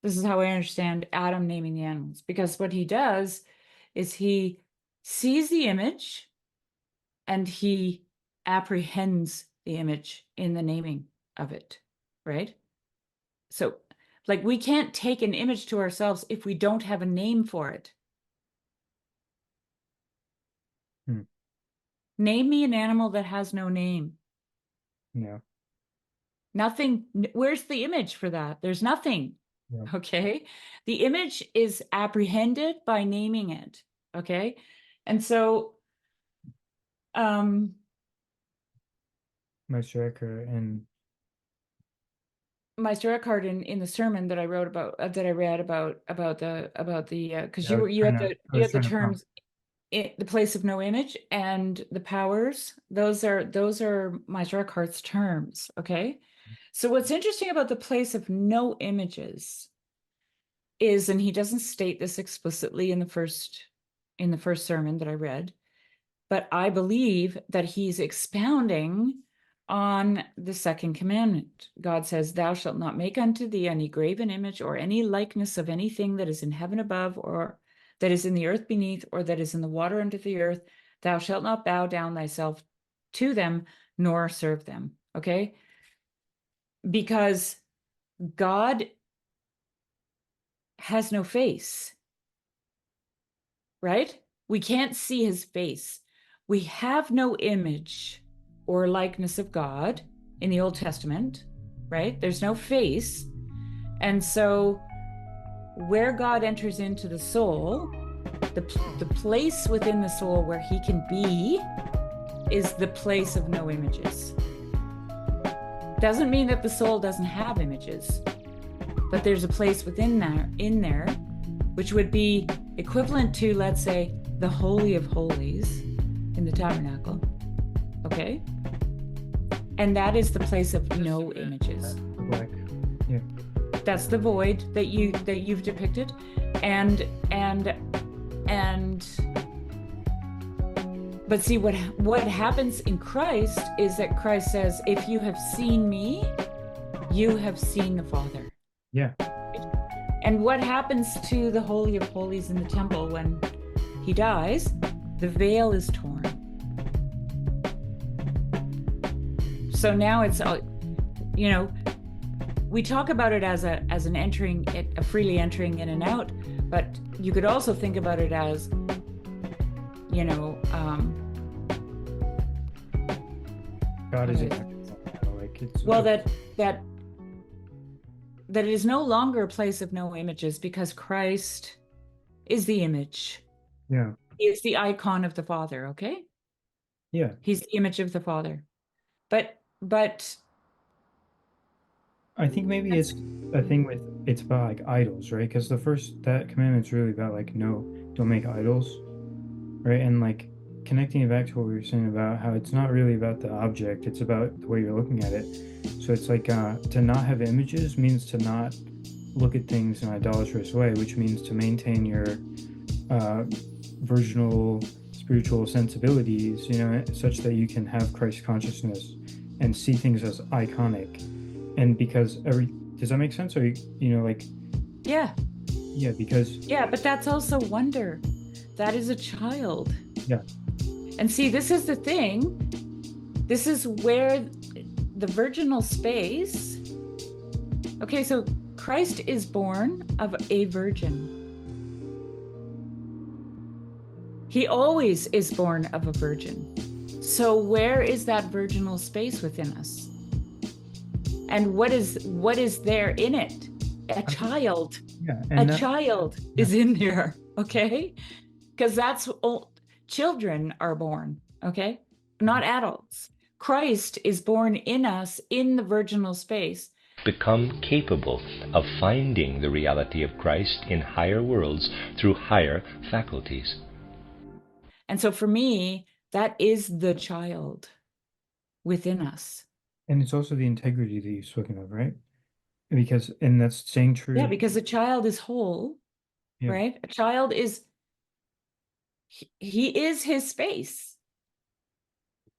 this is how I understand Adam naming the animals, because what he does is he sees the image and he apprehends the image in the naming of it, right? So, like, we can't take an image to ourselves if we don't have a name for it. Name me an animal that has no name. Yeah. Nothing. Where's the image for that? There's nothing. Yeah. Okay. The image is apprehended by naming it. Okay. And so, Meister Eckhart Meister Eckhart in the sermon that I wrote about, that I read about the because you had the terms, the place of no image and the powers. Those are Meister Eckhart's terms. Okay. So what's interesting about the place of no images is, and he doesn't state this explicitly in the first sermon that I read, but I believe that he's expounding on the second commandment. God says, "Thou shalt not make unto thee any graven image or any likeness of anything that is in heaven above, or that is in the earth beneath, or that is in the water under the earth. Thou shalt not bow down thyself to them, nor serve them." Okay? Because God has no face, right? We can't see his face. We have no image or likeness of God in the Old Testament, right? There's no face. And so where God enters into the soul, the place within the soul where he can be is the place of no images. Doesn't mean that the soul doesn't have images, but there's a place within there, which would be equivalent to, let's say, the Holy of Holies in the tabernacle. Okay? And that is the place of no images. Black. Yeah. That's the void that you've depicted. But see, what happens in Christ is that Christ says, "If you have seen me, you have seen the Father." Yeah. And what happens to the Holy of Holies in the temple when he dies? The veil is torn. So now it's, we talk about it as an entering, a freely entering in and out, but you could also think about it as, God is that it is no longer a place of no images, because Christ is the image. Yeah. He is the icon of the Father, okay? Yeah. He's the image of the Father. But I think maybe it's a thing it's about like idols, right? Because that commandment's really about like, no, don't make idols, right? And like connecting it back to what we were saying about how it's not really about the object, it's about the way you're looking at it. So it's like to not have images means to not look at things in an idolatrous way, which means to maintain your virginal spiritual sensibilities, such that you can have Christ consciousness and see things as iconic. And because does that make sense? Or yeah, because but that's also wonder. That is a child. Yeah. And see, this is the thing. This is where the virginal space. Okay, so Christ is born of a virgin. He always is born of a virgin. So where is that virginal space within us? And what is there in it? A child. Yeah, A child is in there, okay? Because that's children are born, okay? Not adults. Christ is born in us in the virginal space. Become capable of finding the reality of Christ in higher worlds through higher faculties. And so for me, that is the child within us. And it's also the integrity that you've spoken of, right? Because, and that's staying true. Yeah, because a child is whole, Yeah. right? A child is, he is his space.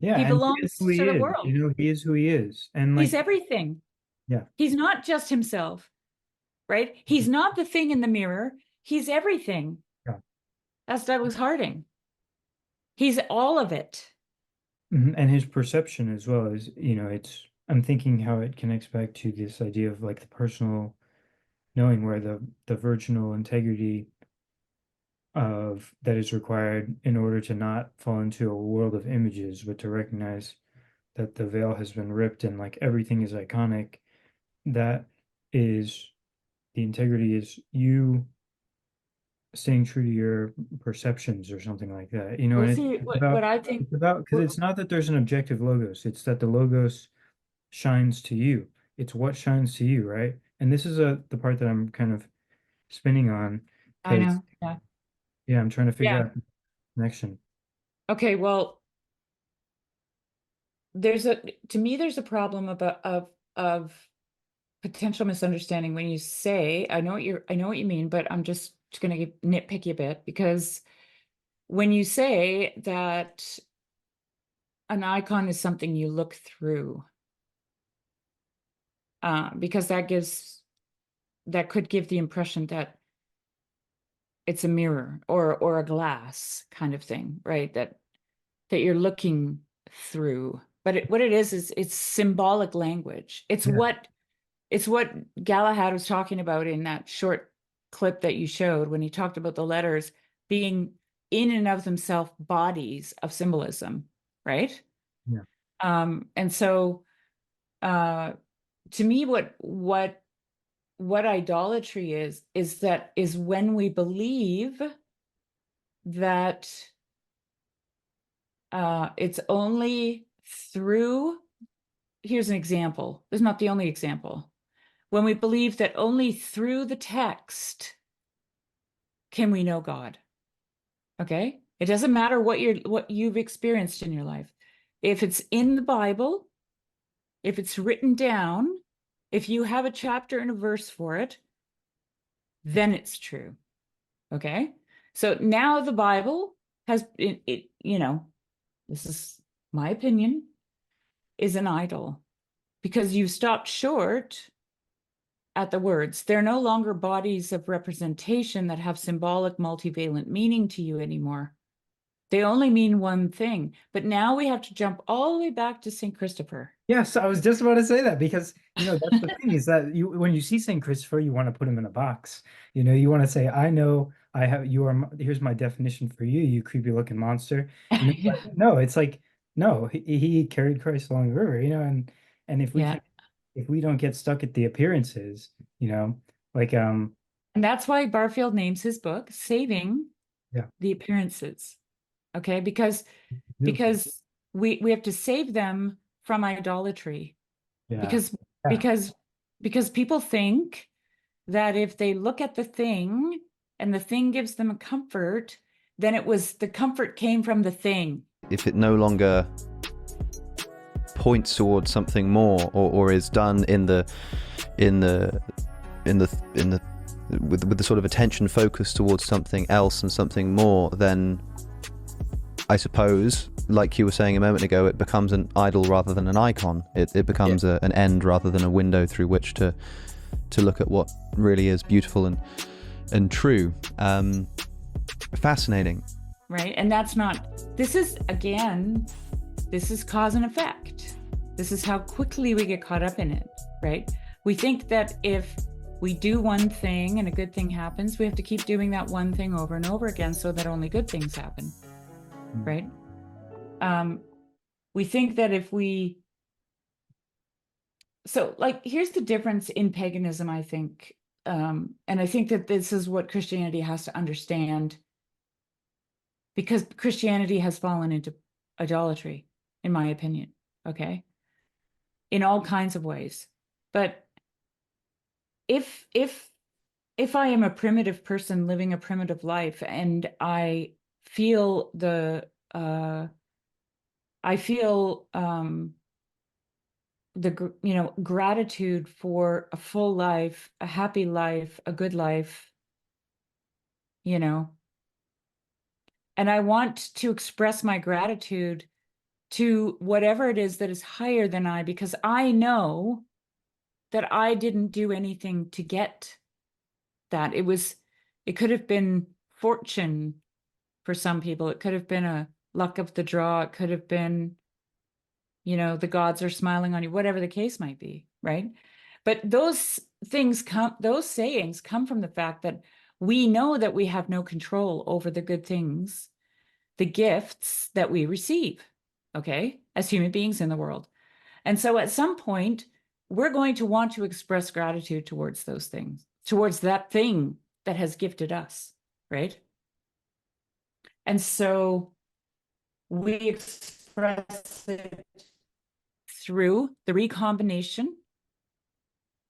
Yeah, He and belongs is who he to the is. world. You know, he is who he is. And like, He's everything. yeah. He's not just himself, right? He's not the thing in the mirror. He's everything. Yeah. That's Douglas Harding. He's all of it. And his perception as well is, you know, I'm thinking how it connects back to this idea of like the personal knowing, where the virginal integrity of that is required in order to not fall into a world of images, but to recognize that the veil has been ripped and like everything is iconic. That is, the integrity is you staying true to your perceptions or something like that, you know. Well, And see, it's what about, I think, it's about, because it's not that there's an objective logos, it's that the logos shines to you. It's what shines to you, right? And this is the part that I'm kind of spinning on. I 'cause, know, yeah. yeah, I'm trying to figure Yeah. out the connection. Okay, well, to me, there's a problem of potential misunderstanding when you say, I know what you mean, but I'm just going to nitpick you a bit, because when you say that an icon is something you look through, because that could give the impression that it's a mirror or a glass kind of thing, right? That you're looking through. But what it is it's symbolic language. It's what Galahad was talking about in that short clip that you showed, when he talked about the letters being in and of themselves bodies of symbolism, right? Yeah. And so to me, what idolatry is when we believe that it's only through, here's an example. This is not the only example. When we believe that only through the text can we know God. Okay? It doesn't matter what you've experienced in your life. If it's in the Bible, if it's written down, if you have a chapter and a verse for it, then it's true. Okay? So now the Bible has it, you know, this is my opinion, is an idol, because you've stopped short at the words. They're no longer bodies of representation that have symbolic multivalent meaning to you anymore. They only mean one thing. But now we have to jump all the way back to St. Christopher. Yes, I was just about to say that, because, you know, that's the thing, is that when you see St. Christopher, you want to put him in a box. You know, you want to say, I know I have, here's my definition for you, you creepy looking monster. You know, Yeah. but no, it's like, no, he carried Christ along the river, you know, and if we don't get stuck at the appearances, you know, like and that's why Barfield names his book Saving the Appearances. Okay, because we have to save them from idolatry. Because people think that if they look at the thing and the thing gives them a comfort, then the comfort came from the thing. If it no longer points towards something more, or is done with the sort of attention focus towards something else and something more, then I suppose, like you were saying a moment ago, it becomes an idol rather than an icon. It becomes an end rather than a window through which to look at what really is beautiful and true. Fascinating. Right, and this is cause and effect. This is how quickly we get caught up in it, right? We think that if we do one thing and a good thing happens, we have to keep doing that one thing over and over again so that only good things happen, right? We think that if we, so like, here's the difference in paganism, I think. And I think that this is what Christianity has to understand, because Christianity has fallen into idolatry, in my opinion, okay? In all kinds of ways. But if I am a primitive person living a primitive life and I feel gratitude for a full life, a happy life, a good life, and I want to express my gratitude to whatever it is that is higher than I, because I know that I didn't do anything to get that. It could have been fortune for some people. It could have been a luck of the draw. It could have been, the gods are smiling on you, whatever the case might be, right? But those sayings come from the fact that we know that we have no control over the good things, the gifts that we receive, okay, as human beings in the world. And so at some point, we're going to want to express gratitude towards those things, towards that thing that has gifted us, right? And so we express it through the recombination,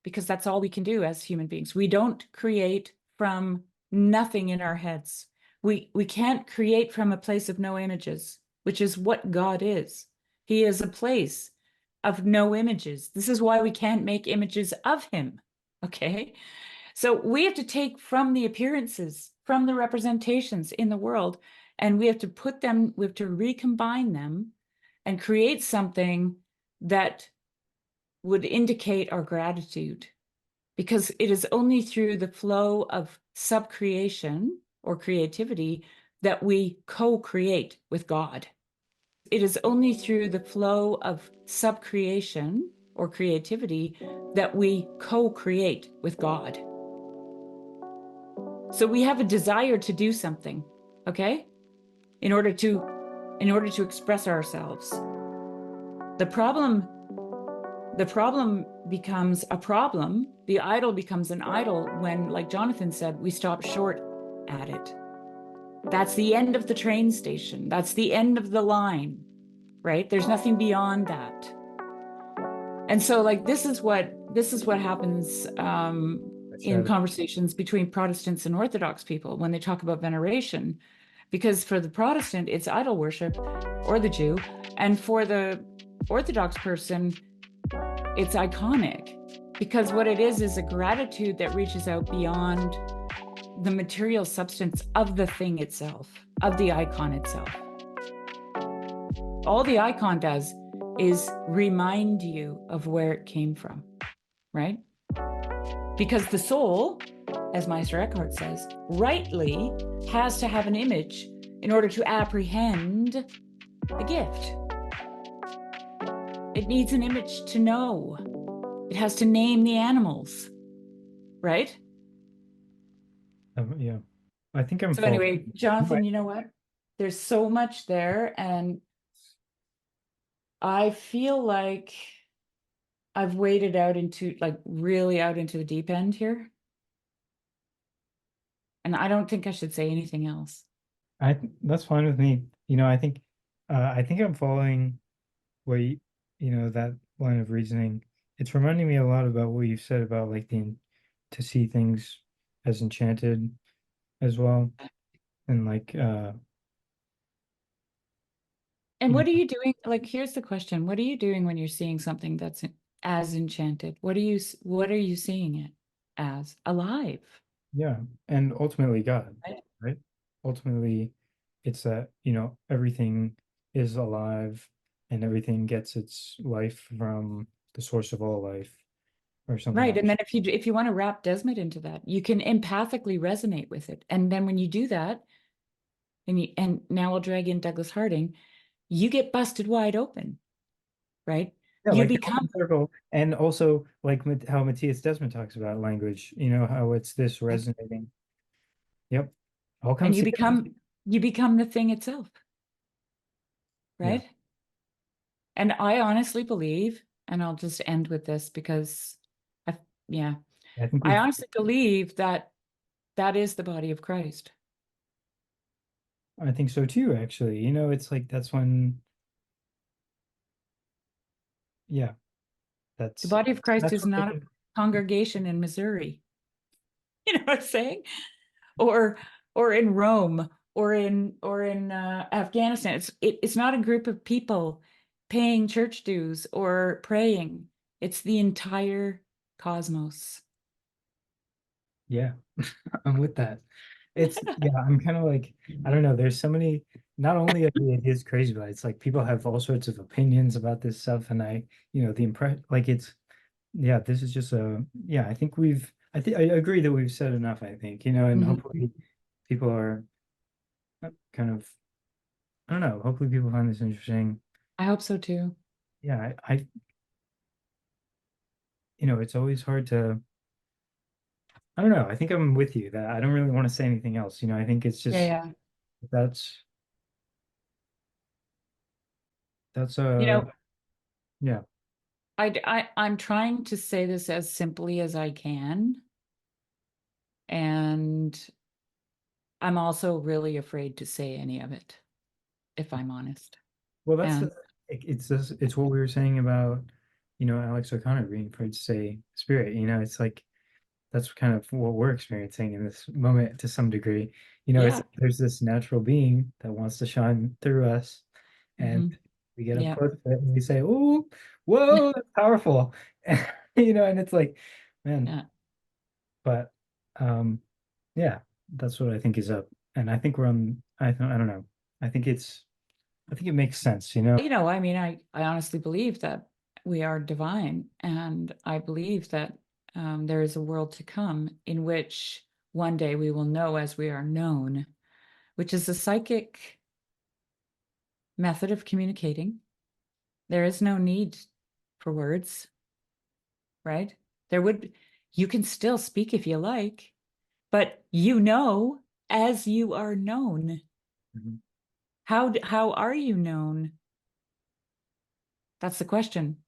because that's all we can do as human beings. We don't create from nothing in our heads. We can't create from a place of no images, which is what God is. He is a place of no images. This is why we can't make images of him, okay? So we have to take from the appearances, from the representations in the world, and we have to recombine them and create something that would indicate our gratitude, because it is only through the flow of subcreation or creativity that we co-create with God. It is only through the flow of subcreation or creativity that we co-create with God. So we have a desire to do something, okay? In order to express ourselves. The problem becomes a problem. The idol becomes an idol when, like Jonathan said, we stop short at it. That's the end of the train station. That's the end of the line, right? There's nothing beyond that. And so, like, this is what happens in conversations between Protestants and Orthodox people when they talk about veneration, because for the Protestant, it's idol worship, or the Jew, and for the Orthodox person, it's iconic, because what it is a gratitude that reaches out beyond the material substance of the thing itself, of the icon itself. All the icon does is remind you of where it came from, right? Because the soul, as Meister Eckhart says, rightly has to have an image in order to apprehend the gift. It needs an image to know. It has to name the animals, right? Yeah, I think I'm. So anyway, Jonathan, you know what? There's so much there, and I feel like I've waded out into, like, really out into the deep end here. And I don't think I should say anything else. That's fine with me. I think I'm following where that line of reasoning. It's reminding me a lot about what you said about, like, to see things as enchanted as well, and like and what are you doing? Like, here's the question: what are you doing when you're seeing something that's as enchanted? What are you seeing it as? Alive. Yeah, and ultimately God, right? Ultimately, it's that everything is alive, and everything gets its life from the source of all life, or something. Right, and then if you want to wrap Desmond into that, you can empathically resonate with it, and then when you do that, and now I'll drag in Douglas Harding, you get busted wide open, right? Yeah, You like the become open circle, and also like how Matthias Desmond talks about language. You know how it's this resonating. Yep, all and comes you together. become the thing itself, Yeah. right? And I honestly believe, and I'll just end with this because yeah, I think I honestly believe that that is the body of Christ. I think so too, actually. You know, it's like that's when, yeah, The body of Christ that's is what not a congregation in Missouri. You know what I'm saying? Or in Rome, or in Afghanistan. It's not a group of people paying church dues or praying. It's the entire cosmos. Yeah, I'm with that. It's yeah, I'm kind of like, I don't know, there's so many, not only are the ideas crazy, but it's like people have all sorts of opinions about this stuff, and the impression, like it's, yeah, this is just yeah, I agree that we've said enough, I think, and Mhm. hopefully people are kind of, I don't know, hopefully people find this interesting. I hope so too. Yeah, it's always hard to, I don't know, I think I'm with you that I don't really want to say anything else. I think it's Yeah, just, yeah. that's that's You know, yeah. I'm trying to say this as simply as I can. And I'm also really afraid to say any of it, if I'm honest. Well, that's And it's what we were saying about, Alex O'Connor being afraid to say spirit. It's like that's kind of what we're experiencing in this moment to some degree. It's yeah. there's this natural being that wants to shine through us, and Mhm. we get up Yeah. close to it and we say, "Oh, whoa, that's powerful," and it's like, man. Yeah. But yeah, that's what I think is up, and I think we're on. I don't know. I think it makes sense. I mean, I honestly believe that we are divine, and I believe that there is a world to come in which one day we will know as we are known, which is a psychic method of communicating. There is no need for words, right? You can still speak if you like, but as you are known. Mhm. How are you known? That's the question.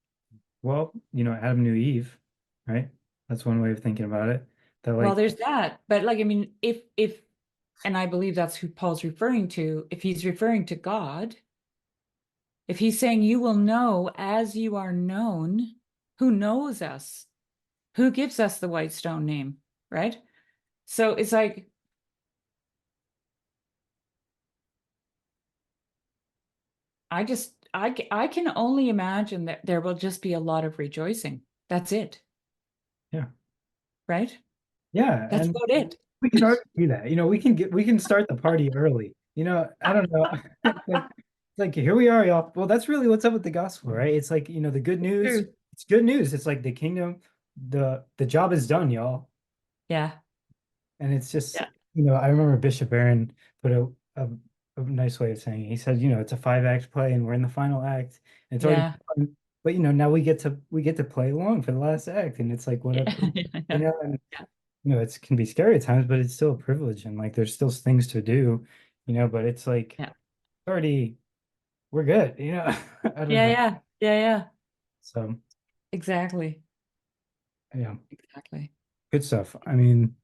Well, Adam knew Eve, right? That's one way of thinking about it. That Well, like, there's that. But like, I mean, if and I believe that's who Paul's referring to, if he's referring to God, if he's saying you will know as you are known, who knows us? Who gives us the white stone name, right? So it's like I can only imagine that there will just be a lot of rejoicing. That's it. yeah, Right? yeah, That's and about it. we can already do that. We can start the party early. I don't know. It's like here we are, y'all. Well, that's really what's up with the gospel, right? It's like, the good news. True. It's good news. It's like the kingdom, the job is done, y'all. Yeah. And it's just, Yeah. I remember Bishop Aaron put a nice way of saying it. He said, it's a 5-act play and we're in the final act. And it's already Yeah. fun, but now we get to play along for the last act. And it's like what a and it can be scary at times, but it's still a privilege, and like there's still things to do, but it's like already we're good, I don't know. Yeah. So Exactly. yeah, Exactly. good stuff. I mean,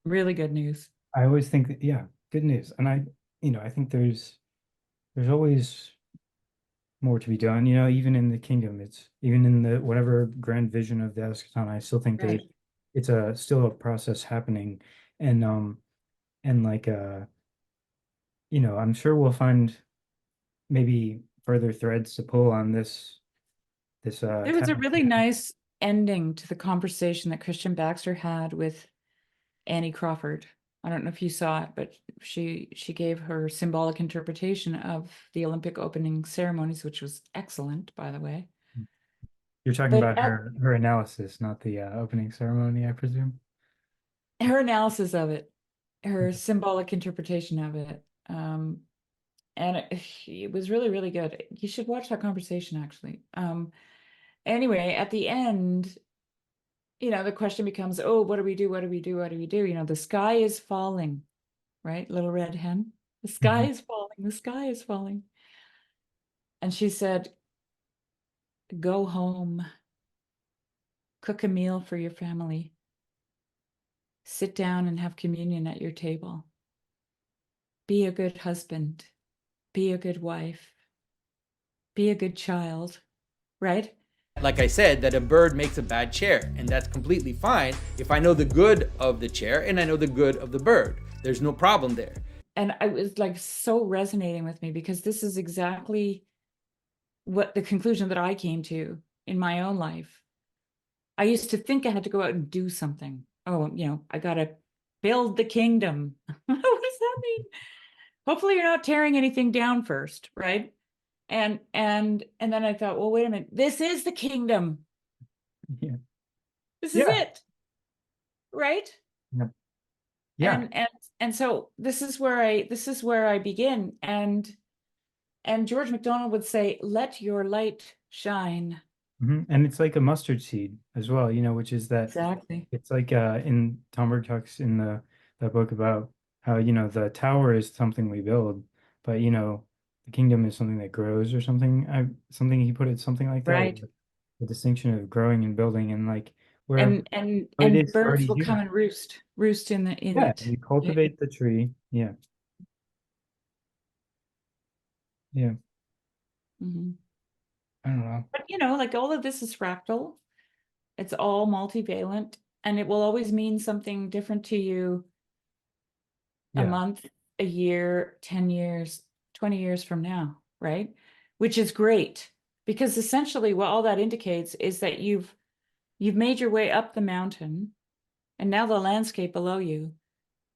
Really good news. I always think that, yeah, good news. And I think there's always more to be done, even in the kingdom. It's even in the whatever grand vision of the eschaton, I still think Right. it's still a process happening. And like I'm sure we'll find maybe further threads to pull on this There was a really nice ending to the conversation that Christian Baxter had with Annie Crawford. I don't know if you saw it, but she gave her symbolic interpretation of the Olympic opening ceremonies, which was excellent, by the way. You're talking But about her analysis, not the opening ceremony, I presume. her analysis of it, her symbolic interpretation of it, and it was really, really good. You should watch that conversation, actually. Anyway, at the end, the question becomes, oh, what do we do? What do we do? What do we do? The sky is falling, right? Little red hen. The sky is falling. The sky is falling. And she said, go home, cook a meal for your family, sit down and have communion at your table. Be a good husband, be a good wife, be a good child, right? Like I said, that a bird makes a bad chair, and that's completely fine if I know the good of the chair and I know the good of the bird. There's no problem there. And I was like so resonating with me, because this is exactly what the conclusion that I came to in my own life. I used to think I had to go out and do something. Oh, I got to build the kingdom. What does that mean? Hopefully you're not tearing anything down first, right? And then I thought, well, wait a minute. This is the kingdom. Yeah. This is it. Right? Yeah. Yeah. And so this is where I begin. And George MacDonald would say, let your light shine. And it's like a mustard seed as well, which is that exactly. It's like in Tom Berg talks in the book about how, the tower is something we build, but the kingdom is something that grows or something. Something he put it something like that. Right. The distinction of growing and building, and like where and birds will come and roost in it. You cultivate the tree. Yeah. Yeah. I don't know. But like all of this is fractal. It's all multivalent, and it will always mean something different to you a month, a year, 10 years, 20 years from now, right? Which is great, because essentially what all that indicates is that you've made your way up the mountain, and now the landscape below you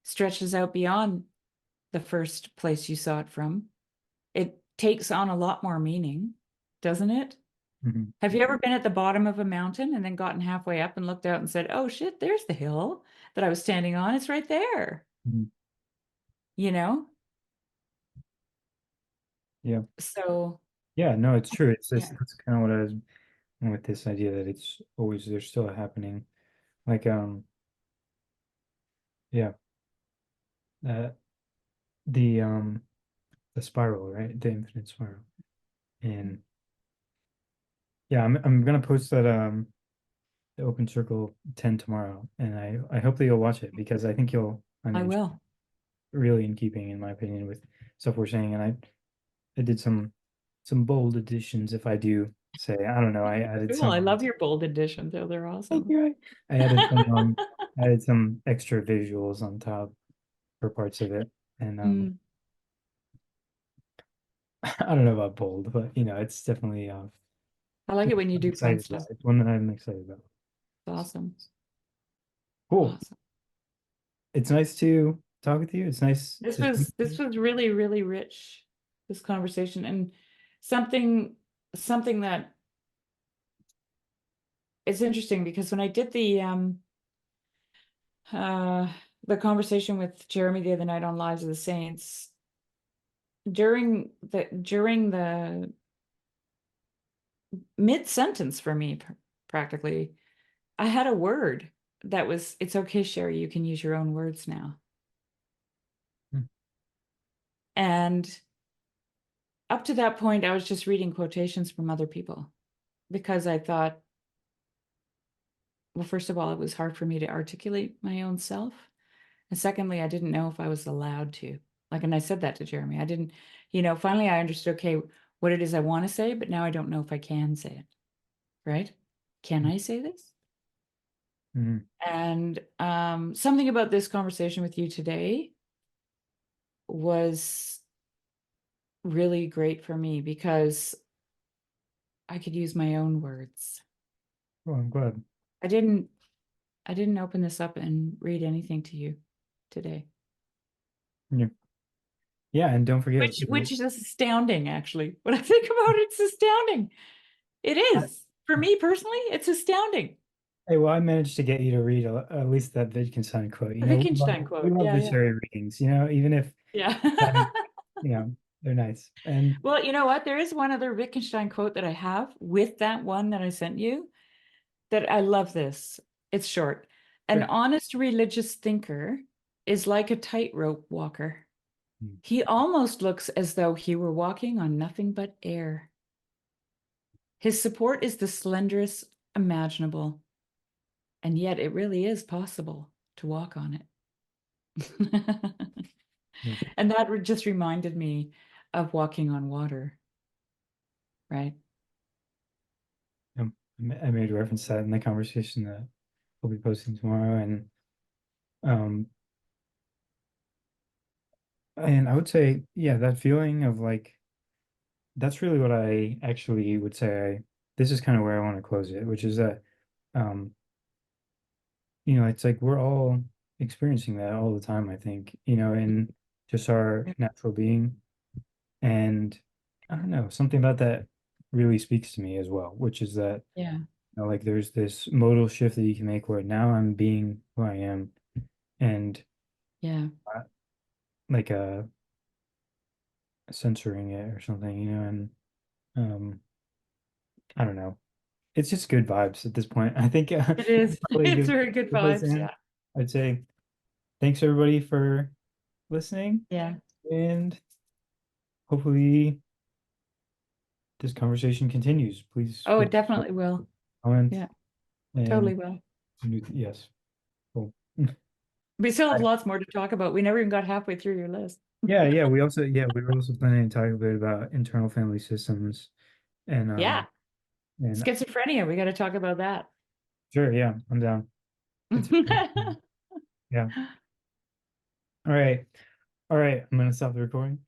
stretches out beyond the first place you saw it from. It takes on a lot more meaning, doesn't it? Have you ever been at the bottom of a mountain and then gotten halfway up and looked out and said, oh shit, there's the hill that I was standing on. It's right there. Yeah. So. Yeah, no, it's true. It's just, that's kind of what I was with this idea that it's always, there's still happening. Like, yeah. The spiral, right? The infinite spiral. And yeah, I'm gonna post that the Open Circle 10 tomorrow, and I hope that you'll watch it, because I think you'll I will. Really in keeping, in my opinion, with stuff we're saying. And I did some bold additions, if I do say. I don't know, I added Cool. some. I love your bold additions. They're awesome. I added some added some extra visuals on top for parts of it. And I don't know about bold, but it's definitely I like it when you do fun excited stuff. about. It's one that I'm excited about. It's awesome. Cool. Awesome. It's nice to talk with you. It's nice. This was really, really rich, this conversation, and something that it's interesting, because when I did the conversation with Jeremy the other night on Lives of the Saints, during the mid-sentence for me, practically, I had a word that was, it's okay, Shari, you can use your own words now. And up to that point, I was just reading quotations from other people, because I thought, well, first of all, it was hard for me to articulate my own self. And secondly, I didn't know if I was allowed to. And I said that to Jeremy. I didn't, finally I understood, okay, what it is I want to say, but now I don't know if I can say it. Right? Can I say this? And something about this conversation with you today was really great for me, because I could use my own words. Oh, I'm glad. I didn't open this up and read anything to you today. Yeah, and don't forget, which is astounding, actually. When I think about it, it's astounding. It is. For me personally, it's astounding. Hey, well, I managed to get you to read at least that Wittgenstein quote. The Wittgenstein quote. We love Yeah, literary readings, even if They're nice. And Well, you know what? There is one other Wittgenstein quote that I have with that one that I sent you that I love this. It's short. An honest religious thinker is like a tightrope walker. He almost looks as though he were walking on nothing but air. His support is the slenderest imaginable, and yet it really is possible to walk on it. And that just reminded me of walking on water, right? I made reference to that in the conversation that we'll be posting tomorrow, and I would say, yeah, that feeling of like, that's really what I actually would say. This is kind of where I want to close it, which is that, it's like we're all experiencing that all the time, I think, in just our natural being. And I don't know, something about that really speaks to me as well, which is that, like there's this modal shift that you can make where now I'm being who I am, and like censoring it or something, and I don't know. It's just good vibes at this point. I think it is. It's very good vibes. Yeah. I'd say thanks everybody for listening. Yeah. And hopefully this conversation continues. Please. Oh, it definitely will. Comment. Yeah. Totally will. Yes. Cool. We still have lots more to talk about. We never even got halfway through your list. We were also planning to talk a bit about internal family systems and and schizophrenia. We got to talk about that. Sure, yeah, I'm down. Yeah. All right. I'm gonna stop the recording.